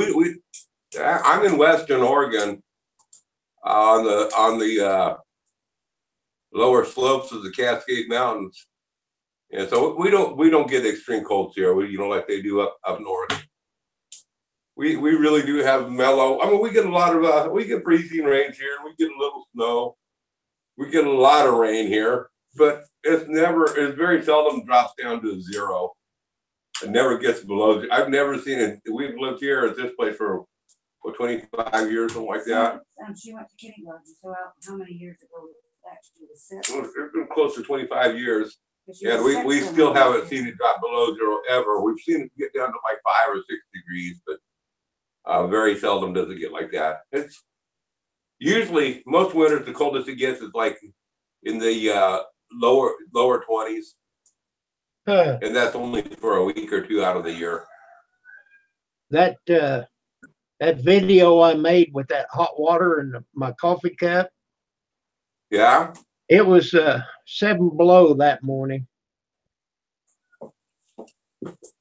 I'm in Western Oregon, on the lower slopes of the Cascade Mountains, and so we don't get extreme colds here. Like they do up north. We really do have mellow. I mean, we get a lot of we get freezing rains here, and we get a little snow. We get a lot of rain here, but it's very seldom drops down to zero. It never gets below. I've never seen it. We've lived here at this place for 25 years, something like that. She went to kindergarten. So how many years ago actually was sick? Well, it's been close to 25 years, and we still haven't seen it drop below zero ever. We've seen it get down to like 5 or 6 degrees, but very seldom does it get like that. It's usually most winters the coldest it gets is like in the lower 20s, and that's only for a week or two out of the year. That video I made with that hot water in my coffee cup. Yeah. It was 7 below that morning.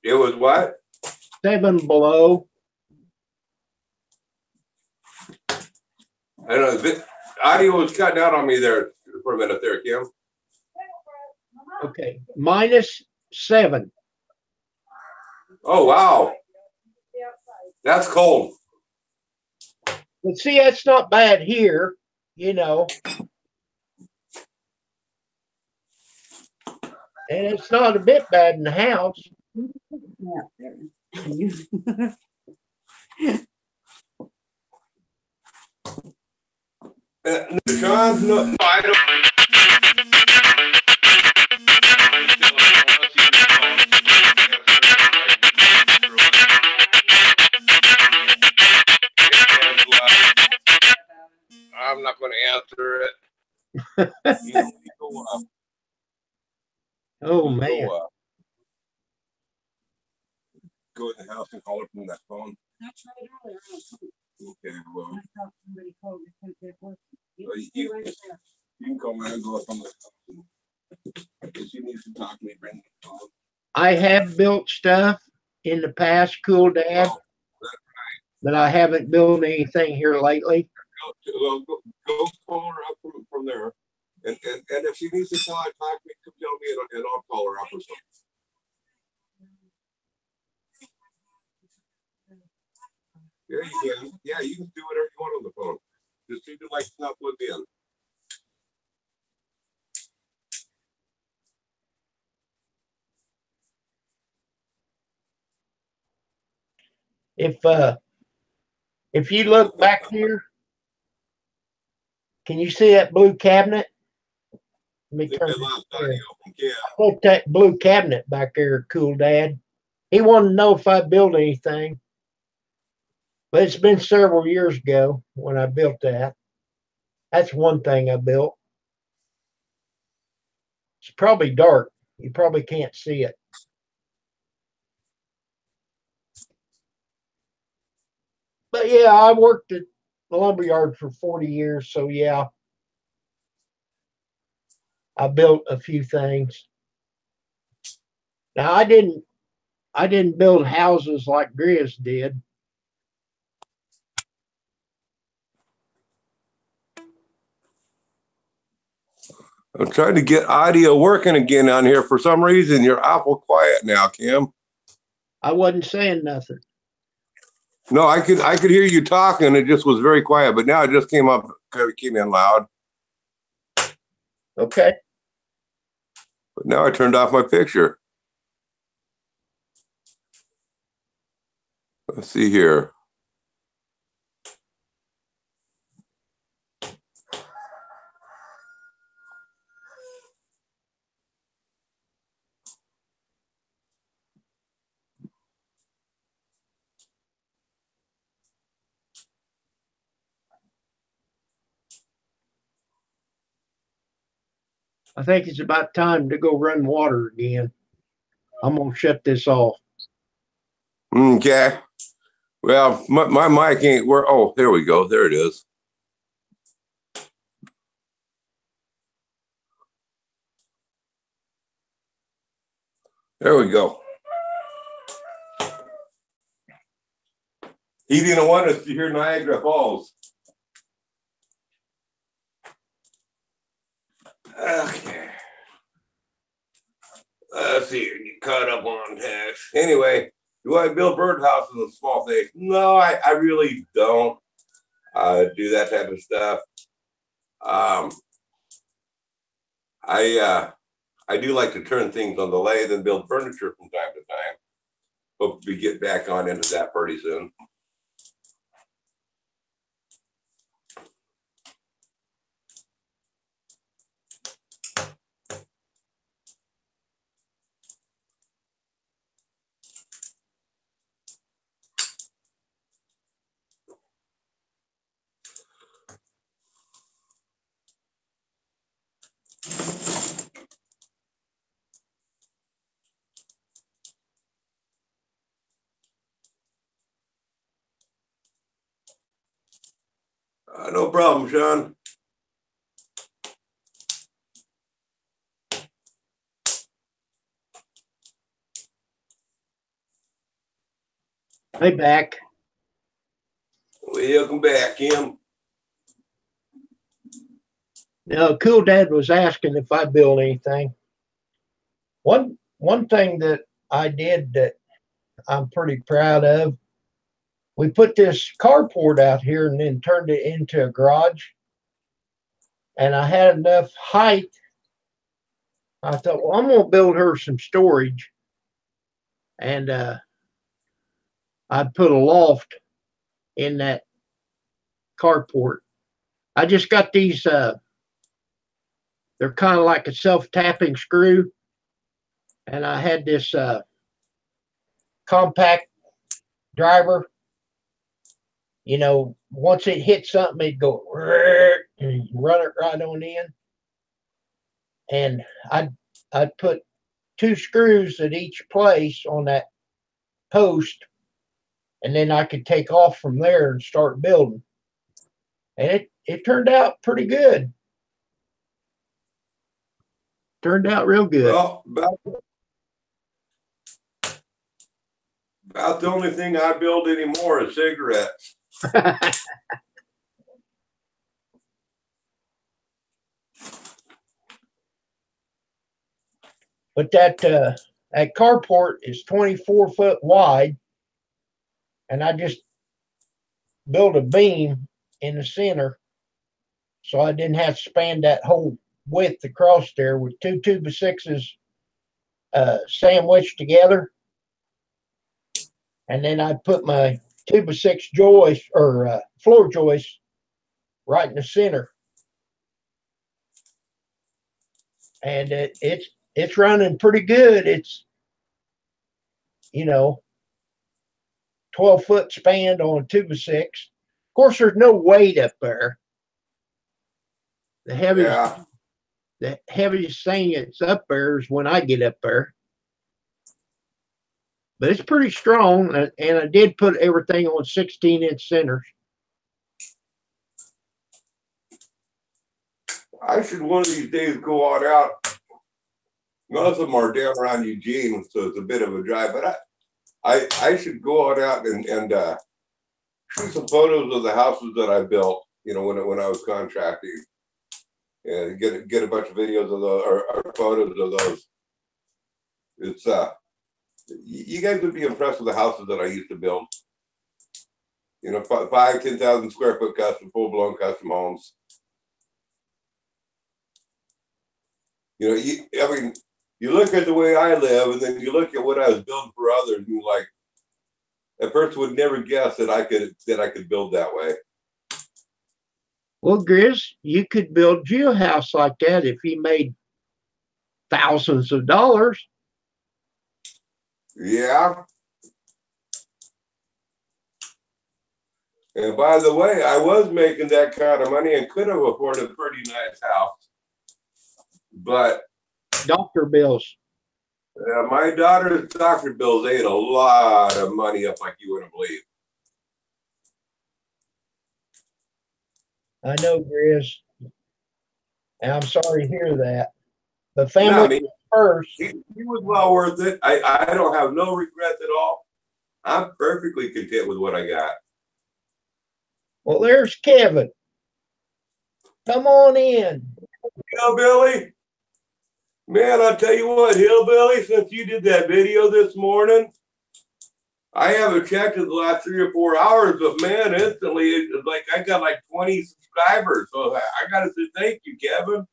It was what? 7 below. I don't know. The audio was cutting out on me there for a minute there, Kim. Okay, -7. Oh, wow. That's cold. But see, that's not bad here, And it's not a bit bad in the house. Yeah. Sean, no, I don't. I'm not going to answer it. Oh, man. Go in the house and call her from that phone. I tried earlier. Okay, well. I thought somebody called me. You can call me and go up on the If she needs to talk to me, bring the phone. I have built stuff in the past, Cool Dad, Oh, that's but I haven't built anything here lately. go call her up from there. And if she needs to talk to me, come tell me and I'll call her up or something. Yeah, you can. Yeah, you can do whatever you want on the phone. Just treat it like it's not plugged in. If you look back here, can you see that blue cabinet? Let me I think turn I it lost there. audio. Yeah. Put that blue cabinet back there, Cool Dad. He wanted to know if I built anything, but it's been several years ago when I built that. That's one thing I built. It's probably dark. You probably can't see it. But yeah, I worked at the lumberyard for 40 years, so yeah, I built a few things. Now I didn't build houses like Grizz did. I'm trying to get audio working again on here. For some reason, you're awful quiet now, Kim. I wasn't saying nothing. No, I could hear you talking. It just was very quiet, but now it just came in loud. Okay. But now I turned off my picture. Let's see here. I think it's about time to go run water again. I'm gonna shut this off. Okay. Well, my mic ain't where. Oh, there we go. There it is. There we go. He didn't want us to hear Niagara Falls. Okay. Let's see. Get caught up on text. Anyway, do I build birdhouses and small things? No, I really don't do that type of stuff. I do like to turn things on the lathe and build furniture from time to time. Hope we get back on into that pretty soon. No problem, Sean. Hey, back. Welcome back, Kim. Now, Cool Dad was asking if I built anything. One thing that I did that I'm pretty proud of, we put this carport out here and then turned it into a garage. And I had enough height. I thought, well, I'm gonna build her some storage. And I'd put a loft in that carport. I just got these they're kind of like a self-tapping screw. And I had this compact driver. You know, once it hit something, it'd go and run it right on in. And I'd put two screws at each place on that post, and then I could take off from there and start building. And it turned out pretty good. turned out real good. Well, about the only thing I build anymore is cigarettes. But that carport is 24 foot wide, and I just built a beam in the center, so I didn't have to span that whole width across there with 2 2x6s sandwiched together, and then I put my 2x6 joist or floor joist right in the center, and it's running pretty good. It's 12-foot span on 2x6. Of course, there's no weight up there. The heaviest thing that's up there is when I get up there. But it's pretty strong, and I did put everything on 16-inch centers. I should one of these days go on out. Most of them are down around Eugene, so it's a bit of a drive. But I should go on out and shoot some photos of the houses that I built. When I was contracting, and get a bunch of videos of those or photos of those. It's you guys would be impressed with the houses that I used to build. 5,000-10,000 square foot custom, full blown custom homes. You look at the way I live, and then you look at what I was building for others, and like, a person would never guess that I could build that way. Well, Grizz, you could build you a house like that if you made thousands of dollars. Yeah. And by the way, I was making that kind of money and could have afforded a pretty nice house. But doctor bills. My daughter's doctor bills ate a lot of money up like you wouldn't believe. I know, Grizz. And I'm sorry to hear that. The family first. He was well worth it. I don't have no regrets at all. I'm perfectly content with what I got. Well, there's Kevin. Come on in. Hillbilly. Man, I'll tell you what, Hillbilly, since you did that video this morning, I haven't checked in the last 3 or 4 hours, but man, instantly, it's like I got like 20 subscribers. So I got to say thank you, Kevin.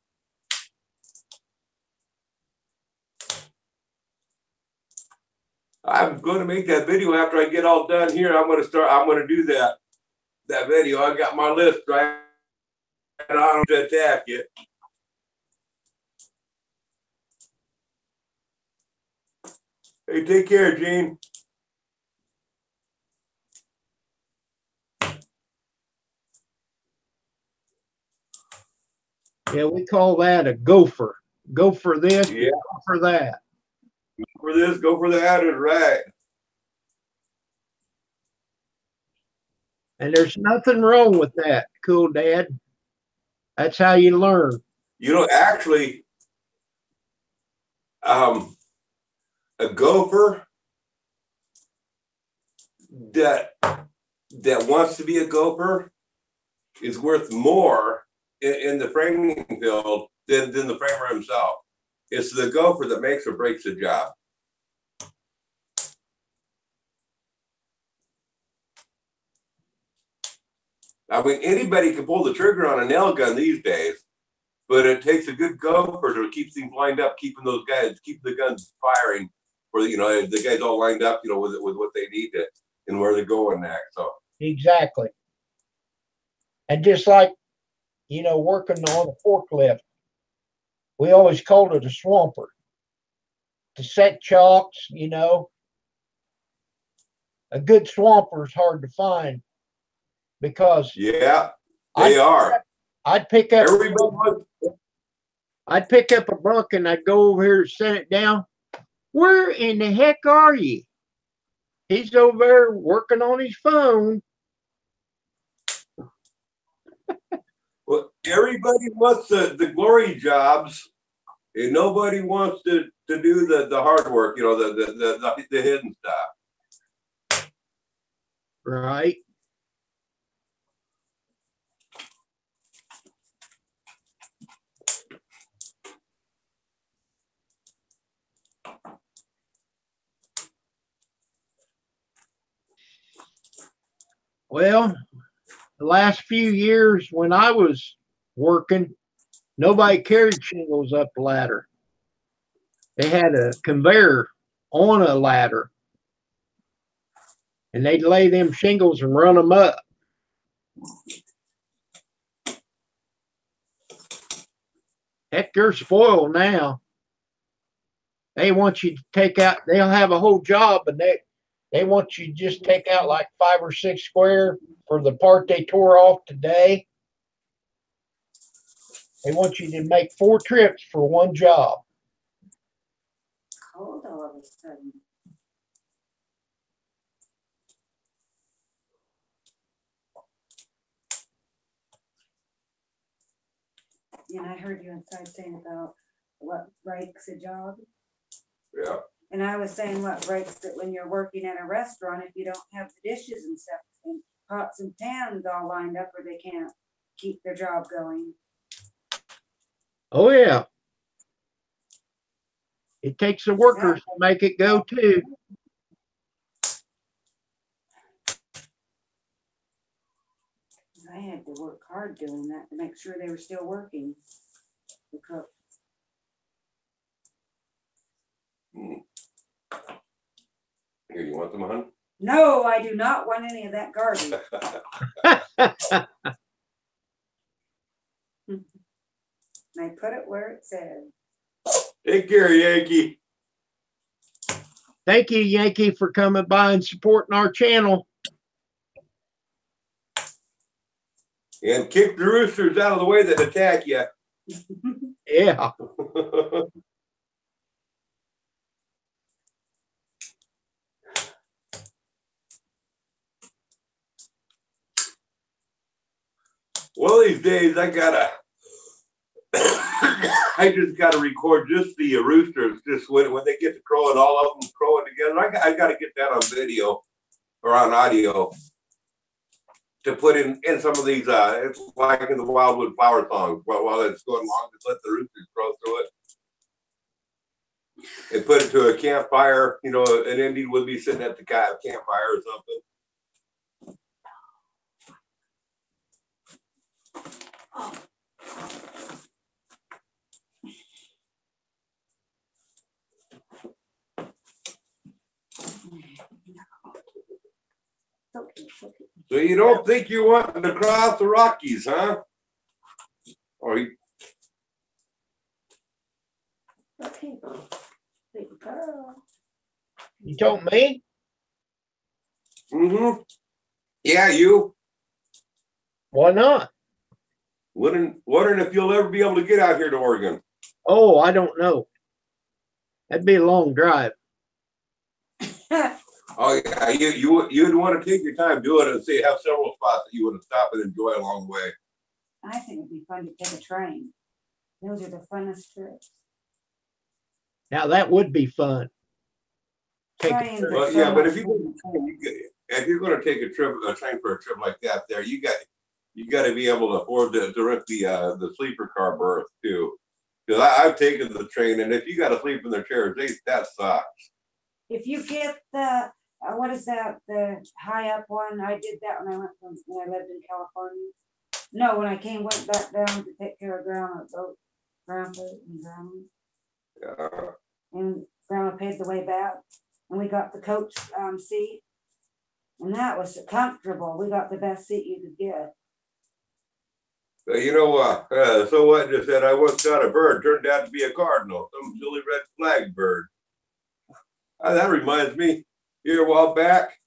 I'm going to make that video after I get all done here. I'm going to do that video. I got my list right on to attack it. Hey, take care, Gene. Yeah, we call that a gopher. Go for this, yeah. Go for that. Go for this, go for that is right. And there's nothing wrong with that, cool Dad. That's how you learn. Actually, a gopher that wants to be a gopher is worth more in the framing field than the framer himself. It's the gopher that makes or breaks the job. I mean, anybody can pull the trigger on a nail gun these days, but it takes a good gopher to keep things lined up, keep the guns firing, or the guys all lined up, with what they need to and where they're going next. So exactly. And just like working on a forklift, we always called it a swamper. To set chalks, a good swamper is hard to find because yeah, they are. I'd pick up a bunk and I'd go over here and set it down. Where in the heck are you? He's over there working on his phone. Well, everybody wants the glory jobs, And nobody wants to do the hard work, you know, the hidden stuff. Right. Well, the last few years when I was working, nobody carried shingles up the ladder. They had a conveyor on a ladder, and they'd lay them shingles and run them up. Heck, they're spoiled now. They want you to take out, they'll have a whole job, and they want you to just take out like 5 or 6 square for the part they tore off today. They want you to make 4 trips for one job. Cold all of a sudden. And I heard you inside saying about what breaks a job. Yeah. And I was saying what breaks it when you're working at a restaurant, if you don't have the dishes and stuff and pots and pans all lined up, or they can't keep their job going. Oh, yeah. It takes the workers to make it go, too. I had to work hard doing that to make sure they were still working. The cook. Here, you want some, hon? No, I do not want any of that garbage. I put it where it said. Take care, Yankee. Thank you, Yankee, for coming by and supporting our channel. And kick the roosters out of the way that attack you. Yeah. One of these days, I just gotta record just the roosters, just when they get to crowing, all of them crowing together. I gotta get that on video or on audio to put in some of these. It's like in the Wildwood Flower songs. While it's going along, just let the roosters crow through it, and put it to a campfire. You know, an Indian would be sitting at the campfire or something. So you don't think you're wanting to cross the Rockies, huh? Or you... Okay, big girl. You told me? Mm-hmm. Yeah, you. Why not? Wondering if you'll ever be able to get out here to Oregon. Oh, I don't know. That'd be a long drive. Oh yeah, you'd want to take your time doing it and see, have several spots that you would stop and enjoy along the way. I think it'd be fun to take a train. Those are the funnest trips. Now that would be fun. Trains are Well, so yeah, but much if fun. you're going to take a train for a trip like that, there you got to be able to afford to rent the sleeper car berth too. Because I've taken the train, and if you got to sleep in their chairs, that sucks. If you get the what is that, the high up one? I did that when I lived in California. No, when I went back down to take care of Grandma and Grandma. Yeah. And Grandma paid the way back, and we got the coach seat, and that was comfortable. We got the best seat you could get. You know what? So what just said I once got a bird, turned out to be a cardinal, some silly red flag bird. That reminds me, here a while back,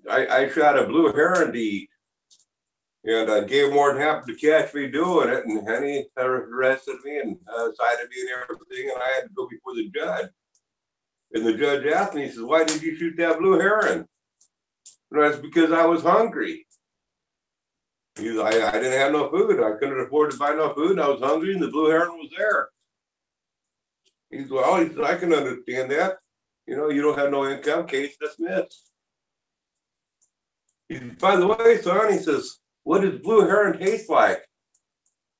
I shot a blue heron to eat, and Game Warden happened to catch me doing it, and he arrested me and cited me and everything, and I had to go before the judge. And the judge asked me, he says, "Why did you shoot that blue heron?" And that's because I was hungry. I didn't have no food. I couldn't afford to buy no food, and I was hungry, and the blue heron was there. He said, I can understand that. You know, you don't have no income, case dismissed. By the way, son, he says, what does blue heron taste like?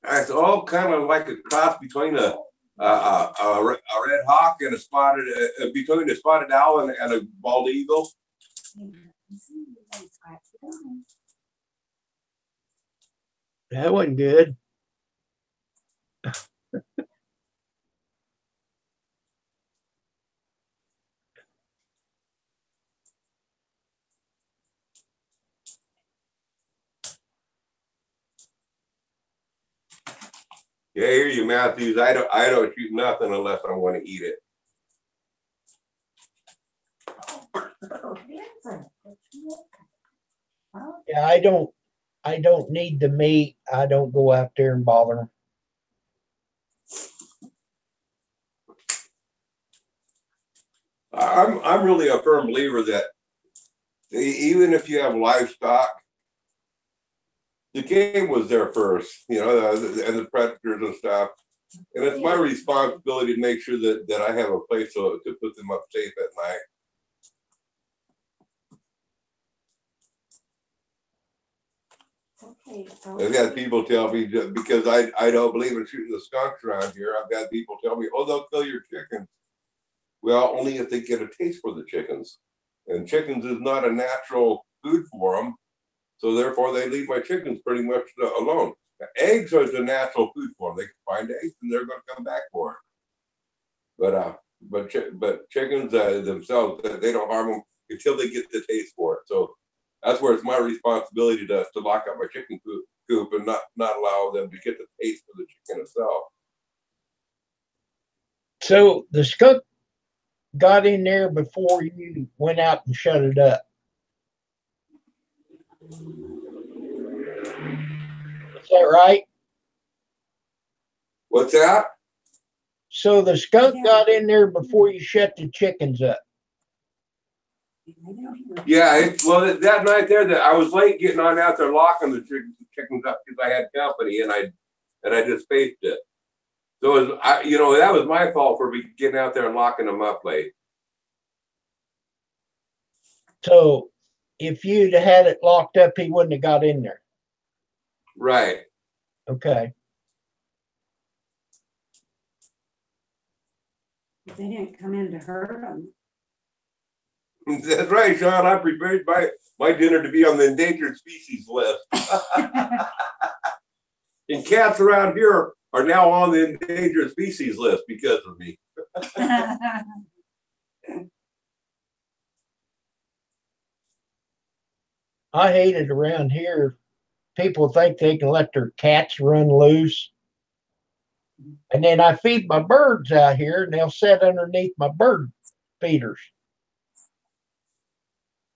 I said, oh, kind of like a cross between a red hawk and a spotted, between a spotted owl and a bald eagle. That wasn't good. Yeah, I hear you, Matthews. I don't shoot nothing unless I want to eat it. Yeah, I don't need the meat. I don't go out there and bother them. I'm really a firm believer that even if you have livestock, the game was there first, you know, and the predators and stuff. And it's my responsibility to make sure that I have a place to put them up safe at night. I've had people tell me, because I don't believe in shooting the skunks around here, I've got people tell me, oh, they'll kill your chickens. Well, only if they get a taste for the chickens. And chickens is not a natural food for them. So therefore, they leave my chickens pretty much alone. Eggs are the natural food for them. They can find eggs and they're going to come back for it. But chickens themselves, they don't harm them until they get the taste for it. So that's where it's my responsibility to lock up my chicken coop and not allow them to get the taste for the chicken itself. So the skunk got in there before you went out and shut it up. Is that right? What's that? So the skunk got in there before you shut the chickens up. Yeah, well, that night there, that I was late getting on out there locking the chickens up because I had company and I just spaced it. So it was, you know, that was my fault for getting out there and locking them up late. So if you'd had it locked up, he wouldn't have got in there. Right. Okay. They didn't come in to hurt them. That's right, Sean. I prepared my dinner to be on the endangered species list. And cats around here are now on the endangered species list because of me. I hate it around here. People think they can let their cats run loose. And then I feed my birds out here and they'll sit underneath my bird feeders.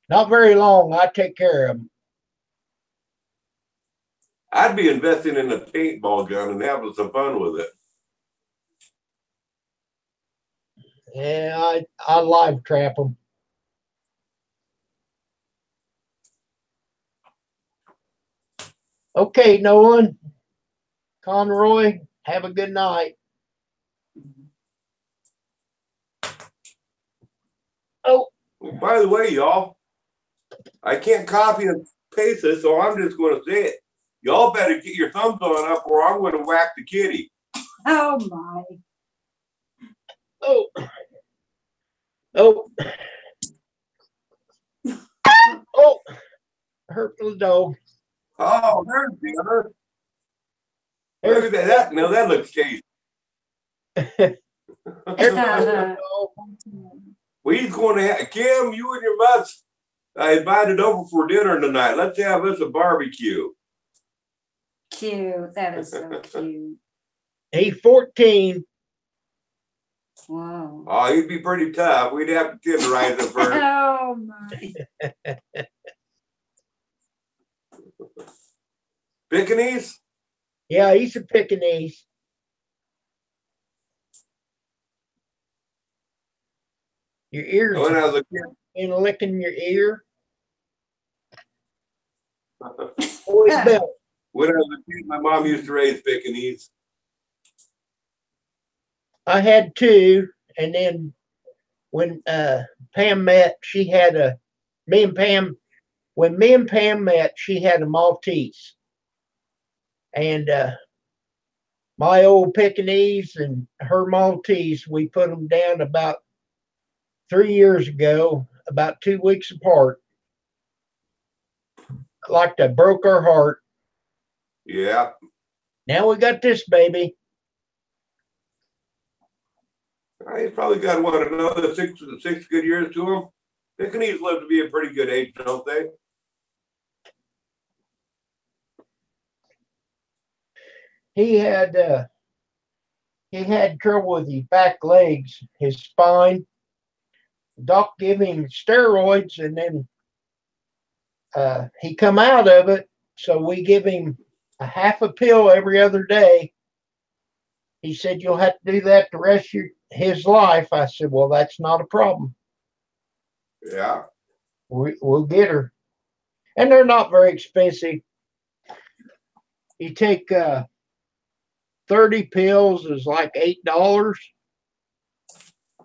Not very long. I take care of them. I'd be investing in a paintball gun and having some fun with it. Yeah, I live trap them. Okay, Nolan, Conroy, have a good night. Oh, by the way, y'all, I can't copy and paste this, so I'm just going to say it. Y'all better get your thumbs on up or I'm going to whack the kitty. Oh, my. Oh. Oh. Oh. Hurt the dog. Oh, there's the other. Look at that. Now that looks tasty. We's going to have, Kim, you and your butts invited over for dinner tonight. Let's have us a barbecue. Cute. That is so cute. He's 14. Wow. Oh, he'd be pretty tough. We'd have to tenderize him first. Oh, my. Pekingese? Yeah, he's a Pekingese. Your ears When I was a kid. and licking your ear. Or his belt. When I was a kid, my mom used to raise Pekingese. I had two, and then when Pam met, she had a me and Pam. When me and Pam met, she had a Maltese, and my old Pekingese and her Maltese, we put them down about 3 years ago, about 2 weeks apart. Like that broke our heart. Yeah. Now we got this baby. He's probably got another six good years to him. Pekingese live to be a pretty good age, don't they? He had trouble with his back legs, his spine. Doc gave him steroids, and then he come out of it. So we give him a half a pill every other day. He said, "You'll have to do that the rest of his life." I said, "Well, that's not a problem. Yeah. We'll get her." And they're not very expensive. You take 30 pills is like $8.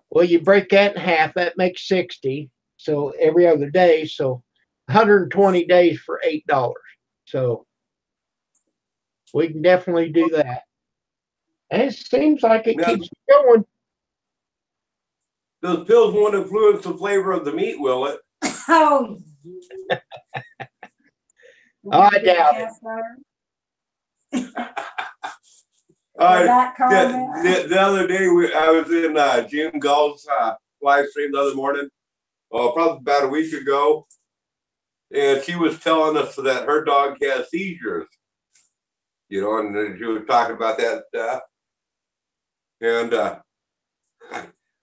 Well, you break that in half, that makes 60. So every other day, so 120 days for $8. So we can definitely do that. And it seems like it Now, keeps going. those pills won't influence the flavor of the meat, will it? Oh. I doubt it. The other day, I was in June Gall's live stream the other morning, probably about a week ago, and she was telling us that her dog has seizures, you know, and she was talking about that stuff. And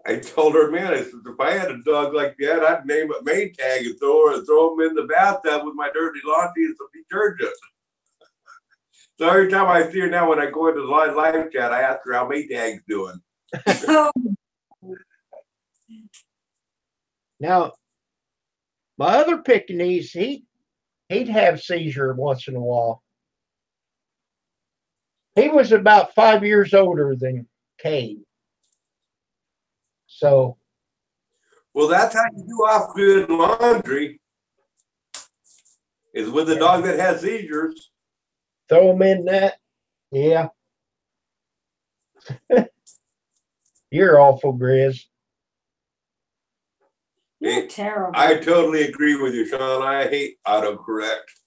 I told her, man, I said, if I had a dog like that, I'd name it Maytag and throw him in the bathtub with my dirty laundry and some detergent. So every time I see her now, when I go into the live chat, I ask her how Maytag's doing. Now, my other Pekingese, he'd have seizure once in a while. He was about 5 years older than Cade. So. Well, that's how you do off good laundry, is with a dog that has seizures. Throw him in that. Yeah. You're awful, Grizz. You're terrible. I totally agree with you, Sean. I hate autocorrect.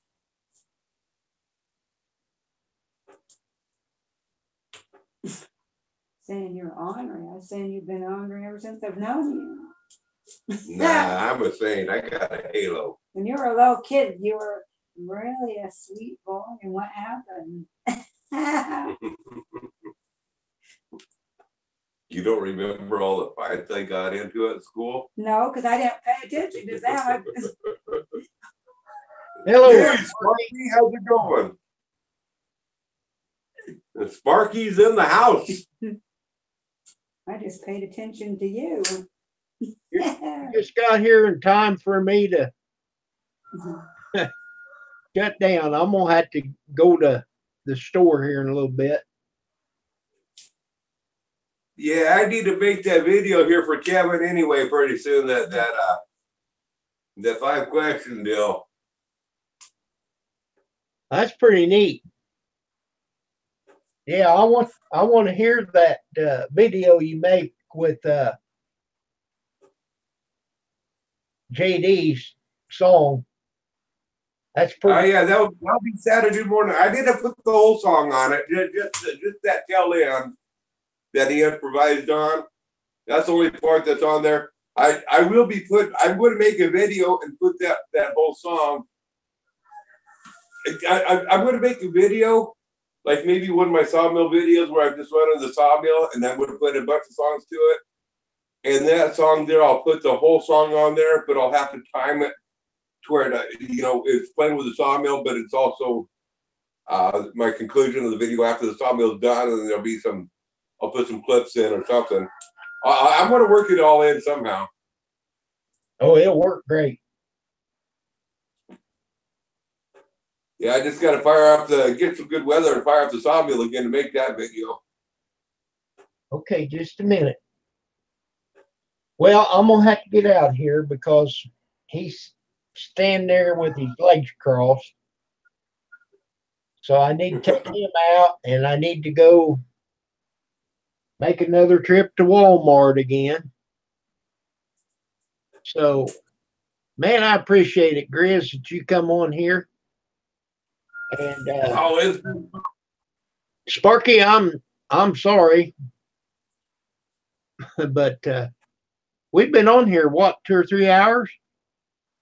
Saying you're ornery. I'm saying you've been ornery ever since I've known you. Nah, I'm a saint. I got a halo. When you were a little kid, you were really a sweet boy. And what happened? You don't remember all the fights I got into at school? No, because I didn't pay attention to that. Hello, hey, Sparky, how's it going? And Sparky's in the house. I just paid attention to you. You just got here in time for me to shut down. I'm gonna have to go to the store here in a little bit. Yeah, I need to make that video here for Kevin anyway pretty soon. That 5-question deal. That's pretty neat. Yeah, I want to hear that video you make with JD's song. That's pretty. Oh yeah, that'll be Saturday morning. I didn't put the whole song on it, just that tail end that he improvised on. That's the only part that's on there. I'm going to make a video and put that whole song. I'm going to make a video, like maybe one of my sawmill videos where I'm just running the sawmill, and I'm going to put a bunch of songs to it. And that song there, I'll put the whole song on there, but I'll have to time it to where it's playing with the sawmill, but it's also my conclusion of the video after the sawmill's done, and there'll be I'll put some clips in or something. I'm going to work it all in somehow. Oh, it'll work great. Yeah, I just got to get some good weather and fire up the sawmill again to make that video. Okay, just a minute. Well, I'm gonna have to get out here because he's standing there with his legs crossed. So I need to take him out, and I need to go make another trip to Walmart again. So, man, I appreciate it, Grizz, that you come on here. And Sparky, I'm sorry, but we've been on here what, 2 or 3 hours?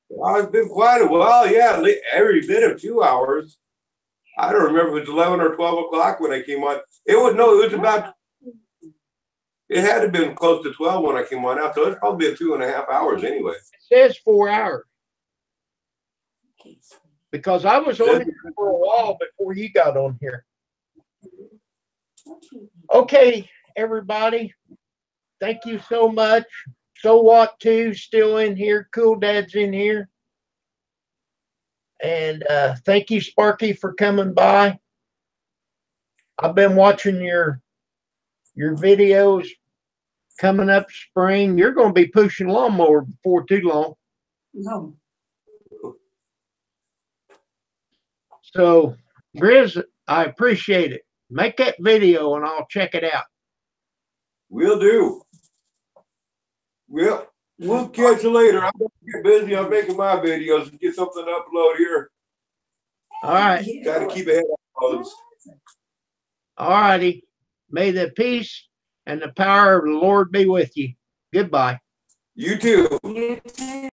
Well, it's been quite a while. Yeah, every bit of 2 hours. I don't remember if it was 11 or 12 o'clock when I came on. It was about. It had to have been close to 12 when I came on out, so it's probably been 2.5 hours anyway. It says 4 hours. Because I was on here for a while before you got on here. Okay, everybody. Thank you so much. So What too, still in here. Cool Dad's in here. And thank you, Sparky, for coming by. I've been watching your videos coming up spring. You're going to be pushing lawnmower before too long. No. So, Grizz, I appreciate it. Make that video and I'll check it out. Will do. We'll catch you later. I'm going to get busy. I'm making my videos and get something to upload here. All right. Got to keep ahead of those. All righty. May the peace and the power of the Lord be with you. Goodbye. You too. You too.